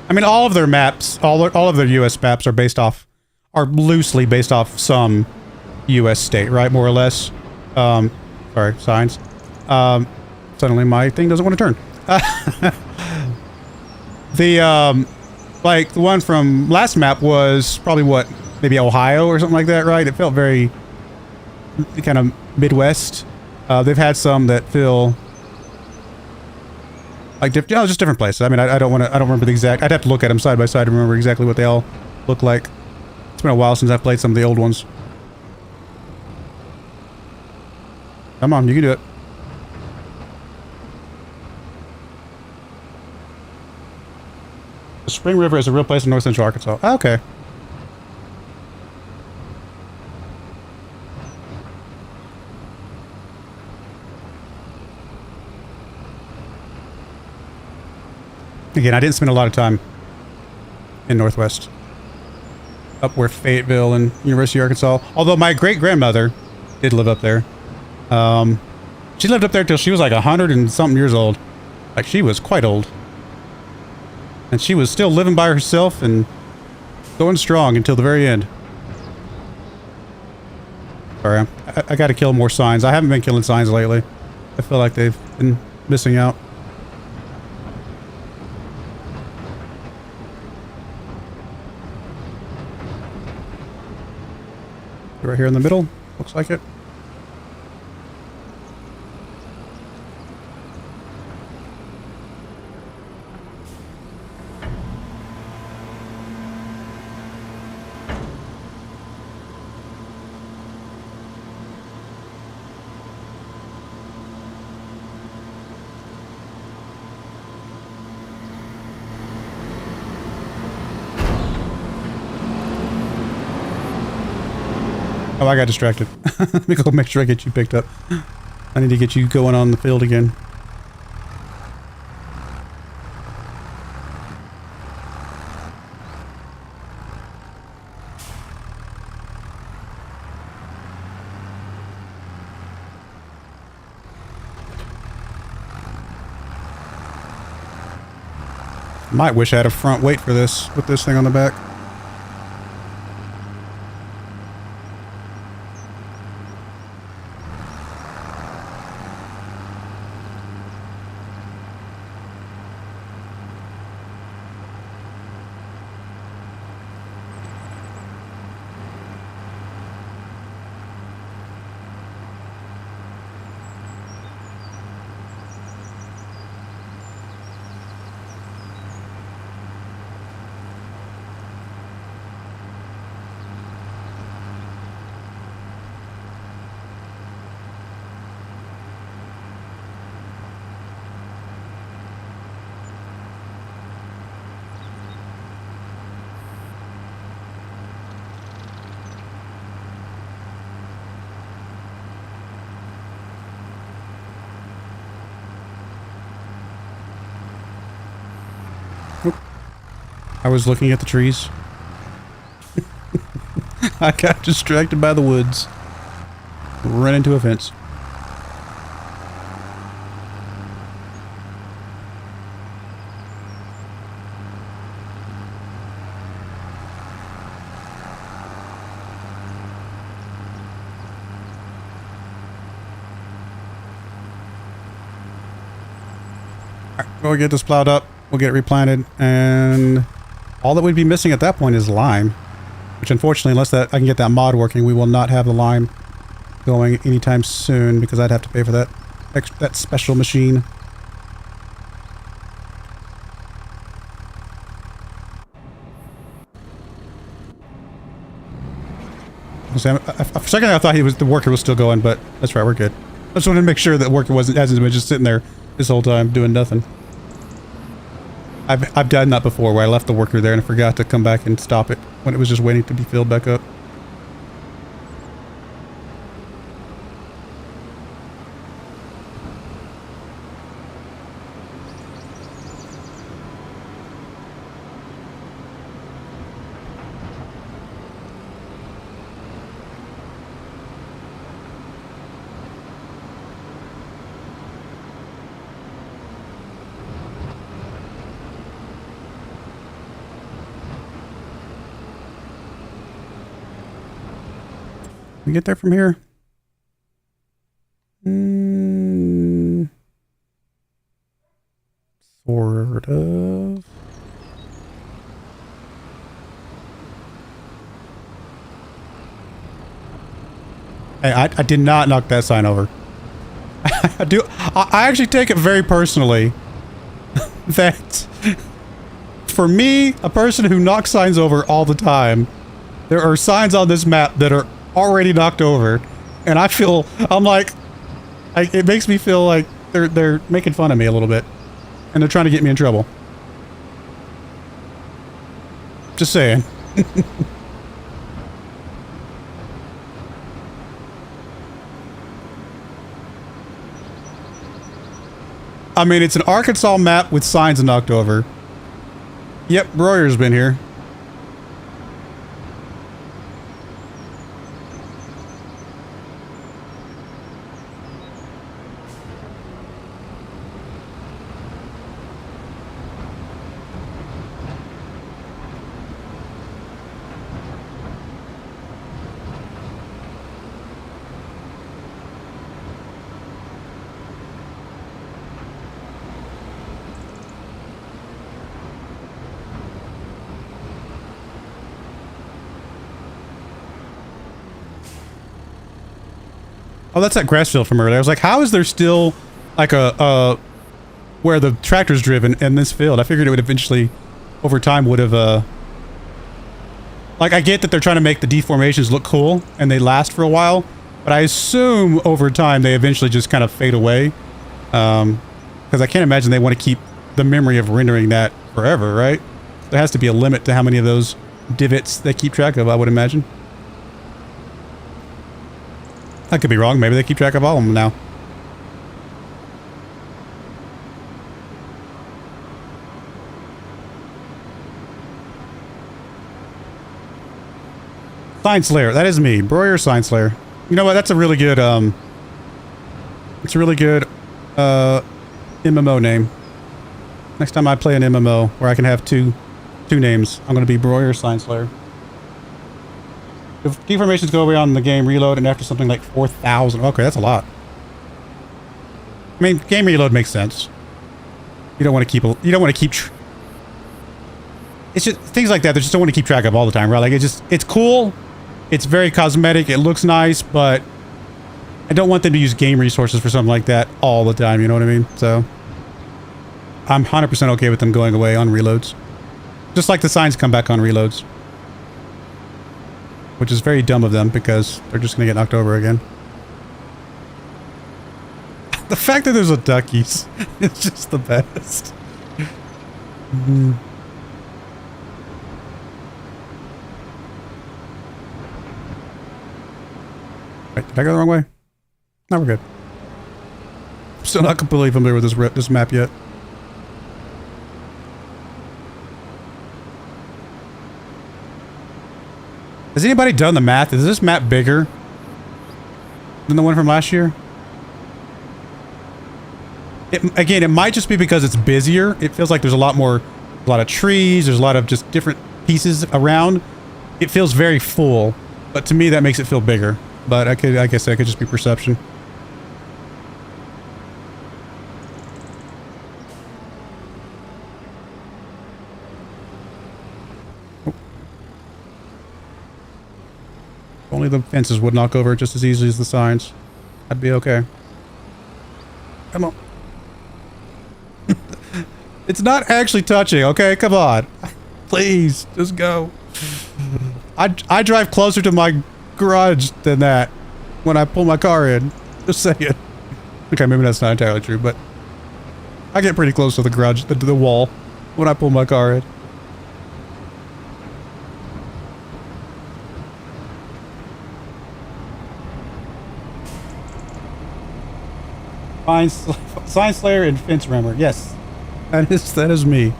S1: I mean, all of their maps, all of their U.S. maps are loosely based off some U.S. state, right? More or less. Sorry, signs. Suddenly my thing doesn't want to turn. Like, the one from last map was probably what? Maybe Ohio or something like that, right? It felt very kind of Midwest. They've had some that feel like just different places. I mean, I don't remember the exact. I'd have to look at them side by side to remember exactly what they all look like. It's been a while since I've played some of the old ones. Come on, you can do it. The Spring River is a real place in north central Arkansas. Okay. Again, I didn't spend a lot of time in Northwest. Up where Fayetteville and University of Arkansas. Although my great-grandmother did live up there. She lived up there till she was like 100 and something years old. Like, she was quite old. And she was still living by herself and going strong until the very end. Sorry, I gotta kill more signs. I haven't been killing signs lately. I feel like they've been missing out. Right here in the middle, looks like it. Oh, I got distracted. Let me go make sure I get you picked up. I need to get you going on the field again. Might wish I had a front weight for this, with this thing on the back. I was looking at the trees. I got distracted by the woods. Ran into a fence. Alright, we'll get this plowed up. We'll get it replanted, and all that we'd be missing at that point is lime. Which unfortunately, unless I can get that mod working, we will not have the lime going anytime soon, because I'd have to pay for that special machine. For a second I thought the worker was still going, but that's right, we're good. I just wanted to make sure that the worker hasn't been just sitting there this whole time doing nothing. I've done that before, where I left the worker there and I forgot to come back and stop it when it was just waiting to be filled back up. We get there from here? Sort of. Hey, I did not knock that sign over. I actually take it very personally that for me, a person who knocks signs over all the time, there are signs on this map that are already knocked over, and I'm like, it makes me feel like they're making fun of me a little bit, and they're trying to get me in trouble. Just saying. I mean, it's an Arkansas map with signs knocked over. Yep, Broyar's been here. Oh, that's that grass field from earlier. I was like, how is there still like a where the tractor's driven in this field? I figured it would eventually, over time, would have like, I get that they're trying to make the deformations look cool and they last for a while, but I assume over time they eventually just kind of fade away. Because I can't imagine they want to keep the memory of rendering that forever, right? There has to be a limit to how many of those divots they keep track of, I would imagine. I could be wrong. Maybe they keep track of all of them now. Sign Slayer. That is me. Broyar Sign Slayer. You know what? That's a really good, it's a really good, MMO name. Next time I play an MMO where I can have two names, I'm going to be Broyar Sign Slayer. If deformations go away on the game reload and after something like 4,000. Okay, that's a lot. I mean, game reload makes sense. You don't want to keep, it's just things like that. They just don't want to keep track of all the time, right? Like it's cool. It's very cosmetic. It looks nice, but I don't want them to use game resources for something like that all the time. You know what I mean? So I'm 100% okay with them going away on reloads. Just like the signs come back on reloads. Which is very dumb of them because they're just going to get knocked over again. The fact that there's a duckies is just the best. Wait, did I go the wrong way? No, we're good. I'm still not completely familiar with this map yet. Has anybody done the math? Is this map bigger than the one from last year? Again, it might just be because it's busier. It feels like there's a lot of trees. There's a lot of just different pieces around. It feels very full, but to me that makes it feel bigger. But I guess that could just be perception. Only the fences would knock over just as easily as the signs. I'd be okay. Come on. It's not actually touching, okay? Come on. Please, just go. I drive closer to my garage than that when I pull my car in. Just saying. Okay, maybe that's not entirely true, but I get pretty close to the garage, to the wall, when I pull my car in. Sign Slayer and Fence Rammer. Yes, that is me.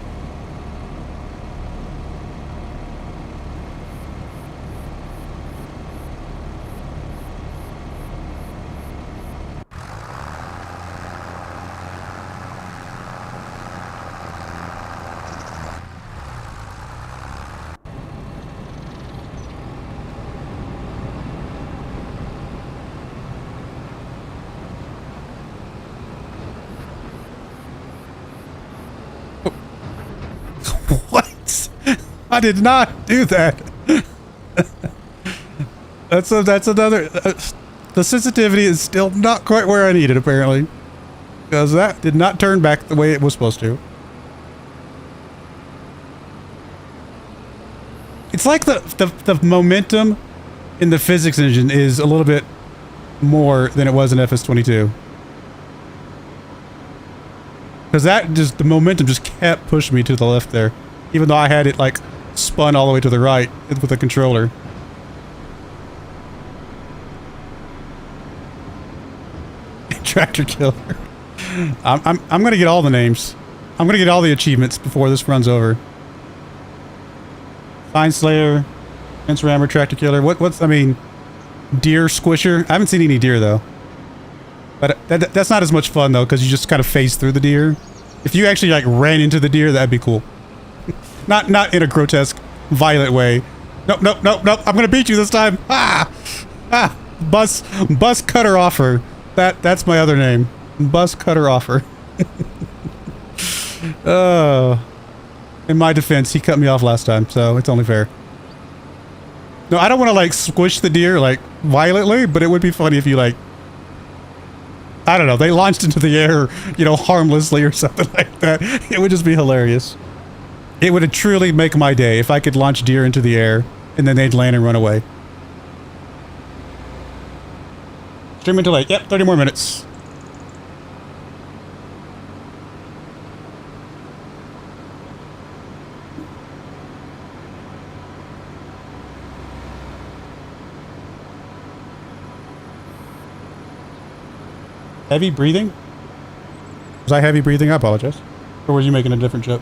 S1: What? I did not do that. That's another. The sensitivity is still not quite where I need it, apparently, because that did not turn back the way it was supposed to. It's like the momentum in the physics engine is a little bit more than it was in FS25. Because the momentum just kept pushing me to the left there. Even though I had it, like, spun all the way to the right with the controller. Tractor killer. I'm gonna get all the names. I'm gonna get all the achievements before this runs over. Pine Slayer, fence rammer, tractor killer. I mean, deer squisher. I haven't seen any deer though. But that's not as much fun though, because you just kind of phase through the deer. If you actually like ran into the deer, that'd be cool. Not in a grotesque, violent way. Nope, nope, nope, nope. I'm gonna beat you this time. Ah, ah. Bus cutter offer. That's my other name. Bus cutter offer. Oh. In my defense, he cut me off last time, so it's only fair. No, I don't want to like squish the deer like violently, but it would be funny if you like, I don't know, they launched into the air, you know, harmlessly or something like that. It would just be hilarious. It would truly make my day if I could launch deer into the air and then they'd land and run away. Stream until like, yep, 30 more minutes. Heavy breathing? Was I heavy breathing? I apologize. Or were you making a different joke?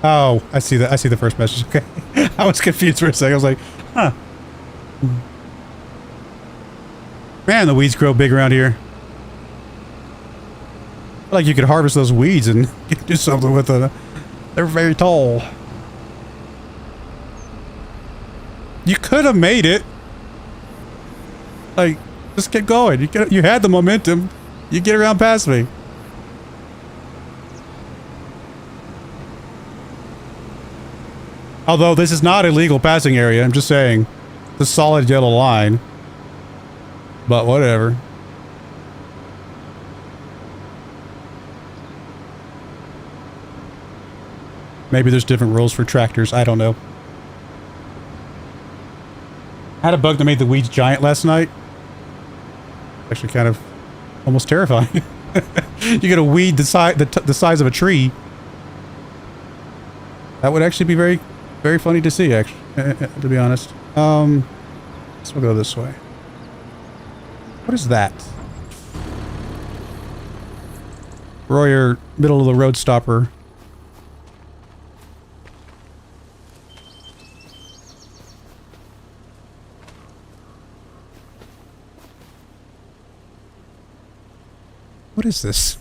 S1: Oh, I see that. I see the first message. Okay. I was confused for a second. I was like, huh. Man, the weeds grow big around here. I feel like you could harvest those weeds and do something with them. They're very tall. You could have made it. Like, just get going. You had the momentum. You get around past me. Although this is not a legal passing area, I'm just saying. The solid yellow line. But whatever. Maybe there's different rules for tractors. I don't know. I had a bug that made the weeds giant last night. Actually kind of almost terrifying. You get a weed the size of a tree. That would actually be very, very funny to see, actually, to be honest. So we'll go this way. What is that? Broyar, middle of the road stopper. What is this?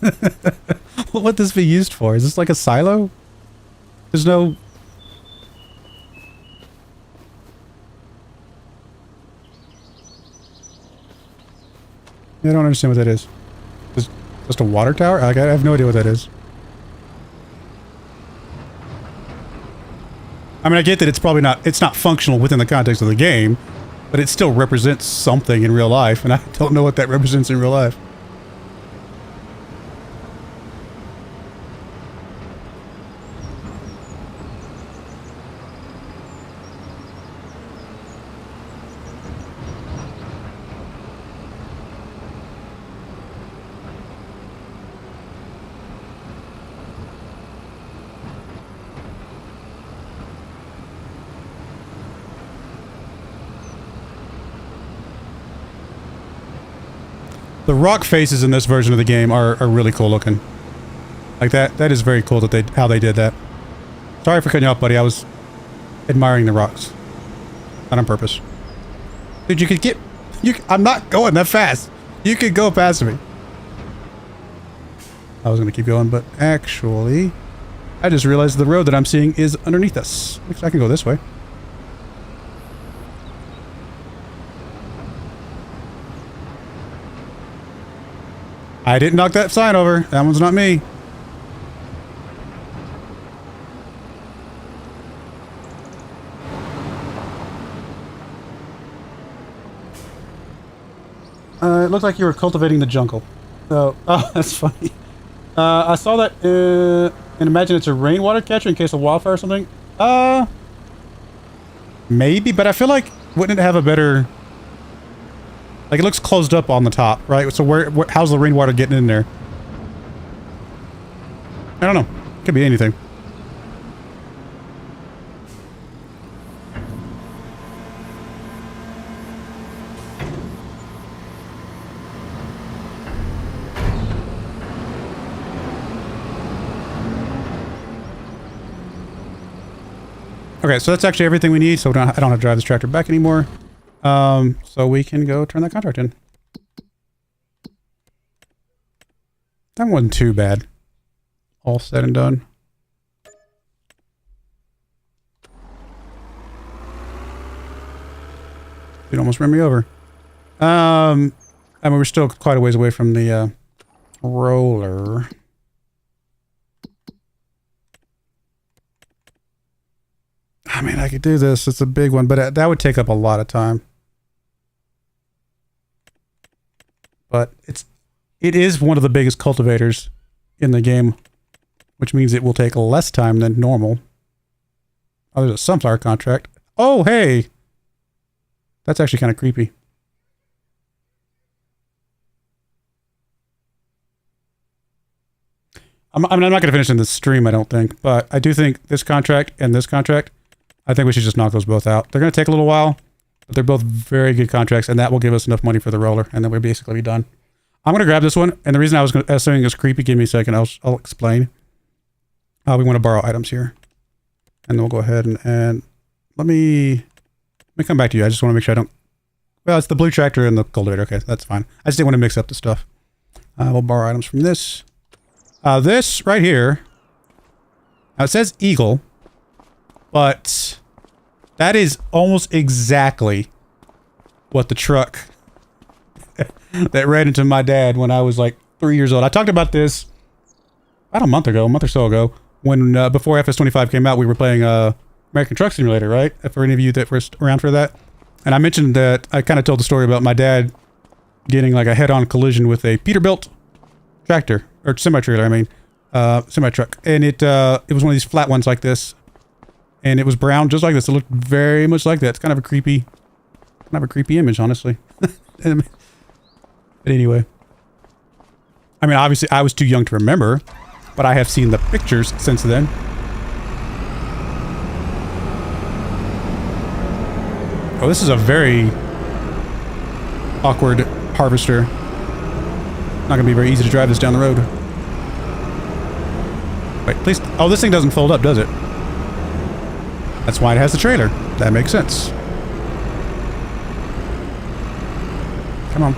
S1: What would this be used for? Is this like a silo? There's no... I don't understand what that is. Just a water tower? I have no idea what that is. I mean, I get that it's probably not... It's not functional within the context of the game, but it still represents something in real life, and I don't know what that represents in real life. The rock faces in this version of the game are really cool looking. Like that is very cool that how they did that. Sorry for cutting you off, buddy. I was admiring the rocks. Not on purpose. Dude, you could get... I'm not going that fast. You could go past me. I was going to keep going, but actually... I just realized the road that I'm seeing is underneath us. I can go this way. I didn't knock that sign over. That one's not me. It looked like you were cultivating the jungle. Oh, that's funny. I saw that, and imagine it's a rainwater catcher in case of wildfire or something. Maybe, but I feel like, wouldn't it have a better... Like, it looks closed up on the top, right? So how's the rainwater getting in there? I don't know. Could be anything. Okay, so that's actually everything we need, so I don't have to drive this tractor back anymore. So we can go turn that contract in. That wasn't too bad. All said and done. You'd almost ran me over. I mean, we're still quite a ways away from the roller. I mean, I could do this. It's a big one, but that would take up a lot of time. But it is one of the biggest cultivators in the game, which means it will take less time than normal. Oh, there's a sunflower contract. Oh, hey! That's actually kind of creepy. I'm not going to finish in this stream, I don't think, but I do think this contract and this contract, I think we should just knock those both out. They're going to take a little while, but they're both very good contracts, and that will give us enough money for the roller, and then we'll basically be done. I'm going to grab this one, and the reason I was assuming it's creepy, give me a second, I'll explain. We want to borrow items here. And then we'll go ahead and let me come back to you. I just want to make sure I don't... Well, it's the blue tractor and the cultivator. Okay, that's fine. I just didn't want to mix up the stuff. We'll borrow items from this. This right here. Now, it says Eagle, but that is almost exactly what the truck that ran into my dad when I was like 3 years old. I talked about this about a month or so ago, when before FS25 came out, we were playing American Truck Simulator, right? For any of you that were around for that. And I mentioned that I kind of told the story about my dad getting like a head-on collision with a Peterbilt tractor, or semi-trailer, I mean, semi-truck. And it was one of these flat ones like this. And it was brown, just like this. It looked very much like that. It's kind of a creepy image, honestly. But anyway. I mean, obviously, I was too young to remember, but I have seen the pictures since then. Oh, this is a very awkward harvester. Not gonna be very easy to drive this down the road. Wait, please. Oh, this thing doesn't fold up, does it? That's why it has the trailer. That makes sense. Come on.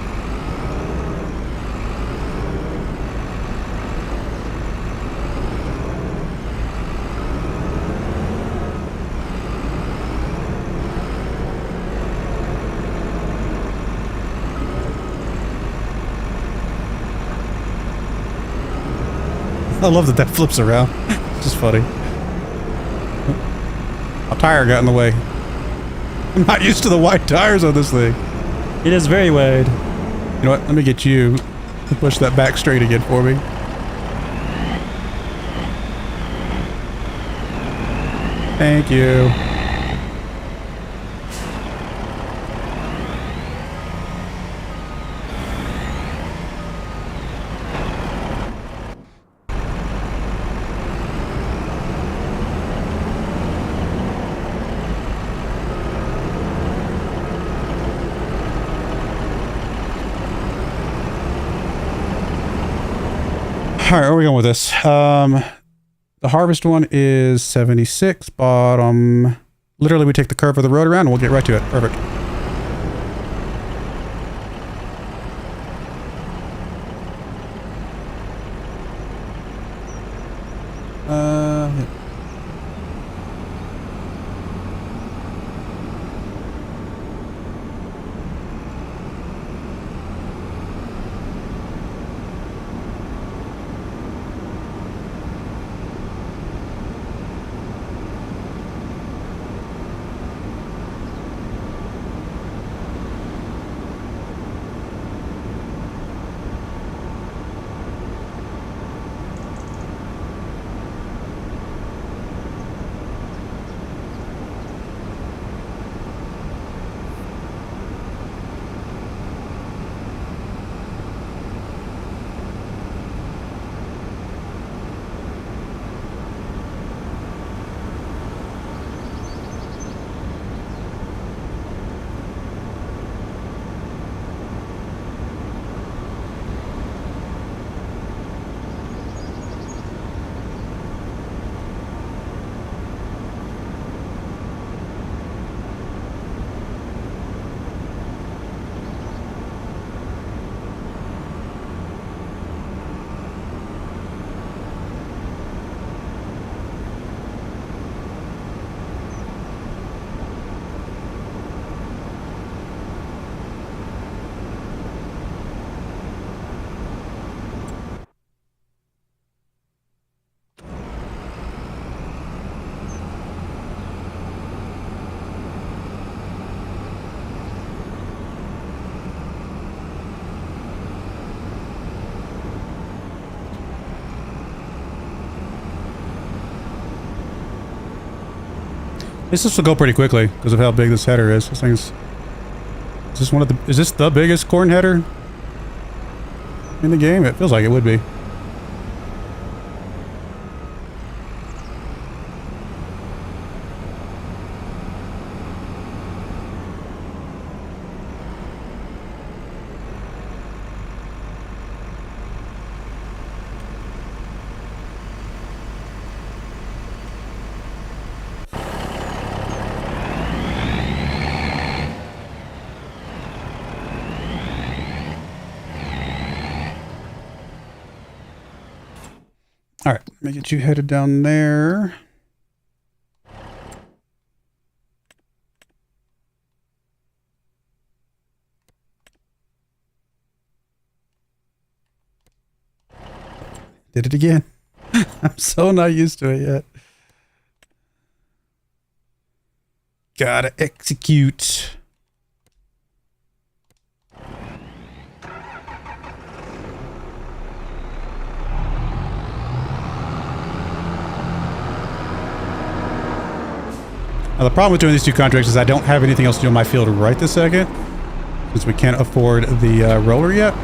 S1: I love that flips around. It's just funny. A tire got in the way. I'm not used to the wide tires on this thing.
S2: It is very wide.
S1: You know what? Let me get you to push that back straight again for me. Thank you. All right, where are we going with this? The harvest one is 76 bottom. Literally, we take the curve of the road around and we'll get right to it. Perfect. Yeah. This will go pretty quickly because of how big this header is. This thing's... Is this one of the... Is this the biggest corn header in the game? It feels like it would be. All right, let me get you headed down there. Did it again. I'm so not used to it yet. Gotta execute. Now, the problem with doing these two contracts is I don't have anything else to do in my field right this second, since we can't afford the roller yet.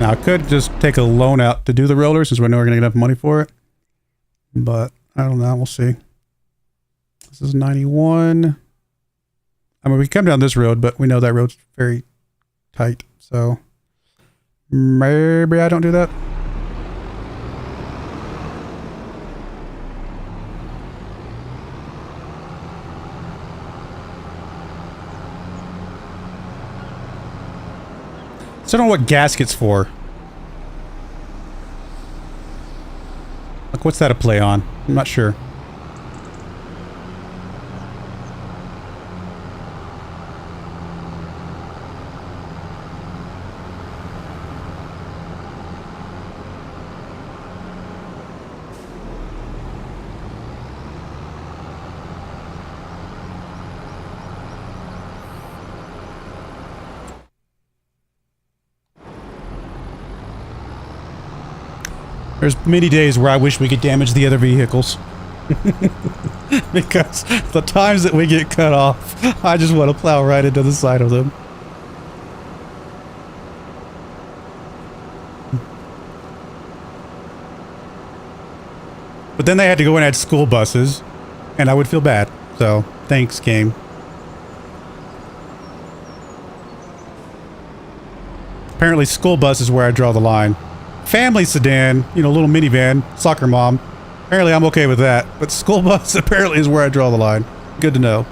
S1: Now, I could just take a loan out to do the roller, since we know we're going to get enough money for it. But, I don't know. We'll see. This is 91. I mean, we come down this road, but we know that road's very tight, so... Maybe I don't do that. So I don't know what gasket's for. Like, what's that a play on? I'm not sure. There's many days where I wish we could damage the other vehicles. Because the times that we get cut off, I just want to plow right into the side of them. But then they had to go and add school buses, and I would feel bad. So, thanks, game. Apparently, school bus is where I draw the line. Family sedan, you know, little minivan, soccer mom. Apparently I'm okay with that. But school bus apparently is where I draw the line. Good to know.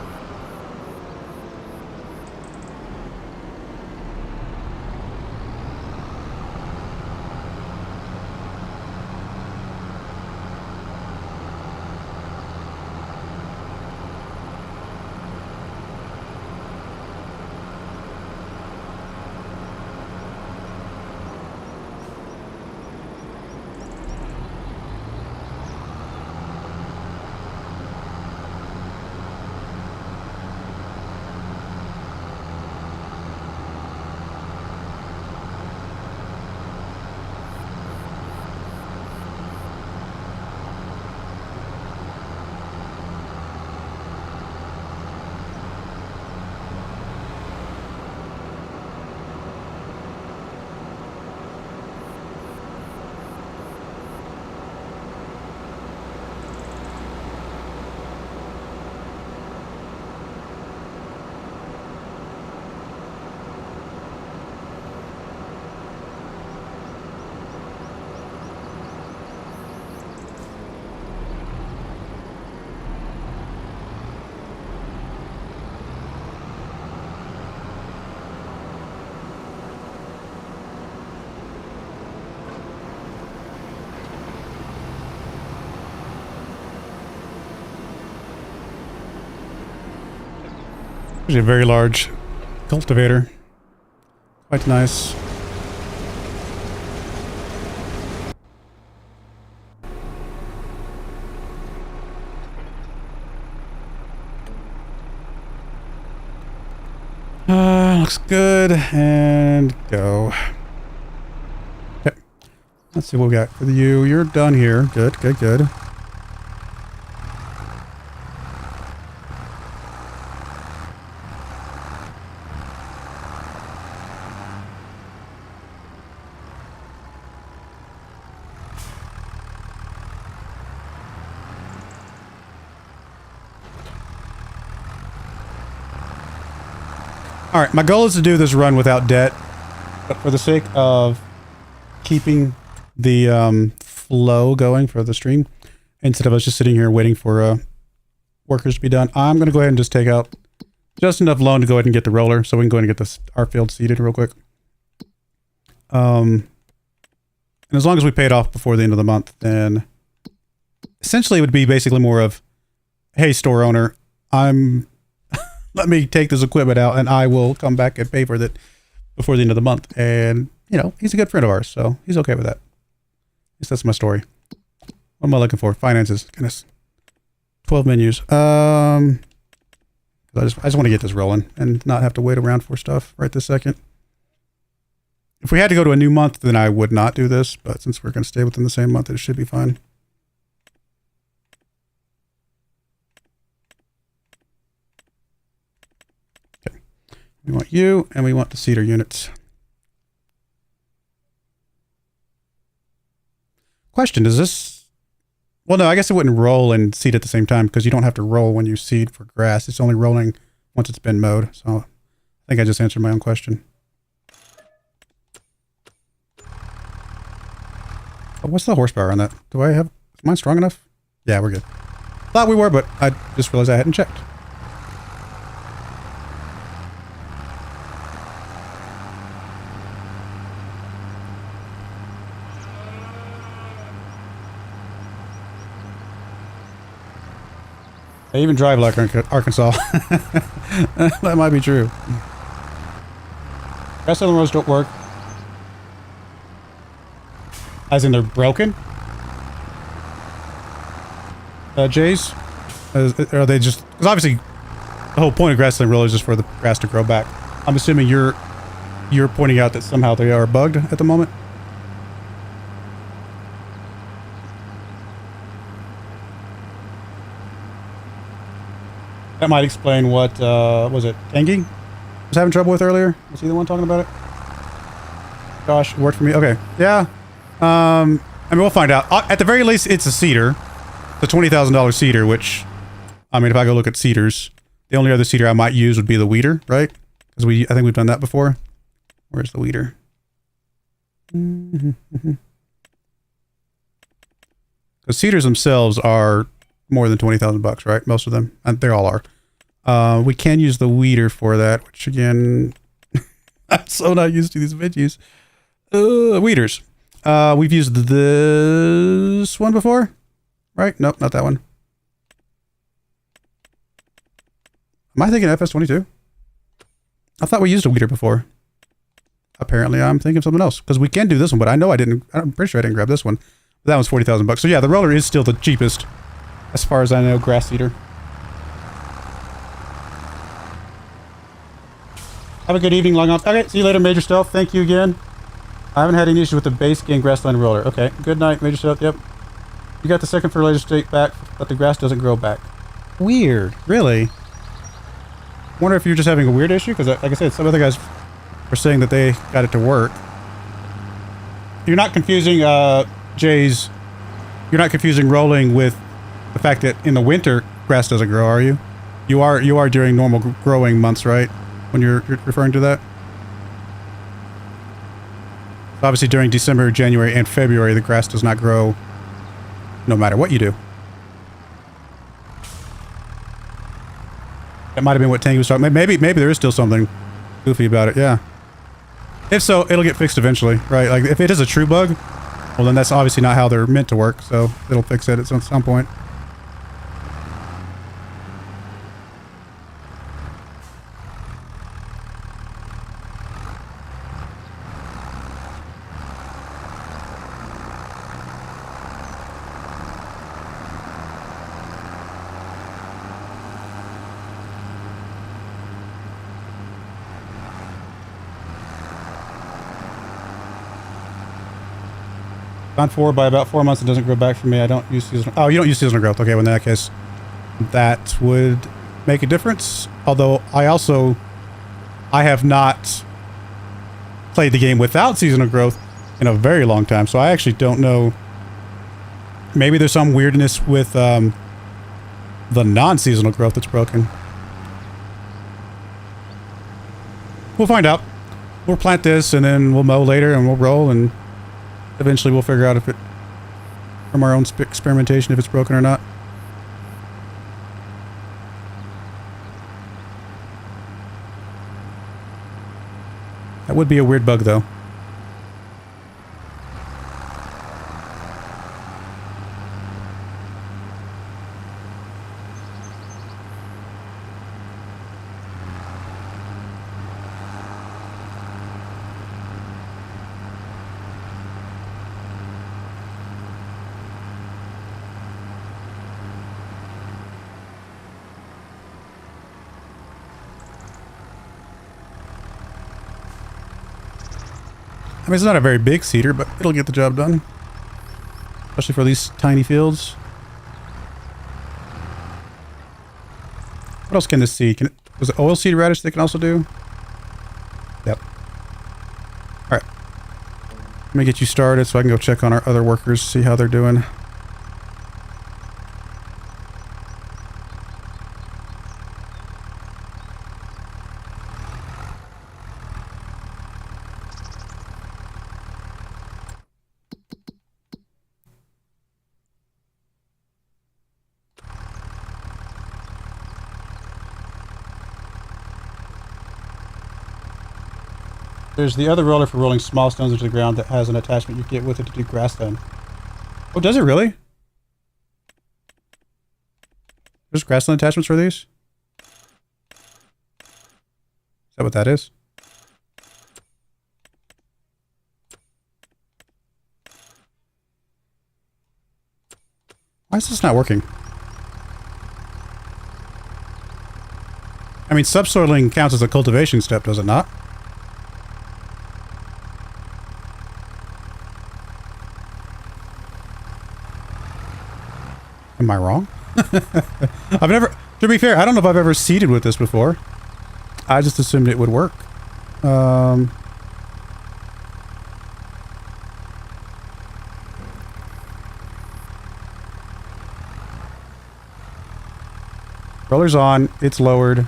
S1: Actually a very large cultivator. Quite nice. Looks good. And go. Okay. Let's see what we got for you. You're done here. Good, good, good. All right, my goal is to do this run without debt, but for the sake of keeping the flow going for the stream, instead of us just sitting here waiting for workers to be done, I'm going to go ahead and just take out just enough loan to go ahead and get the roller, so we can go ahead and get our field seeded real quick. And as long as we pay it off before the end of the month, then essentially it would be basically more of, hey, store owner, let me take this equipment out and I will come back and pay for it before the end of the month. And, you know, he's a good friend of ours, so he's okay with that. At least that's my story. What am I looking for? Finances. Goodness. 12 menus. I just want to get this rolling and not have to wait around for stuff right this second. If we had to go to a new month, then I would not do this, but since we're going to stay within the same month, it should be fine. Okay. We want you, and we want the seeder units. Question, does this... Well, no, I guess it wouldn't roll and seed at the same time because you don't have to roll when you seed for grass. It's only rolling once it's been mowed. So I think I just answered my own question. Oh, what's the horsepower on that? Do I have... Is mine strong enough? Yeah, we're good. Thought we were, but I just realized I hadn't checked. I even drive like Arkansas. That might be true. Rest of the roads don't work. As in they're broken? Jays? Are they just... Because obviously the whole point of grassland roller is just for the grass to grow back. I'm assuming you're pointing out that somehow they are bugged at the moment? That might explain what, was it Tangy was having trouble with earlier? Was he the one talking about it? Gosh, it worked for me. Okay, yeah. I mean, we'll find out. At the very least, it's a cedar. The $20,000 cedar, which, I mean, if I go look at cedars, the only other cedar I might use would be the weeder, right? Because I think we've done that before. Where's the weeder? Because cedars themselves are more than 20,000 bucks, right? Most of them, and they all are. We can use the weeder for that, which again, I'm so not used to these menus. Weeders. We've used this one before, right? Nope, not that one. Am I thinking FS22? I thought we used a weeder before. Apparently, I'm thinking of something else because we can do this one, but I know I didn't. I'm pretty sure I didn't grab this one. But that one's 40,000 bucks. So yeah, the roller is still the cheapest, as far as I know. Grass seeder. Have a good evening, long off. Okay, see you later, Major Stealth. Thank you again. I haven't had any issues with the base game grassland roller. Okay, good night, Major Stealth. Yep. You got the second fertilizer state back, but the grass doesn't grow back. Weird. Really? Wonder if you're just having a weird issue, because like I said, some other guys were saying that they got it to work. You're not confusing, Jays, you're not confusing rolling with the fact that in the winter grass doesn't grow, are you? You are during normal growing months, right? When you're referring to that? Obviously during December, January, and February, the grass does not grow no matter what you do. That might have been what Tangy was talking about. Maybe there is still something goofy about it, yeah. If so, it'll get fixed eventually, right? Like, if it is a true bug, well, then that's obviously not how they're meant to work, so it'll fix it at some point. Gone forward by about 4 months and doesn't grow back for me. I don't use seasonal... Oh, you don't use seasonal growth. Okay, well in that case, that would make a difference. Although I have not played the game without seasonal growth in a very long time, so I actually don't know. Maybe there's some weirdness with the non-seasonal growth that's broken. We'll find out. We'll plant this and then we'll mow later and we'll roll, and eventually we'll figure out if it, from our own experimentation, if it's broken or not. That would be a weird bug though. I mean, it's not a very big seeder, but it'll get the job done. Especially for these tiny fields. What else can this seed? Was it oilseed radish they can also do? Yep. Alright. Let me get you started so I can go check on our other workers, see how they're doing. There's the other roller for rolling small stones into the ground that has an attachment you get with it to do grassland. Oh, does it really? There's grassland attachments for these? Is that what that is? Why is this not working? I mean, subsoiling counts as a cultivation step, does it not? Am I wrong? I've never... To be fair, I don't know if I've ever seeded with this before. I just assumed it would work. Roller's on. It's lowered.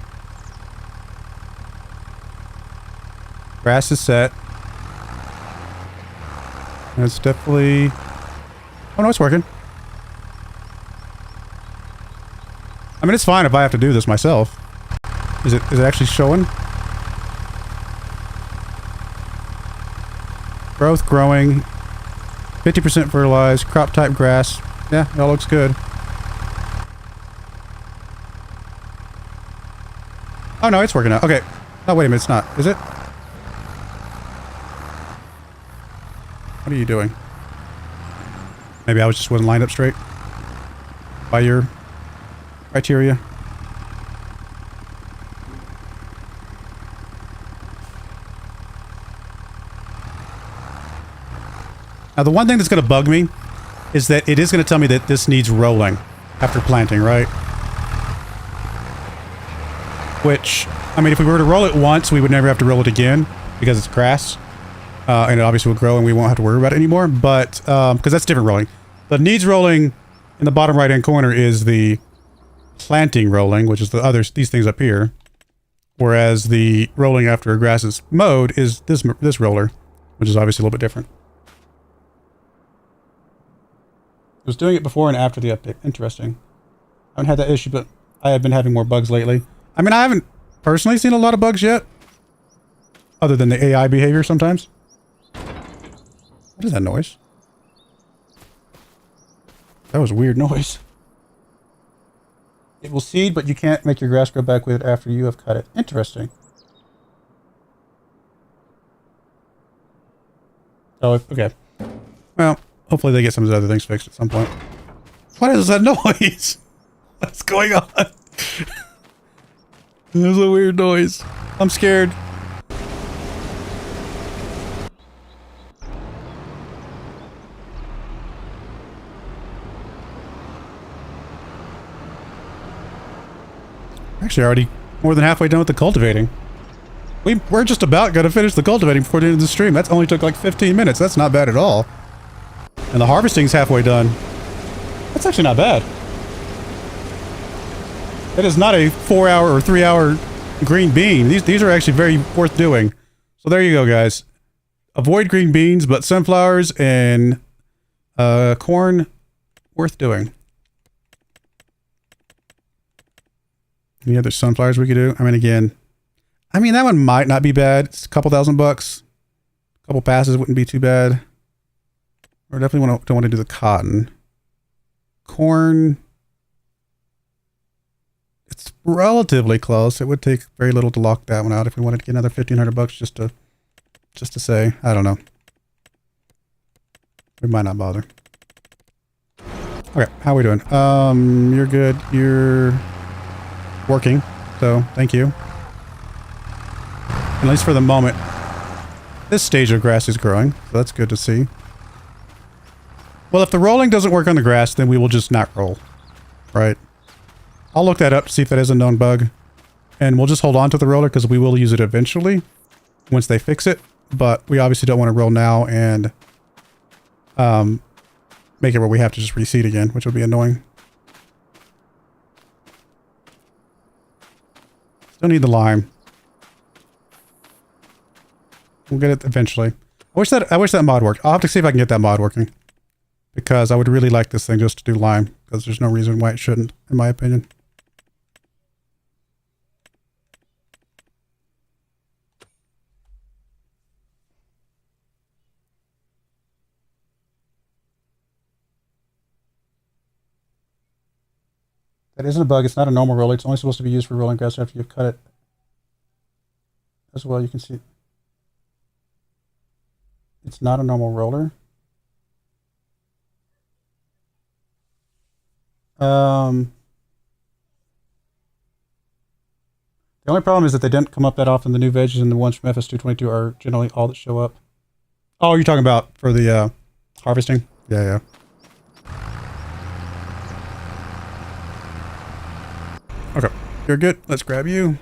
S1: Grass is set. And it's definitely... Oh no, it's working. I mean, it's fine if I have to do this myself. Is it actually showing? Growth growing. 50% fertilized. Crop type grass. Yeah, it all looks good. Oh no, it's working out. Okay. Oh, wait a minute, it's not. Is it? What are you doing? Maybe I just wasn't lined up straight by your criteria. Now the one thing that's going to bug me is that it is going to tell me that this needs rolling after planting, right? Which, I mean, if we were to roll it once, we would never have to roll it again because it's grass. And it obviously will grow and we won't have to worry about it anymore. But, because that's different rolling. The needs rolling in the bottom right-hand corner is the planting rolling, which is these things up here. Whereas the rolling after grass is mowed is this roller, which is obviously a little bit different. I was doing it before and after the update. Interesting. I haven't had that issue, but I have been having more bugs lately. I mean, I haven't personally seen a lot of bugs yet. Other than the AI behavior sometimes. What is that noise? That was a weird noise. It will seed, but you can't make your grass grow back with it after you have cut it. Interesting. Oh, okay. Well, hopefully they get some of the other things fixed at some point. What is that noise? What's going on? There's a weird noise. I'm scared. Actually, already more than halfway done with the cultivating. We're just about going to finish the cultivating before the end of the stream. That's only took like 15 minutes. That's not bad at all. And the harvesting's halfway done. That's actually not bad. That is not a 4-hour or 3-hour green bean. These are actually very worth doing. So there you go, guys. Avoid green beans, but sunflowers and corn, worth doing. Any other sunflowers we could do? I mean, again, that one might not be bad. It's a couple $1,000. A couple passes wouldn't be too bad. Or definitely don't want to do the cotton. Corn. It's relatively close. It would take very little to lock that one out if we wanted to get another $1,500 just to say. I don't know. We might not bother. Okay, how are we doing? You're good. You're working, so thank you. At least for the moment, this stage of grass is growing, so that's good to see. Well, if the rolling doesn't work on the grass, then we will just not roll, right? I'll look that up to see if that is a known bug, and we'll just hold on to the roller because we will use it eventually once they fix it, but we obviously don't want to roll now and make it where we have to just reseed again, which would be annoying. Still need the lime. We'll get it eventually. I wish that mod worked. I'll have to see if I can get that mod working. Because I would really like this thing just to do lime. Because there's no reason why it shouldn't, in my opinion. That isn't a bug. It's not a normal roller. It's only supposed to be used for rolling grass after you've cut it. As well, you can see. It's not a normal roller. The only problem is that they didn't come up that often. The new veggies and the ones from FS25 are generally all that show up. Oh, you're talking about for the harvesting? Yeah. Okay, you're good. Let's grab you.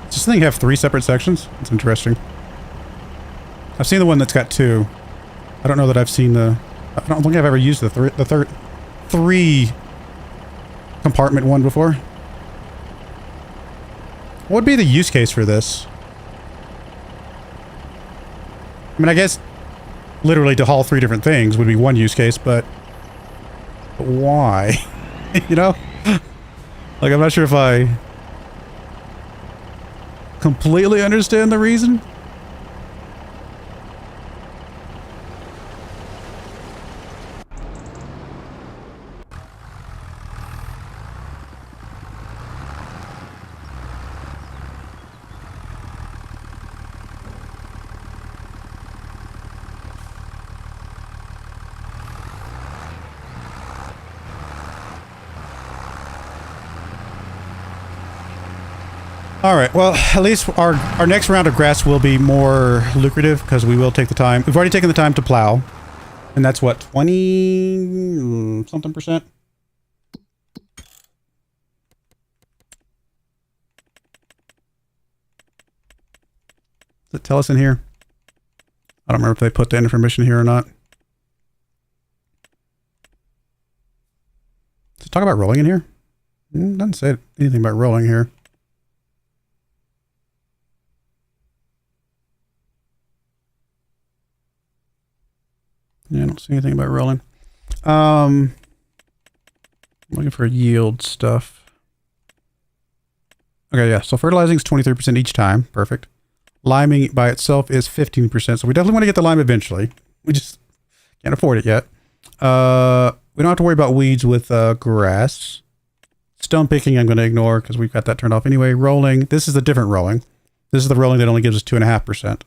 S1: Does this thing have 3 separate sections? It's interesting. I've seen the one that's got 2. I don't know that I've seen the... I don't think I've ever used the third 3 compartment one before. What would be the use case for this? I mean, I guess literally to haul 3 different things would be one use case, but why? You know? Like, I'm not sure if I completely understand the reason. All right, well, at least our next round of grass will be more lucrative because we will take the time. We've already taken the time to plow. And that's what, 20 something percent? Does it tell us in here? I don't remember if they put the information here or not. Does it talk about rolling in here? It doesn't say anything about rolling here. Yeah, I don't see anything about rolling. I'm looking for yield stuff. Okay, yeah, so fertilizing is 23% each time. Perfect. Liming by itself is 15%, so we definitely want to get the lime eventually. We just can't afford it yet. We don't have to worry about weeds with grass. Stone picking I'm going to ignore because we've got that turned off anyway. Rolling, this is a different rolling. This is the rolling that only gives us 2.5%,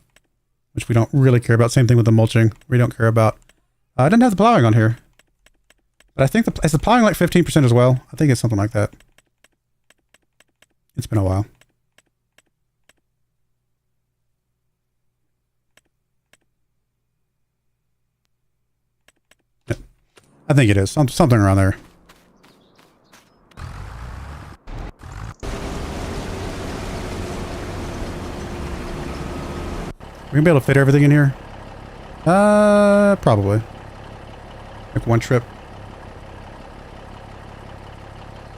S1: which we don't really care about. Same thing with the mulching. We don't care about. I didn't have the plowing on here. But I think is the plowing like 15% as well? I think it's something like that. It's been a while. Yeah. I think it is. Something around there. We're gonna be able to fit everything in here? Probably. Like one trip.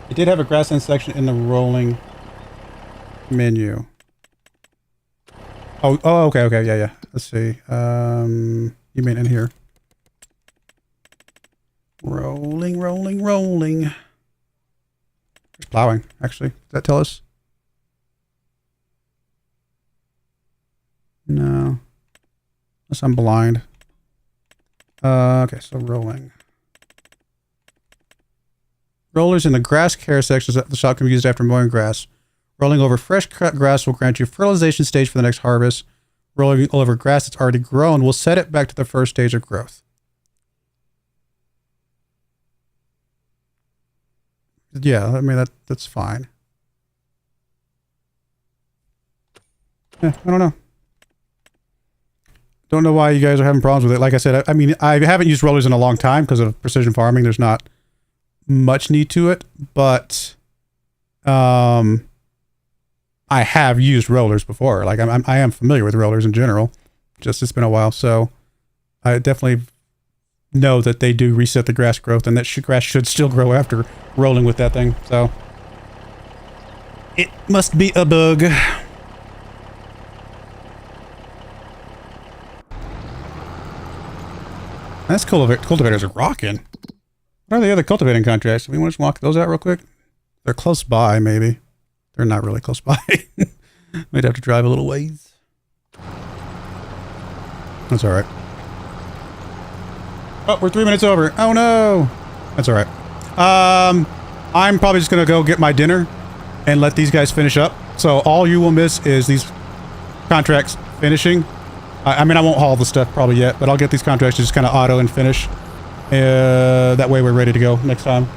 S1: It did have a grassland section in the rolling menu. Oh, okay, yeah. Let's see. You mean in here? Rolling. There's plowing, actually. Does that tell us? No. Unless I'm blind. Okay, so rolling. Rollers in the grass care sections that the shop can be used after mowing grass. Rolling over fresh cut grass will grant you fertilization stage for the next harvest. Rolling over grass that's already grown will set it back to the first stage of growth. Yeah, I mean, that's fine. Yeah, I don't know. Don't know why you guys are having problems with it. Like I said, I mean, I haven't used rollers in a long time because of precision farming. There's not much need to it, but I have used rollers before. Like I am familiar with rollers in general. Just it's been a while, so I definitely know that they do reset the grass growth, and that grass should still grow after rolling with that thing. So it must be a bug. That's cultivators are rocking. What are the other cultivating contracts? We want to just walk those out real quick. They're close by, maybe. They're not really close by. Might have to drive a little ways. That's all right. Oh, we're 3 minutes over. Oh no. That's all right. I'm probably just gonna go get my dinner and let these guys finish up. So all you will miss is these contracts finishing. I mean, I won't haul the stuff probably yet, but I'll get these contracts to just kind of auto and finish. That way we're ready to go next time.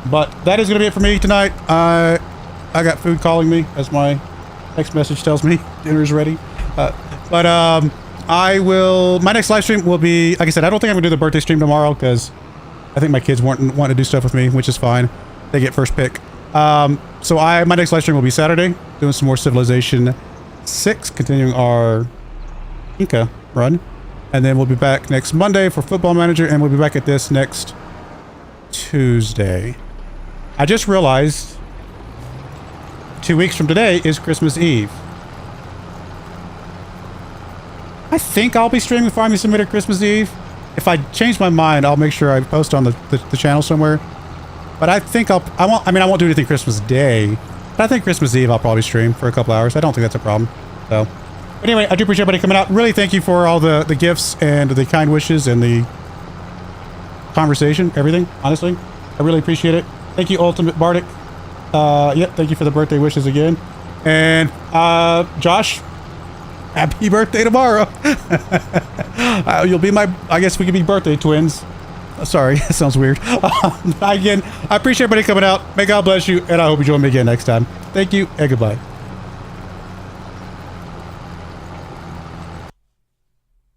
S1: But that is going to be it for me tonight. I got food calling me, as my text message tells me. Dinner is ready. I will... My next live stream will be... Like I said, I don't think I'm going to do the birthday stream tomorrow, because I think my kids want to do stuff with me, which is fine. They get first pick. My next live stream will be Saturday, doing some more Civilization 6, continuing our Inca run, and then we'll be back next Monday for Football Manager, and we'll be back at this next Tuesday. I just realized 2 weeks from today is Christmas Eve. I think I'll be streaming Farming Simulator Christmas Eve. If I change my mind, I'll make sure I post on the channel somewhere. But I think I won't do anything Christmas Day, but I think Christmas Eve I'll probably stream for a couple hours. I don't think that's a problem. So anyway, I do appreciate everybody coming out. Really thank you for all the gifts and the kind wishes and the conversation, everything, honestly. I really appreciate it. Thank you, Ultimate Bardic. Thank you for the birthday wishes again. And Josh, happy birthday tomorrow. You'll be I guess we could be birthday twins. Sorry, that sounds weird. Again, I appreciate everybody coming out. May God bless you, and I hope you join me again next time. Thank you, and goodbye.